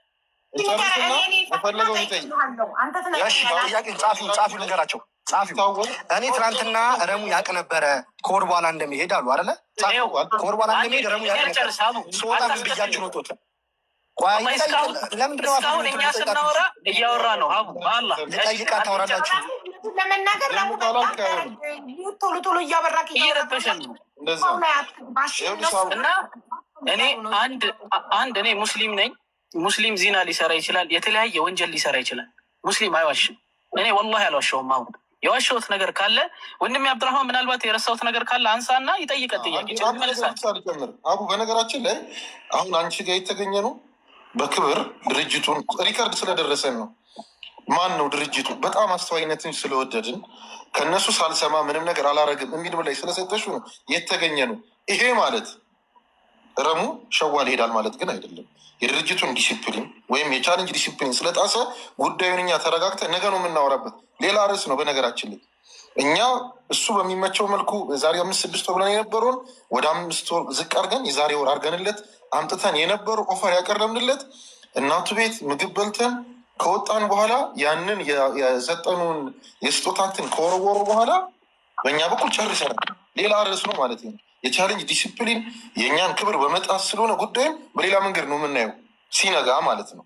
Speaker 3: ጻፊው ልንገራቸው። እኔ ትናንትና ረሙ ያቅ ነበረ ከወር በኋላ እንደሚሄድ አሉ አይደለ? ከወር በኋላ እንደሚሄድ ረሙ ያቅ ነበር። ስወጣ ምን ብያችሁ ነው ጦት
Speaker 5: እስካሁን እኛ ስናወራ እያወራ ነው። ሀቡ በአላህ
Speaker 3: ጠይቃ ታወራላችሁ።
Speaker 2: ለመናገር ቶሎ ቶሎ እያበራ
Speaker 5: እየረበሸን ነው እና እኔ አንድ እኔ ሙስሊም ነኝ። ሙስሊም ዚና ሊሰራ ይችላል፣ የተለያየ ወንጀል ሊሰራ ይችላል። ሙስሊም አይዋሽም። እኔ ወላሂ አልዋሸውም። አሁን የዋሸሁት ነገር ካለ ወንድሜ አብዱራህማን ምናልባት የረሳሁት ነገር ካለ አንሳና ይጠይቀ ጥያቄ መልሳል።
Speaker 1: አቡ በነገራችን ላይ አሁን አንቺ ጋር የተገኘ ነው በክብር ድርጅቱን ሪከርድ ስለደረሰን ነው። ማን ነው ድርጅቱ? በጣም አስተዋይነትን ስለወደድን ከእነሱ ሳልሰማ ምንም ነገር አላረግም የሚል ላይ ስለሰጠሹ ነው የተገኘ ነው። ይሄ ማለት ረሙ ሸዋል ይሄዳል ማለት ግን አይደለም። የድርጅቱን ዲሲፕሊን ወይም የቻሌንጅ ዲሲፕሊን ስለጣሰ ጉዳዩን እኛ ተረጋግተን ነገ ነው የምናወራበት። ሌላ ርዕስ ነው በነገራችን ላይ እኛ እሱ በሚመቸው መልኩ ዛሬ 5-6 ወር ብለን የነበረውን ወደ 5 ወር ዝቅ አድርገን የዛሬ ወር አድርገንለት አምጥተን የነበሩ ኦፈር ያቀረብንለት እናቱ ቤት ምግብ በልተን ከወጣን በኋላ ያንን የሰጠኑን የስጦታትን ከወረወሩ በኋላ በእኛ በኩል ጨርሰናል። ሌላ ርዕስ ነው ማለት ነው። የቻሌንጅ ዲሲፕሊን የእኛን ክብር በመጣት ስለሆነ ጉዳይም በሌላ መንገድ ነው የምናየው ሲነጋ ማለት ነው።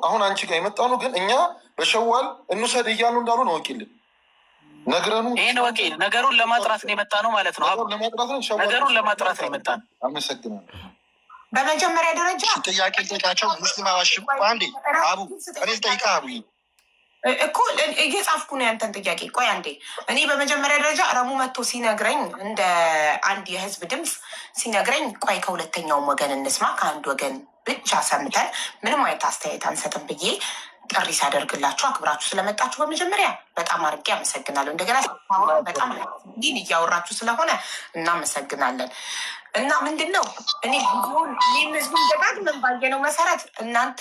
Speaker 1: አሁን አንቺ ጋር የመጣ ነው ግን እኛ በሸዋል እንውሰድ እያሉ እንዳሉ ነው ወቂልን ነግረኑ
Speaker 5: ይህን ወቂ ነገሩን ለማጥራት ነው የመጣ ነው ማለት ነው። ነገሩን ለማጥራት ነው የመጣ ነው።
Speaker 1: አመሰግናለሁ።
Speaker 2: በመጀመሪያ ደረጃ
Speaker 3: ጥያቄ ጠይቃቸው። ሙስሊም አዋሽም አንዴ አቡ እኔ ጠይቃ አቡ
Speaker 2: እኮ እየጻፍኩ ነው ያንተን ጥያቄ። ቆይ አንዴ እኔ በመጀመሪያ ደረጃ ረሙ መጥቶ ሲነግረኝ እንደ አንድ የህዝብ ድምፅ ሲነግረኝ ቆይ ከሁለተኛውም ወገን እንስማ፣ ከአንድ ወገን ብቻ ሰምተን ምንም አይነት አስተያየት አንሰጥም ብዬ ጥሪ ሲያደርግላችሁ አክብራችሁ ስለመጣችሁ በመጀመሪያ በጣም አድርጌ አመሰግናለሁ። እንደገና በጣም ዲን እያወራችሁ ስለሆነ እናመሰግናለን። እና ምንድን ነው እኔ ይህም ህዝቡን ደጋግመን ባየነው መሰረት እናንተ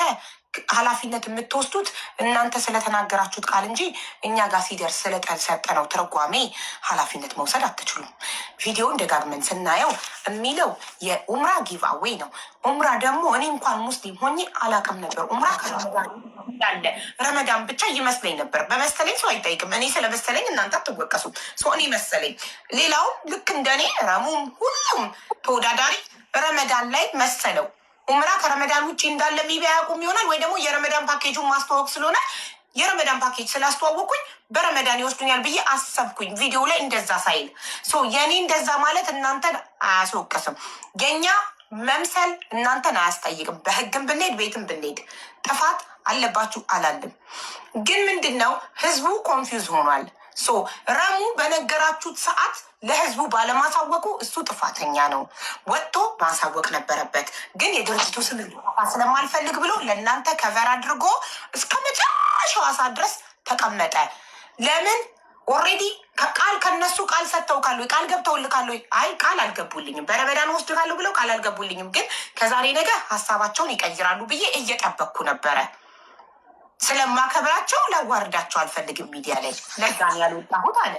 Speaker 2: ኃላፊነት የምትወስዱት እናንተ ስለተናገራችሁት ቃል እንጂ እኛ ጋር ሲደርስ ስለሰጠነው ትርጓሜ ኃላፊነት መውሰድ አትችሉም። ቪዲዮን ደጋግመን ስናየው የሚለው የኡምራ ጊቫዌ ነው። ኡምራ ደግሞ እኔ እንኳን ሙስሊም ሆኜ አላውቅም ነበር። ኡምራ ከረመዳን ያለ ረመዳን ብቻ ይመስለኝ ነበር። በመሰለኝ ሰው አይጠይቅም። እኔ ስለመሰለኝ እናንተ አትወቀሱም። ሰው እኔ መሰለኝ። ሌላውም ልክ እንደኔ ረሙም ሁሉም ተወዳዳሪ ረመዳን ላይ መሰለው ኡምራ ከረመዳን ውጭ እንዳለ ቢቢያ ያቁም ይሆናል ወይ ደግሞ የረመዳን ፓኬጁን ማስተዋወቅ ስለሆነ የረመዳን ፓኬጅ ስላስተዋወቁኝ በረመዳን ይወስዱኛል ብዬ አሰብኩኝ። ቪዲዮ ላይ እንደዛ ሳይል የኔ እንደዛ ማለት እናንተን አያስወቅስም። የኛ መምሰል እናንተን አያስጠይቅም። በህግም ብንሄድ ቤትም ብንሄድ ጥፋት አለባችሁ አላለም። ግን ምንድን ነው ህዝቡ ኮንፊውዝ ሆኗል። ረሙ በነገራችሁት ሰዓት ለህዝቡ ባለማሳወቁ እሱ ጥፋተኛ ነው። ወጥቶ ማሳወቅ ነበረበት። ግን የድርጅቱ ስም ስለማልፈልግ ብሎ ለእናንተ ከቨር አድርጎ እስከ መጨረሻው ሰዓት ድረስ ተቀመጠ። ለምን? ኦልሬዲ ቃል ከነሱ ቃል ሰጥተው ካሉ ቃል ገብተውልካሉ። አይ ቃል አልገቡልኝም፣ በረመዳን ወስድካለሁ ብለው ቃል አልገቡልኝም፣ ግን ከዛሬ ነገ ሀሳባቸውን ይቀይራሉ ብዬ እየጠበቅኩ ነበረ። ስለማከብራቸው ላዋርዳቸው አልፈልግም ሚዲያ ላይ ለዛን ያልወጣሁት አለ።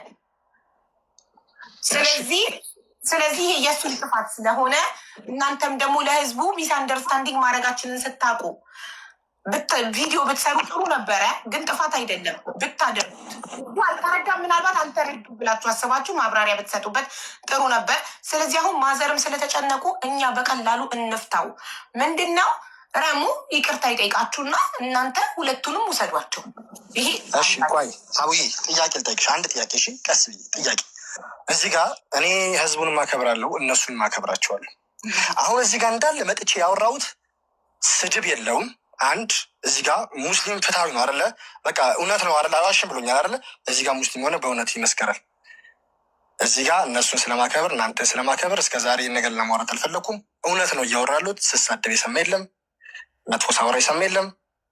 Speaker 2: ስለዚህ የእሱን ጥፋት ስለሆነ እናንተም ደግሞ ለህዝቡ ሚስ አንደርስታንዲንግ ማድረጋችንን ስታውቁ ቪዲዮ ብትሰሩ ጥሩ ነበረ። ግን ጥፋት አይደለም ብታደርጉት። አልተረዳ ምናልባት አልተረዱ ብላችሁ አስባችሁ ማብራሪያ ብትሰጡበት ጥሩ ነበር። ስለዚህ አሁን ማዘርም ስለተጨነቁ እኛ በቀላሉ እንፍታው። ምንድን ነው ረሙ ይቅርታ ይጠይቃችሁና እናንተ ሁለቱንም ውሰዷቸው። ይሄ
Speaker 3: እሺ። ቆይ አውይ ጥያቄ ልጠይቅሽ፣ አንድ ጥያቄ። እሺ ቀስ ብዬ ጥያቄ። እዚህ ጋር እኔ ህዝቡን ማከብራለሁ፣ እነሱን ማከብራቸዋለሁ። አሁን እዚህ ጋር እንዳለ መጥቼ ያወራሁት ስድብ የለውም። አንድ እዚህ ጋር ሙስሊም ፍትሃዊ ነው አይደለ? በቃ እውነት ነው አይደለ? አዋሽም ብሎኛል አይደለ? እዚህ ጋር ሙስሊም ሆነ በእውነት ይመስከራል። እዚህ ጋር እነሱን ስለማከብር እናንተ ስለማከብር እስከ ዛሬ ነገር ለማውራት አልፈለኩም። እውነት ነው እያወራሉት። ስሳደብ የሰማ የለም፣ መጥፎ ሳወራ የሰማ የለም።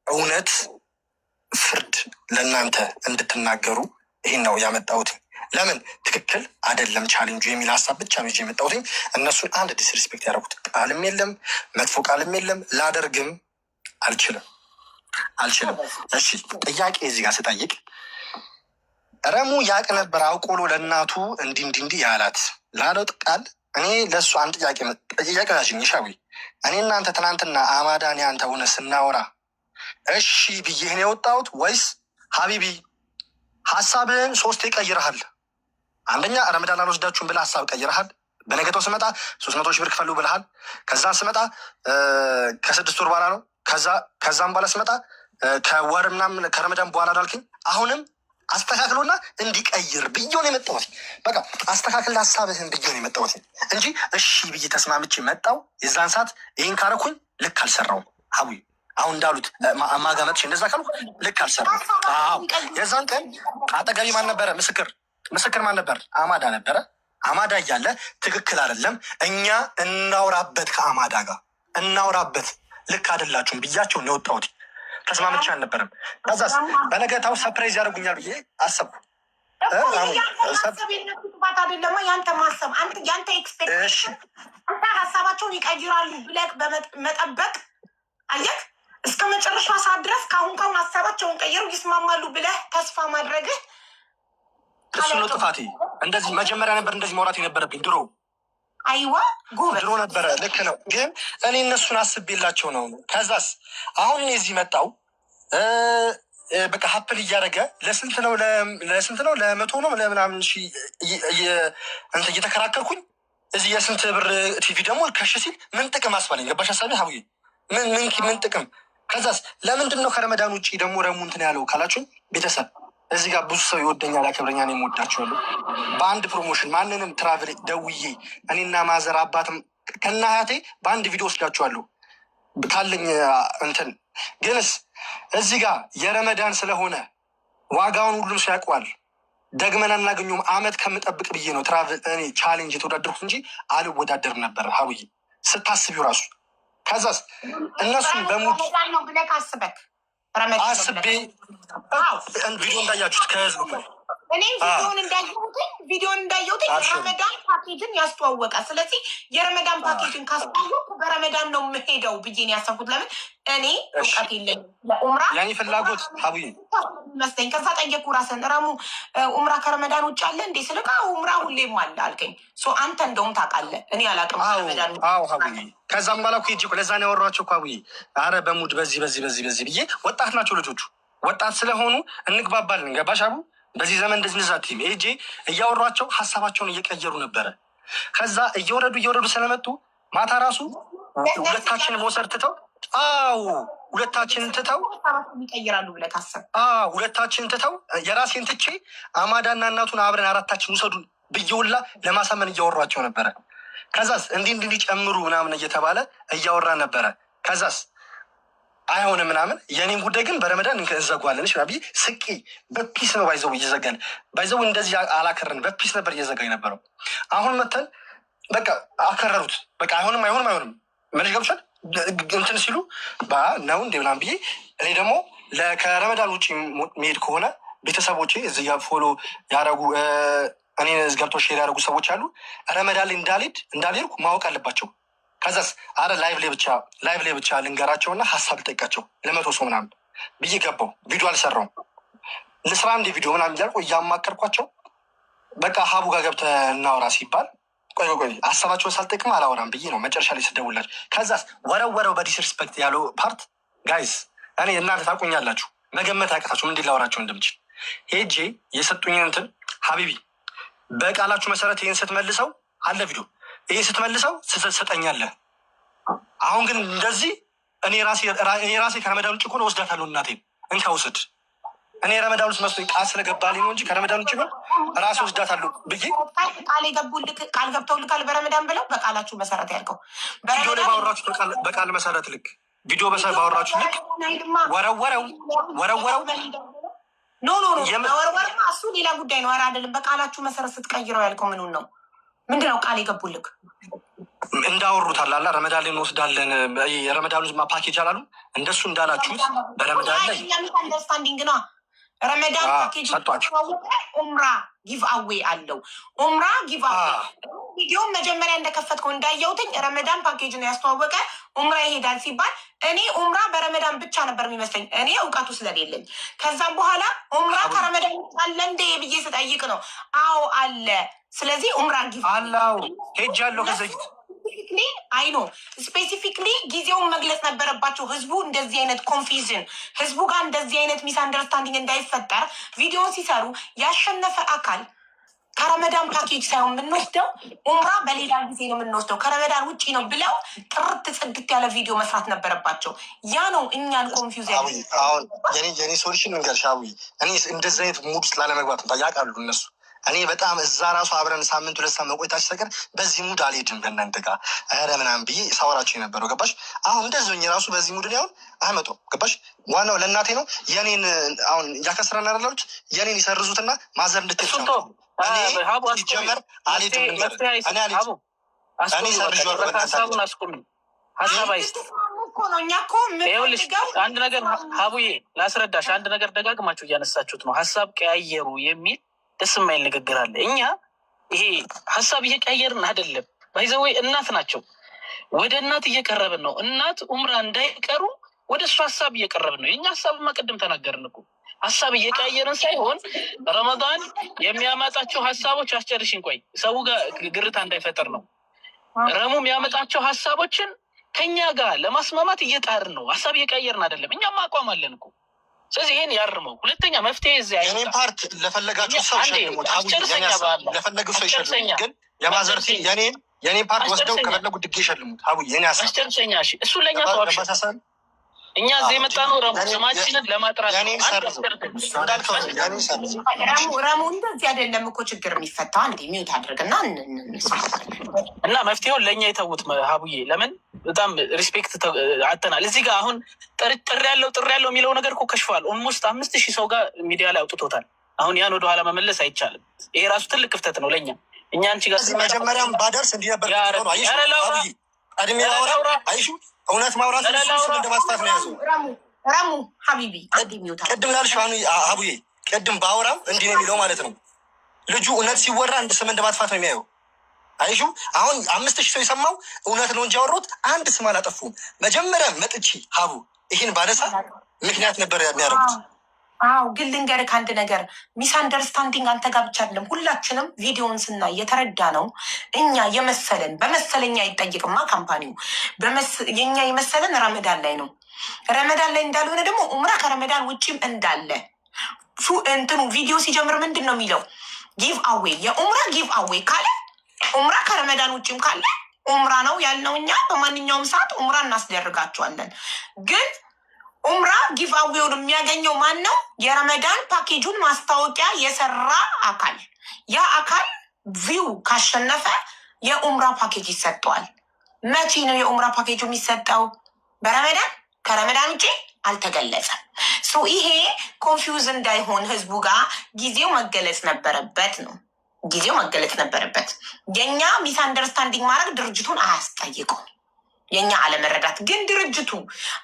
Speaker 3: እውነት ፍርድ ለእናንተ እንድትናገሩ ይህን ነው ያመጣሁት። ለምን ትክክል አይደለም ቻሌንጁ የሚል ሀሳብ ብቻ ነው የመጣሁት። እነሱን አንድ ዲስሪስፔክት ያደረጉት ቃልም የለም፣ መጥፎ ቃልም የለም። ላደርግም አልችልም። እሺ ጥያቄ እዚህ ጋር ስጠይቅ ረሙ ያቅ ነበር አውቆሎ ለእናቱ እንዲህ ያላት ላለው ቃል እኔ ለእሱ አንድ ጥያቄ ያሽኝ ሻዊ እኔ እናንተ ትናንትና አማዳን ያንተ ሆነ ስናወራ እሺ ብዬህን የወጣሁት ወይስ ሀቢቢ ሀሳብህን 3 ቀይረሃል? አንደኛ ረመዳን አልወስዳችሁም ብለህ ሀሳብ ቀይረሃል። በነገተው ስመጣ 300 ሺህ ብር ክፈሉ ብለሃል። ከዛን ስመጣ ከ6 ወር በኋላ ነው። ከዛም በኋላ ስመጣ ከወር ምናምን ከረመዳን በኋላ ዳልክኝ። አሁንም አስተካክሎና እንዲቀይር ብዬውን የመጣሁት በቃ አስተካክል ሀሳብህን ብዬውን የመጣሁት እንጂ እሺ ብዬ ተስማምቼ መጣው። የዛን ሰዓት ይህን ካረኩኝ ልክ አልሰራውም። ሀዊ አሁን እንዳሉት ማጋመጥሽ እንደዛ ካልኩ ልክ አልሰራውም። የዛን ቀን አጠገቢ ማን ነበረ? ምስክር ማን ነበር? አማዳ ነበረ። አማዳ እያለ ትክክል አይደለም እኛ እናውራበት፣ ከአማዳ ጋር እናውራበት፣ ልክ አይደላችሁም ብያቸው ነው የወጣሁት። ተስማምቼ አልነበረም። ከዛስ በነገታው ሰፕራይዝ ያደርጉኛል ብዬ አሰብኩ።
Speaker 2: ያንተ ማሰብ ያንተ ማሰብ ያንተ ኤክስፔክቴሽን አንተ ሀሳባቸው ሀሳባቸውን ይቀይራሉ ብለህ በመጠበቅ አየህ፣ እስከ መጨረሻ ሰዓት ድረስ ከአሁን ሀሳባቸውን ቀይረው ይስማማሉ ብለህ ተስፋ ማድረግህ
Speaker 3: እሱ ነው ጥፋቴ። እንደዚህ መጀመሪያ ነበር እንደዚህ ማውራት የነበረብኝ ድሮ።
Speaker 2: አይዋ ጎበዝ
Speaker 3: ድሮ ነበረ። ልክ ነው። ግን እኔ እነሱን አስቤላቸው ነው። ከዛስ አሁን እኔ እዚህ መጣው በቃ ሀፕል እያደረገ ለስንት ነው ለመቶ ነው ለምናምን እንትን እየተከራከርኩኝ እዚህ የስንት ብር ቲቪ ደግሞ ከሽ ሲል ምን ጥቅም አስባለኝ? ገባሽ ሀሳቤ ሀቡዬ? ምን ጥቅም? ከዛስ ለምንድን ነው ከረመዳን ውጭ ደግሞ ረሙ እንትን ያለው ካላችሁኝ፣ ቤተሰብ እዚህ ጋር ብዙ ሰው ይወደኛል፣ ያከብረኛል፣ እኔም እወዳቸዋለሁ። በአንድ ፕሮሞሽን ማንንም ትራቭል ደውዬ እኔና ማዘር አባትም ከና ሀያቴ በአንድ ቪዲዮ ወስዳቸዋለሁ ካለኝ እንትን። ግንስ እዚህ ጋር የረመዳን ስለሆነ ዋጋውን ሁሉም ሰው ያውቀዋል። ደግመን አናገኘውም። አመት ከምጠብቅ ብዬ ነው ትራቭል እኔ ቻሌንጅ የተወዳደርኩት እንጂ አልወዳደርም ነበር ሀቡዬ ስታስቢው ራሱ። ከዛስ እነሱም በሙድ
Speaker 2: ነው ብለህ አስበክ
Speaker 3: አስቤ ቪዲዮ እንዳያችሁት ከህዝብ
Speaker 2: እኔም ቪዲዮን እንዳየሁትኝ የረመዳን ፓኬጅን ያስተዋወቀ። ስለዚህ የረመዳን ፓኬጅን ካስተዋወቁ በረመዳን ነው የምሄደው ብዬን ያሰብኩት። ለምን እኔ እውቀት የለኝም ለኡምራ
Speaker 3: ያኔ ፍላጎት ሀቡዬ
Speaker 2: መስለኝ። ከዛ ጠየኩ ራስን ረሙ ኡምራ ከረመዳን ውጭ አለ እንዴ ስልካ ኡምራ ሁሌም አለ አልከኝ። አንተ እንደውም ታውቃለህ፣ እኔ አላውቅም ረመዳን።
Speaker 3: ሀቡዬ ከዛም በኋላ እኮ ሂጅ እኮ ለዛ ነው ያወራኋቸው እኮ ሀቡዬ። አረ በሙድ በዚህ ብዬ ወጣት ናቸው ልጆቹ፣ ወጣት ስለሆኑ እንግባባለን። ገባሽ ሀቡ? በዚህ ዘመን እንደዚህ ቲም ሄጄ እያወሯቸው ሀሳባቸውን እየቀየሩ ነበረ። ከዛ እየወረዱ ስለመጡ ማታ ራሱ ሁለታችን መውሰድ ትተው ሁለታችንን ትተው የራሴን ትቼ አማዳና እናቱን አብረን አራታችን ውሰዱን ብየውላ ለማሳመን እያወሯቸው ነበረ። ከዛስ እንዲህ ጨምሩ ምናምን እየተባለ እያወራ ነበረ። ከዛስ አይሆንም ምናምን የኔን ጉዳይ ግን በረመዳን እንዘጓለን ብዬ ስቂ በፒስ ነው ባይዘው እየዘጋን ባይዘው እንደዚህ አላከረን በፒስ ነበር እየዘጋኝ ነበረው። አሁን መተን በቃ አከረሩት። በቃ አይሆንም መልሽ ገብቻል እንትን ሲሉ ነው እንደ ምናምን ብዬ እኔ ደግሞ ከረመዳን ውጭ መሄድ ከሆነ ቤተሰቦቼ እዚህ ፎሎ ያደረጉ እኔ ገብቶ ሼር ያደረጉ ሰዎች አሉ። ረመዳን ላይ እንዳልሄድኩ ማወቅ አለባቸው። ከዛስ አረ ላይቭ ላይ ብቻ ልንገራቸውና ሀሳብ ልጠይቃቸው ለመቶ ሰው ምናምን ብዬ ገባው። ቪዲዮ አልሰራውም። ልስራ እንደ ቪዲዮ ምናምን እያልኩ እያማከርኳቸው በቃ ሀቡ ጋር ገብተህ እናውራ ሲባል ቆይ ሀሳባቸውን ሳልጠቅም አላወራም ብዬ ነው መጨረሻ ላይ ስደውላቸው። ከዛስ ወረወረው በዲስሪስፔክት ያለው ፓርት ጋይስ፣ እኔ እናንተ ታውቁኛላችሁ፣ መገመት አያቅታችሁም እንዴት ላወራቸው እንደምችል። ሄጄ የሰጡኝን እንትን ሀቢቢ በቃላችሁ መሰረት ይህን ስትመልሰው አለ ቪዲዮ ይህን ስትመልሰው ትሰጠኛለህ። አሁን ግን እንደዚህ እኔ ራሴ ከረመዳን ውጭ እኮ ነው ወስዳታለሁ። እናቴን እንካ ውስድ እኔ ረመዳን ውስጥ መስሎኝ ቃል ስለገባልኝ ነው እንጂ ከረመዳን ውጭ ነው ራሴ ወስዳታለሁ ብዬ
Speaker 2: ቃል ገብተውልካል። በረመዳን ብለው በቃላችሁ መሰረት ያልከው
Speaker 3: ቪዲዮ ላይ ባወራችሁ በቃል መሰረት ልክ ቪዲዮ ባወራችሁ ልክ ወረወረው
Speaker 2: ኖ ወረወርማ እሱ ሌላ ጉዳይ ነው። ኧረ አይደለም በቃላችሁ መሰረት ስትቀይረው ያልከው ምኑን ነው? ምንድነው ቃል የገቡልክ?
Speaker 3: እንዳወሩት አላላ ረመዳን ላይ እንወስዳለን የረመዳኑ ፓኬጅ አላሉ እንደሱ እንዳላችሁት በረመዳን ላይ
Speaker 2: አንደርስታንዲንግ ነው። ረመዳን ፓኬጅ ኡምራ ጊቭ አዌ አለው። ኡምራ ጊቭ አዌ ቪዲዮም መጀመሪያ እንደከፈትከው እንዳየሁትኝ ረመዳን ፓኬጅ ነው ያስተዋወቀ። ኡምራ ይሄዳል ሲባል እኔ ኡምራ በረመዳን ብቻ ነበር የሚመስለኝ እኔ እውቀቱ ስለሌለኝ። ከዛም በኋላ ኡምራ ከረመዳን አለ እንደ ብዬ ስጠይቅ ነው አዎ አለ። ስለዚህ ኡምራ ጊቭ
Speaker 3: አላው ሄጃለሁ ከዘይት
Speaker 2: አይ ኖ ስፔሲፊክሊ ጊዜውን መግለጽ ነበረባቸው። ህዝቡ እንደዚህ አይነት ኮንፊዥን ህዝቡ ጋር እንደዚህ አይነት ሚስ አንደርስታንዲንግ እንዳይፈጠር ቪዲዮን ሲሰሩ ያሸነፈ አካል ከረመዳን ፓኬጅ ሳይሆን የምንወስደው ኡምራ በሌላ ጊዜ ነው የምንወስደው ከረመዳን ውጭ ነው ብለው ጥርት ጽድት ያለ ቪዲዮ መስራት ነበረባቸው። ያ ነው እኛን ኮንፊውዝ ያለ።
Speaker 3: አሁን የኔ ሶሉሽን ንገርሽ አዊ እኔ እንደዚህ አይነት ሙድ ውስጥ ላለመግባት ያውቃሉ እነሱ። እኔ በጣም እዛ ራሱ አብረን ሳምንት 2 ሳምንት መቆየታችን ሰቀር በዚህ ሙድ አልሄድም ከእናንተ ጋር ኧረ ምናምን ብዬ ሳወራቸው የነበረው ገባሽ። አሁን እንደዚህ ራሱ በዚህ ሙድ አሁን አያመጡም ገባሽ። ዋናው ለእናቴ ነው። የኔን አሁን እያከስረን ያላሉት የኔን ይሰርዙትና ማዘር እንድትል ጀመር አልሄድም እኔ
Speaker 5: ሀሳቡን አስቁም። ሀሳብ አይስጥ አንድ ነገር ሀቡዬ ላስረዳሽ። አንድ ነገር ደጋግማችሁ እያነሳችሁት ነው። ሀሳብ ቀያየሩ የሚል ደስ የማይል ንግግር አለ። እኛ ይሄ ሀሳብ እየቀያየርን አይደለም። ባይዘወይ እናት ናቸው ወደ እናት እየቀረብን ነው። እናት ኡምራ እንዳይቀሩ ወደ እሱ ሀሳብ እየቀረብን ነው። የኛ ሀሳብ መቅድም ተናገርን እኮ ሀሳብ እየቀየርን ሳይሆን ረመዳን የሚያመጣቸው ሀሳቦች አስጨርሽን። ቆይ ሰው ጋር ግርታ እንዳይፈጠር ነው። ረሙ የሚያመጣቸው ሀሳቦችን ከኛ ጋር ለማስማማት እየጣርን ነው። ሀሳብ እየቀየርን አይደለም። እኛም አቋም አለን እኮ። ስለዚህ ይሄን ያርመው። ሁለተኛ መፍትሄ እዚያ
Speaker 3: የኔን ፓርት ለፈለጋችሁ ሰው ሸልሙት። ለፈለጉ ሰው ይሸልሙት። ግን የማዘር የኔን ፓርት ወስደው ከፈለጉ ድጌ ይሸልሙት። አቡ የኔ
Speaker 5: አስጨርሰኛ። እሺ እሱ ለእኛ ተዋል። እኛ እዚህ የመጣ ነው ረሙ ስማችንን ለማጥራት
Speaker 2: ረሙ እንደዚህ አይደለም እኮ ችግር የሚፈታ እንዲ ሚዩት አድርግና
Speaker 5: እና መፍትሄውን ለእኛ የተዉት ሀቡዬ። ለምን በጣም ሪስፔክት አተናል። እዚህ ጋር አሁን ጥሪ ያለው የሚለው ነገር እኮ ከሽፏል። ኦልሞስት 5000 ሰው ጋር ሚዲያ ላይ አውጥቶታል። አሁን ያን ወደኋላ መመለስ አይቻልም። ይሄ ራሱ ትልቅ ክፍተት ነው ለእኛ። እኛ አንቺ ጋር
Speaker 3: መጀመሪያም ባደርስ እንዲህ ነበር ቀድሜ ላውራ አይሹ እውነት ማውራት ስም እንደማጥፋት ነው ያዘው።
Speaker 2: ረሙ ሀቢቢ
Speaker 3: ቅድም ላልሽ ሀቡዬ ቅድም በአውራም እንዲህ ነው የሚለው ማለት ነው። ልጁ እውነት ሲወራ እንደ ስም እንደማጥፋት ነው የሚያየው። አይሹ አሁን 5000 ሰው የሰማው እውነት ነው እንጂ ያወሩት አንድ ስም አላጠፉም። መጀመሪያ መጥቼ ሀቡ ይህን ባነሳ ምክንያት ነበር የሚያደርጉት።
Speaker 2: አዎ ግን ልንገርህ አንድ ነገር፣ ሚስ አንደርስታንዲንግ አንተ ጋር ብቻ አይደለም። ሁላችንም ቪዲዮውን ስናይ የተረዳ ነው። እኛ የመሰለን በመሰለኛ አይጠይቅማ ካምፓኒው የኛ የመሰለን ረመዳን ላይ ነው። ረመዳን ላይ እንዳልሆነ ደግሞ ኡምራ ከረመዳን ውጭም እንዳለ እንትኑ ቪዲዮ ሲጀምር ምንድን ነው የሚለው? ጊቭ አዌ የኡምራ ጊቭ አዌ ካለ ኡምራ ከረመዳን ውጭም ካለ ኡምራ ነው ያልነው። እኛ በማንኛውም ሰዓት ኡምራ እናስደርጋቸዋለን። ግን ኡምራ ጊቭ አዌውን የሚያገኘው ማን ነው? የረመዳን ፓኬጁን ማስታወቂያ የሰራ አካል። ያ አካል ቪው ካሸነፈ የኡምራ ፓኬጅ ይሰጠዋል። መቼ ነው የኡምራ ፓኬጁ የሚሰጠው? በረመዳን ከረመዳን ውጭ አልተገለጸም። ይሄ ኮንፊውዝ እንዳይሆን ህዝቡ ጋር ጊዜው መገለጽ ነበረበት ነው ጊዜው መገለጽ ነበረበት። የኛ ሚስ አንደርስታንዲንግ ማድረግ ድርጅቱን አያስጠይቀው። የኛ አለመረዳት ግን ድርጅቱ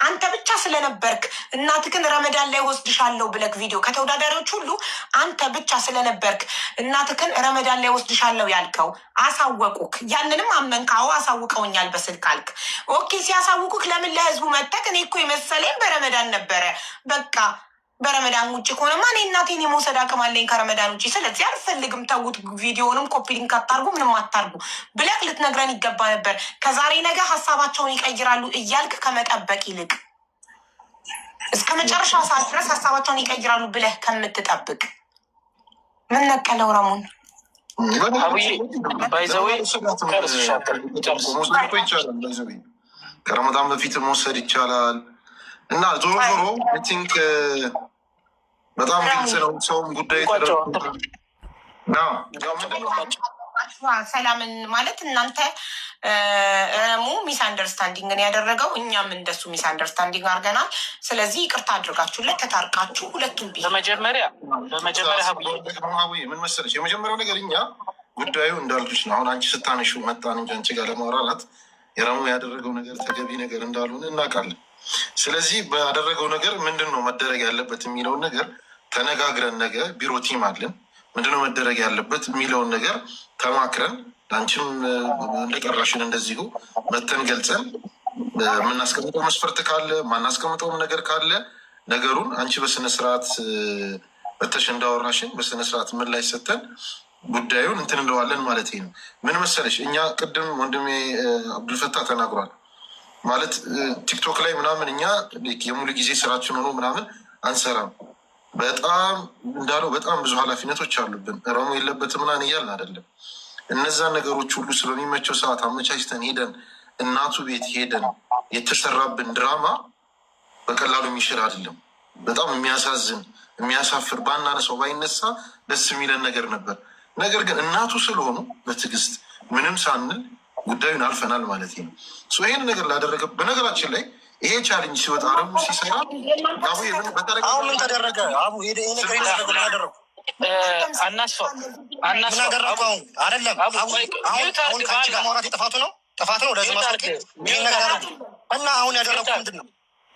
Speaker 2: አንተ ብቻ ስለነበርክ እናትክን ረመዳን ላይ ወስድሻለሁ ብለክ ቪዲዮ ከተወዳዳሪዎች ሁሉ አንተ ብቻ ስለነበርክ እናትክን ረመዳን ላይ ወስድሻለሁ ያልከው አሳወቁክ። ያንንም አመንካው አሳውቀውኛል በስልክ አልክ። ኦኬ ሲያሳውቁክ ለምን ለህዝቡ መጠቅ? እኔ እኮ የመሰለኝ በረመዳን ነበረ። በቃ በረመዳን ውጭ ከሆነማ እኔ እናቴን የመውሰድ አቅም አለኝ ከረመዳን ውጭ። ስለዚህ አልፈልግም፣ ተዉት፣ ቪዲዮንም ኮፒ ሊንክ አታርጉ፣ ምንም አታርጉ ብለክ ልትነግረን ይገባ ነበር። ከዛሬ ነገ ሀሳባቸውን ይቀይራሉ እያልክ ከመጠበቅ ይልቅ እስከ መጨረሻ ሰዓት ድረስ ሀሳባቸውን ይቀይራሉ ብለህ ከምትጠብቅ ምን ነቀለው? ረሙን
Speaker 1: ከረመዳን በፊት መውሰድ ይቻላል እና ዞሮ ዞሮ ቲንክ በጣም ግልጽ ነው። ሰውም ጉዳይ
Speaker 2: ሰላምን ማለት እናንተ ረሙ ሚስ አንደርስታንዲንግን ያደረገው እኛም እንደሱ ሚስ አንደርስታንዲንግ አድርገናል። ስለዚህ ይቅርታ አድርጋችሁለት ተታርቃችሁ ሁለቱም
Speaker 5: በመጀመሪያ
Speaker 1: ምን መሰለሽ የመጀመሪያው ነገር እኛ ጉዳዩ እንዳልኩሽ ነው። አሁን አንቺ ስታነሹ መጣን እንጂ አንቺ ጋር ለማውራራት የረሙ ያደረገው ነገር ተገቢ ነገር እንዳልሆነ እናውቃለን። ስለዚህ ባደረገው ነገር ምንድን ነው መደረግ ያለበት የሚለውን ነገር ተነጋግረን ነገ ቢሮ ቲም አለን። ምንድነው መደረግ ያለበት የሚለውን ነገር ተማክረን አንቺም እንደቀራሽን እንደዚሁ መተን ገልጸን የምናስቀምጠው መስፈርት ካለ ማናስቀምጠውም ነገር ካለ ነገሩን አንቺ በስነስርዓት በተሽ እንዳወራሽን በስነስርዓት ምን ላይ ሰተን ጉዳዩን እንትን እንለዋለን ማለት ነው። ምን መሰለሽ እኛ ቅድም ወንድሜ አብዱልፈታ ተናግሯል። ማለት ቲክቶክ ላይ ምናምን እኛ የሙሉ ጊዜ ስራችን ሆኖ ምናምን አንሰራም። በጣም እንዳለው በጣም ብዙ ኃላፊነቶች አሉብን። ረሙ የለበትም ምናምን እያልን አይደለም። እነዛን ነገሮች ሁሉ ስለሚመቸው ሰዓት አመቻችተን ሄደን እናቱ ቤት ሄደን የተሰራብን ድራማ በቀላሉ የሚሽር አይደለም። በጣም የሚያሳዝን የሚያሳፍር ባናነሳው ባይነሳ ደስ የሚለን ነገር ነበር። ነገር ግን እናቱ ስለሆኑ በትዕግስት ምንም ሳንል ጉዳዩን አልፈናል ማለት ነው። ይህን ነገር ላደረገ በነገራችን ላይ ይሄ ቻሌንጅ ሲወጣ ረሙ ሲሰራ
Speaker 3: አሁን ምን ተደረገ? አቡ ይሄ ነገር ይደረገ አደረጉ
Speaker 5: አናስፈው
Speaker 3: አደረጉ አይደለም። አሁን ከአንቺ ጋር ማውራት የጥፋቱ ነው ጥፋት ነው። ለዚህ ማስረቅ ይህን ነገር አደረጉ እና አሁን ያደረጉ ምንድን ነው?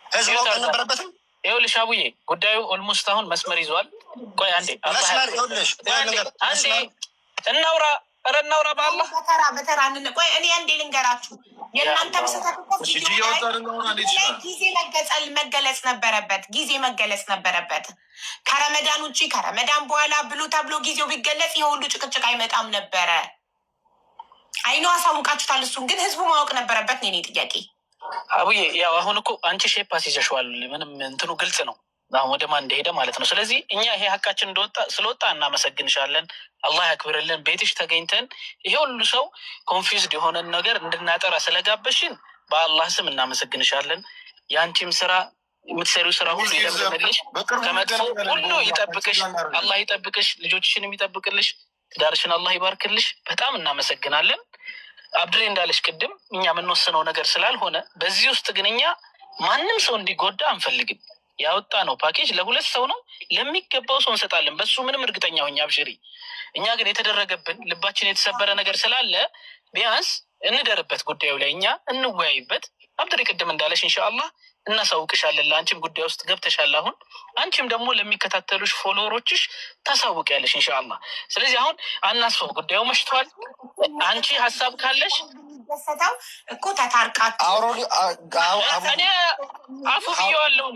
Speaker 3: ህዝብ ማወቅ አልነበረበትም።
Speaker 5: ይኸውልሽ አቡዬ ጉዳዩ ኦልሞስት አሁን መስመር ይዟል። ቆይ አንዴ እናውራ ኧረ እናውራ በአላህ
Speaker 2: በተራ ቆይ እኔ አንዴ ልንገራችሁ። የእናንተ ስህተት ጊዜ መገለጽ ነበረበት። ከረመዳን ውጭ ከረመዳን በኋላ ብሉ ተብሎ ጊዜው ቢገለጽ የሁሉ ጭቅጭቅ አይመጣም ነበረ። አይኖ አሳውቃችሁታል። እሱን ግን ህዝቡ ማወቅ ነበረበት ነው የኔ ጥያቄ።
Speaker 5: አቡዬ ያው አሁን እኮ አንቺ ሼፕ አስይዘሽዋል። ምንም እንትኑ ግልጽ ነው አሁን ወደ ማን እንደሄደ ማለት ነው። ስለዚህ እኛ ይሄ ሀቃችን ስለወጣ እናመሰግንሻለን። አላህ ያክብርልን። ቤትሽ ተገኝተን ይሄ ሁሉ ሰው ኮንፊውዝድ የሆነን ነገር እንድናጠራ ስለጋበሽን በአላህ ስም እናመሰግንሻለን። የአንቺም ስራ የምትሰሪው ስራ ሁሉ ይደምልሽ፣ ከመጥፎ ሁሉ ይጠብቅሽ፣ አላህ ይጠብቅሽ፣ ልጆችሽንም ይጠብቅልሽ፣ ትዳርሽን አላህ ይባርክልሽ። በጣም እናመሰግናለን። አብድሬ እንዳለሽ ቅድም እኛ የምንወስነው ነገር ስላልሆነ በዚህ ውስጥ ግን እኛ ማንም ሰው እንዲጎዳ አንፈልግም። ያወጣ ነው ፓኬጅ ለ2 ሰው ነው፣ ለሚገባው ሰው እንሰጣለን። በሱ ምንም እርግጠኛ ሆኛ አብሽሪ። እኛ ግን የተደረገብን ልባችን የተሰበረ ነገር ስላለ ቢያንስ እንደርበት፣ ጉዳዩ ላይ እኛ እንወያይበት። አብድሬ ቅድም እንዳለሽ ኢንሻአላህ እናሳውቅሻለን። ለአንቺም ጉዳይ ውስጥ ገብተሻል። አሁን አንቺም ደግሞ ለሚከታተሉሽ ፎሎወሮችሽ ታሳውቂያለሽ ኢንሻአላህ። ስለዚህ አሁን አናስፈው፣ ጉዳዩ መሽቷል። አንቺ ሀሳብ ካለሽ
Speaker 2: ደሰታው እኮ ተታርቃችሁ
Speaker 5: አፉ ብዬዋለሁ።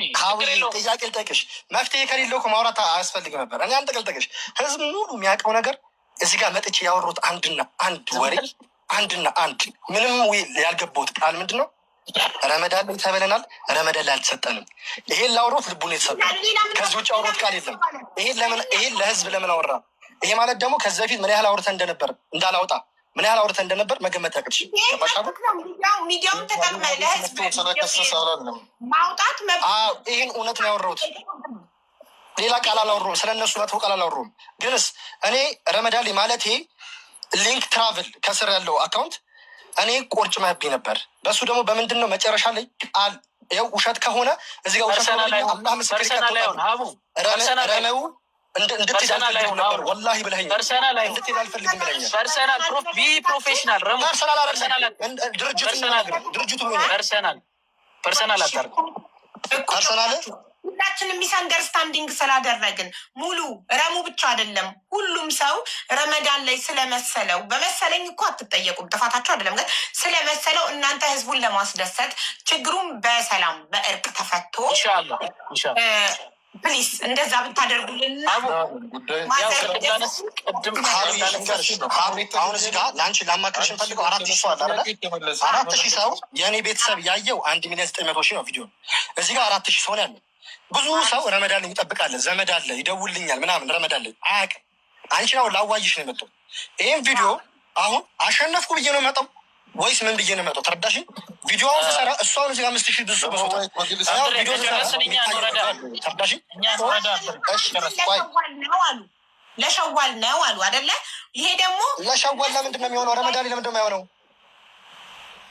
Speaker 3: ጥያቄ ልጠይቅሽ፣ መፍትሄ ከሌለው እኮ ማውራት አያስፈልግም ነበር። እኔ አንድ ልጠይቅሽ፣ ህዝብ ሙሉ የሚያውቀው ነገር እዚህ ጋር መጥቼ ያወሩት አንድና አንድ ወሬ፣ አንድና አንድ ምንም ያልገባሁት ቃል ምንድን ነው? ረመዳን ላይ ተበለናል፣ ረመዳን ላይ አልተሰጠንም። ይሄን ላውሮት ልቡን የተሰጠ ከዚህ ውጭ አውሮት ቃል የለም። ይሄን ለህዝብ ለምን አወራ? ይሄ ማለት ደግሞ ከዚህ በፊት ምን ያህል አውርተን እንደነበር እንዳላውጣ ምን ያህል አውርተን እንደነበር መገመት ያቅትሽ።
Speaker 2: ሚዲያውን ተጠቅመ ለህዝብ ማውጣት
Speaker 3: ይህን እውነት ነው ያወራሁት። ሌላ ቃል አላወሩም፣ ስለ እነሱ መጥፎ ቃል አላወሩም። ግንስ እኔ ረመዳን ላይ ማለት ሊንክ ትራቭል ከስር ያለው አካውንት እኔ ቆርጭ መህብኝ ነበር። በሱ ደግሞ በምንድን ነው መጨረሻ ላይ ቃል ይኸው ውሸት ከሆነ እዚህ ጋር ውሸት አላህ ምስክር ረመው እንድትሄድ አልፈልግም ነበር ወላሂ ብለኸኝ እንድትሄድ አልፈልግም ብለኛል።
Speaker 5: ፐርሰናል ፕሮፌሽናል ረሙ ፐርሰናል አታርግ
Speaker 3: ፐርሰናል
Speaker 2: ሁላችንም ሚስ አንደርስታንዲንግ ስላደረግን ሙሉ ረሙ ብቻ አይደለም ሁሉም ሰው ረመዳን ላይ ስለመሰለው በመሰለኝ እኮ አትጠየቁም፣ ጥፋታቸው አይደለም። ግን ስለመሰለው እናንተ ህዝቡን ለማስደሰት ችግሩን በሰላም በእርቅ ተፈቶ ፕሊስ እንደዛ ብታደርጉልን።
Speaker 3: አሁን እዚህ ጋር ለአንቺ ላማክርሽ እንፈልገው 4,000 ሰው አለ። 4,000 ሰው የእኔ ቤተሰብ ያየው 1,900,000 ነው ቪዲዮ። እዚህ ጋር 4,000 ሰው ነው ያለ። ብዙ ሰው ረመዳን ይጠብቃል፣ ዘመድ አለ ይደውልኛል ምናምን። ረመዳን ላይ አያውቅም። አንቺ ነው ላዋይሽ ነው የመጣው። ይህም ቪዲዮ አሁን አሸነፍኩ ብዬ ነው የመጣው ወይስ ምን ብዬ ነው የመጣው? ተረዳሽኝ? ቪዲዮውን ስሰራ እሷን እዚህ 5,000 ብዙ በሶታል ቪዲዮ ተረዳሽኝ?
Speaker 2: ለሸዋል ነው አሉ አይደለ? ይሄ ደግሞ
Speaker 3: ለሸዋል ለምንድን ነው የሚሆነው? ረመዳን ለምንድን ነው የሚሆነው?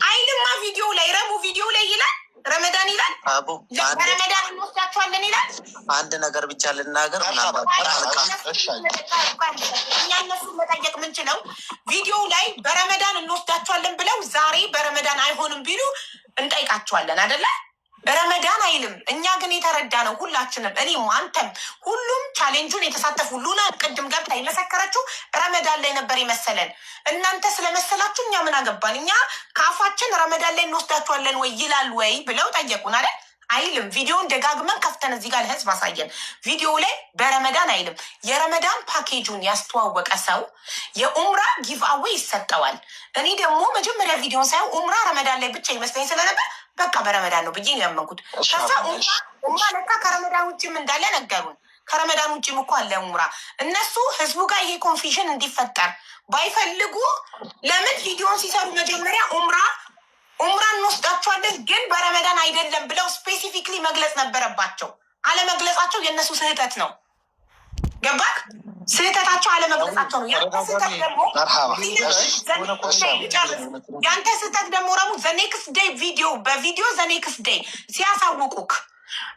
Speaker 2: አይልማ ቪዲዮ ላይ ረሙ ቪዲዮ ላይ ይላል ረመዳን ይላል። ረመዳን እንወስዳቸዋለን ይላል።
Speaker 8: አንድ ነገር ብቻ ልናገር።
Speaker 2: እኛ እነሱን መጠየቅ ምንችለው ቪዲዮ ላይ በረመዳን እንወስዳቸዋለን ብለው ዛሬ በረመዳን አይሆንም ቢሉ እንጠይቃቸዋለን አይደለ? ረመዳን አይልም። እኛ ግን የተረዳ ነው ሁላችንም፣ እኔም አንተም፣ ሁሉም ቻሌንጁን የተሳተፉ ሉና ቅድም ገብታ የመሰከረችው ረመዳን ላይ ነበር የመሰለን። እናንተ ስለመሰላችሁ እኛ ምን አገባን? እኛ ከአፋችን ረመዳን ላይ እንወስዳችኋለን ወይ ይላል ወይ ብለው ጠየቁን አይደል? አይልም። ቪዲዮን ደጋግመን ከፍተን እዚህ ጋር ለህዝብ አሳየን። ቪዲዮ ላይ በረመዳን አይልም። የረመዳን ፓኬጁን ያስተዋወቀ ሰው የኡምራ ጊቭአዌ ይሰጠዋል። እኔ ደግሞ መጀመሪያ ቪዲዮን ሳይሆን ኡምራ ረመዳን ላይ ብቻ ይመስለኝ ስለነበር በቃ በረመዳን ነው ብዬ ነው ያመንኩት። ከዛ ኡምራ ለካ ከረመዳን ውጭም እንዳለ ነገሩን። ከረመዳን ውጭም እኮ አለ ኡምራ። እነሱ ህዝቡ ጋር ይሄ ኮንፊዥን እንዲፈጠር ባይፈልጉ ለምን ቪዲዮን ሲሰሩ መጀመሪያ ኡምራ እንወስዳቸዋለን ግን በረመዳን አይደለም ብለው ስፔሲፊክሊ መግለጽ ነበረባቸው። አለመግለጻቸው የእነሱ ስህተት ነው። ገባክ? ስህተታቸው አለመግለጻቸው ነው። ያንተ ስህተት ደግሞ ረሙ ዘኔክስት ዴይ በቪዲዮ ዘኔክስት ዴይ ሲያሳውቁክ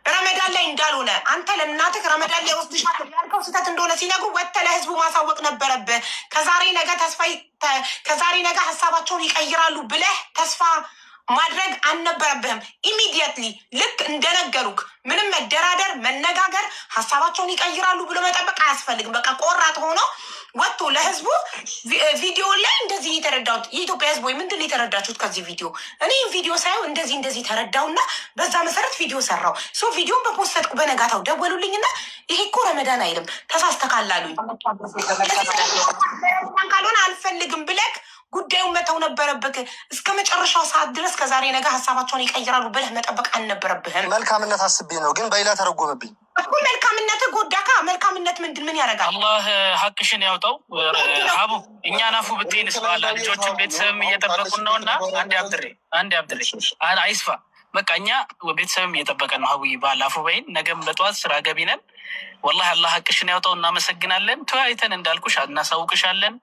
Speaker 2: ረመዳን ላይ እንዳልሆነ አንተ ለእናትህ ረመዳን ላይ ወስድሻል ያልከው ስህተት እንደሆነ ሲነግሩ ወጥተህ ለህዝቡ ማሳወቅ ነበረብህ። ከዛሬ ነገ ሀሳባቸውን ይቀይራሉ ብለህ ተስፋ ማድረግ አልነበረብህም። ኢሚዲየትሊ ልክ እንደነገሩክ ምንም መደራደር፣ መነጋገር፣ ሀሳባቸውን ይቀይራሉ ብሎ መጠበቅ አያስፈልግም። በቃ ቆራጥ ሆኖ ወጥቶ ለህዝቡ ቪዲዮ ላይ እንደዚህ የተረዳሁት የኢትዮጵያ ህዝብ ወይ ምንድን የተረዳችሁት ከዚህ ቪዲዮ? እኔ ቪዲዮ ሳይሆን እንደዚህ ተረዳውና በዛ መሰረት ቪዲዮ ሰራው። ሶ ቪዲዮን በፖስተጥኩ በነጋታው ደወሉልኝና ይሄ እኮ ረመዳን አይልም ተሳስተካል አሉኝ። ካልሆነ አልፈልግም ብለክ ጉዳዩን መተው ነበረብክ። እስከ መጨረሻው ሰዓት ድረስ ከዛሬ ነገ ሀሳባቸውን ይቀይራሉ ብለህ መጠበቅ አልነበረብህም።
Speaker 3: መልካምነት አስቤ ነው፣ ግን በሌላ ተረጎመብኝ
Speaker 2: እኮ። መልካምነት ጎዳካ። መልካምነት ምንድን ያደርጋል?
Speaker 5: አላህ ሀቅሽን ያውጣው። ሀቡ እኛን አፉ ብትይን ስባላ ልጆችን ቤተሰብም እየጠበቁን ነው እና አንድ አብድሬ አይስፋ በቃ እኛ ቤተሰብም እየጠበቀን ነው። ሀቡይ ባል አፉ በይን። ነገም በጠዋት ስራ ገቢ ነን። ወላሂ አላህ ሀቅሽን ያውጣው። እናመሰግናለን። ተወያይተን እንዳልኩሽ እናሳውቅሻለን።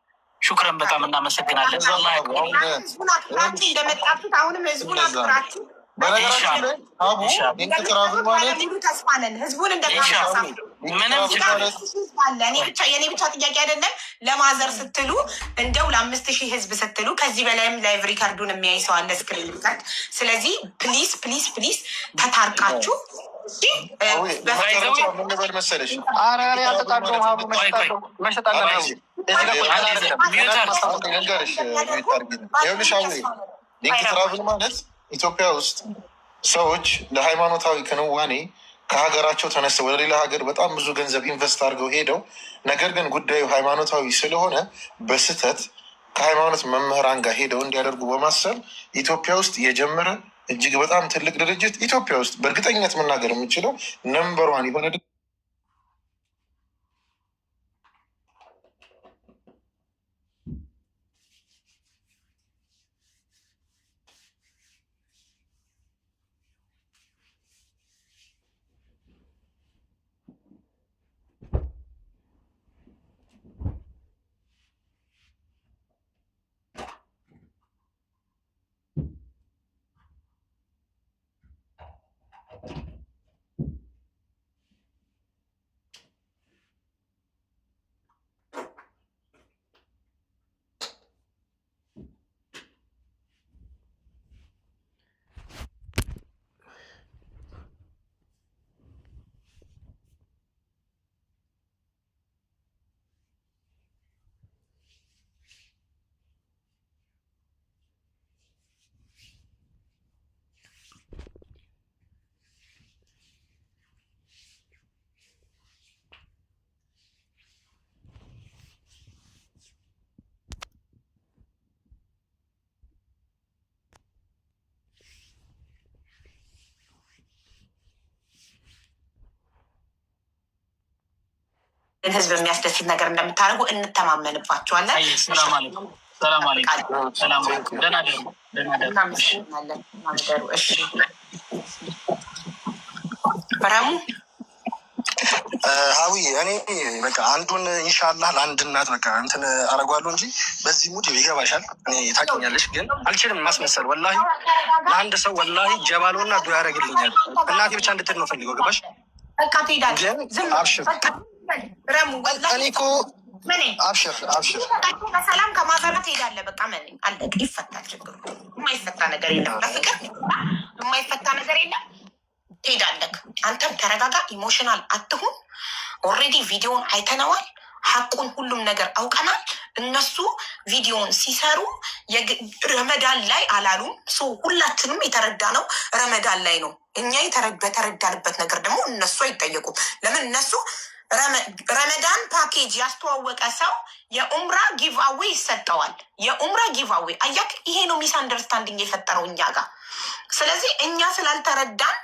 Speaker 5: ሹክረን በጣም እናመሰግናለን።
Speaker 2: ህዝቡን አክብራችሁ እንደመጣችሁት አሁንም ህዝቡን አክብራችሁ
Speaker 1: በነገራችን ላይ ሀቡ ሊንክ ትራቭል ማለት
Speaker 2: ሙሉ ተስፋ ነን። ህዝቡን እንደምናሳለ የኔ ብቻ ጥያቄ አይደለም። ለማዘር ስትሉ እንደው ለ5000 ህዝብ ስትሉ ከዚህ በላይም ላይቭ ሪካርዱን የሚያይ ሰው አለ፣ ስክሪን ሪካርድ። ስለዚህ ፕሊዝ ተታርቃችሁ
Speaker 1: ምንበል መሰለሽ ሊንክ ትራቭል ማለት ኢትዮጵያ ውስጥ ሰዎች ለሃይማኖታዊ ክንዋኔ ከሀገራቸው ተነስተው ወደ ሌላ ሀገር በጣም ብዙ ገንዘብ ኢንቨስት አድርገው ሄደው ነገር ግን ጉዳዩ ሃይማኖታዊ ስለሆነ በስህተት ከሃይማኖት መምህራን ጋር ሄደው እንዲያደርጉ በማሰብ ኢትዮጵያ ውስጥ የጀመረ እጅግ በጣም ትልቅ ድርጅት ኢትዮጵያ ውስጥ በእርግጠኝነት መናገር የምችለው ነምበር 1 የሆነ
Speaker 2: ህዝብ የሚያስደስት ነገር እንደምታደርጉ እንተማመንባቸዋለን። ረሙ
Speaker 3: ሀዊ እኔ በቃ አንዱን ኢንሻላህ ለአንድ እናት በቃ እንትን አደርገዋለሁ እንጂ በዚህ ሙድ ይገባሻል። እኔ ታውቂኛለሽ፣ ግን አልችልም ማስመሰል። ወላሂ ለአንድ ሰው ወላሂ ጀባሎና ዱ ያደርግልኛል። እናቴ ብቻ እንድትል ነው ፈልገው። ገባሽ?
Speaker 2: በቃ ትሄዳለህ።
Speaker 3: አብሽር
Speaker 2: ረሙ
Speaker 3: እኔ እኮ አብሽር
Speaker 2: በሰላም ከማዘራት ትሄዳለህ። በቃ አለቅ። ይፈታል ችግሩ። የማይፈታ ነገር የለም። በፍቅር የማይፈታ ነገር የለም። ትሄዳለህ። አንተም ተረጋጋ። ኢሞሽናል አትሁን። ኦልሬዲ ቪዲዮን አይተነዋል። ሀቁን ሁሉም ነገር አውቀናል። እነሱ ቪዲዮን ሲሰሩ ረመዳን ላይ አላሉም። ሁላችንም የተረዳ ነው ረመዳን ላይ ነው። እኛ በተረዳንበት ነገር ደግሞ እነሱ አይጠየቁም። ለምን? እነሱ ረመዳን ፓኬጅ ያስተዋወቀ ሰው የኡምራ ጊቭአዌ ይሰጠዋል። የኡምራ ጊቭአዌ አያክ፣ ይሄ ነው ሚስ አንደርስታንዲንግ የፈጠረው እኛ ጋር። ስለዚህ እኛ ስላልተረዳን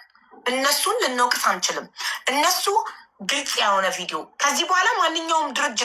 Speaker 2: እነሱን ልንወቅስ አንችልም። እነሱ ግልጽ የሆነ ቪዲዮ ከዚህ በኋላ ማንኛውም ድርጅት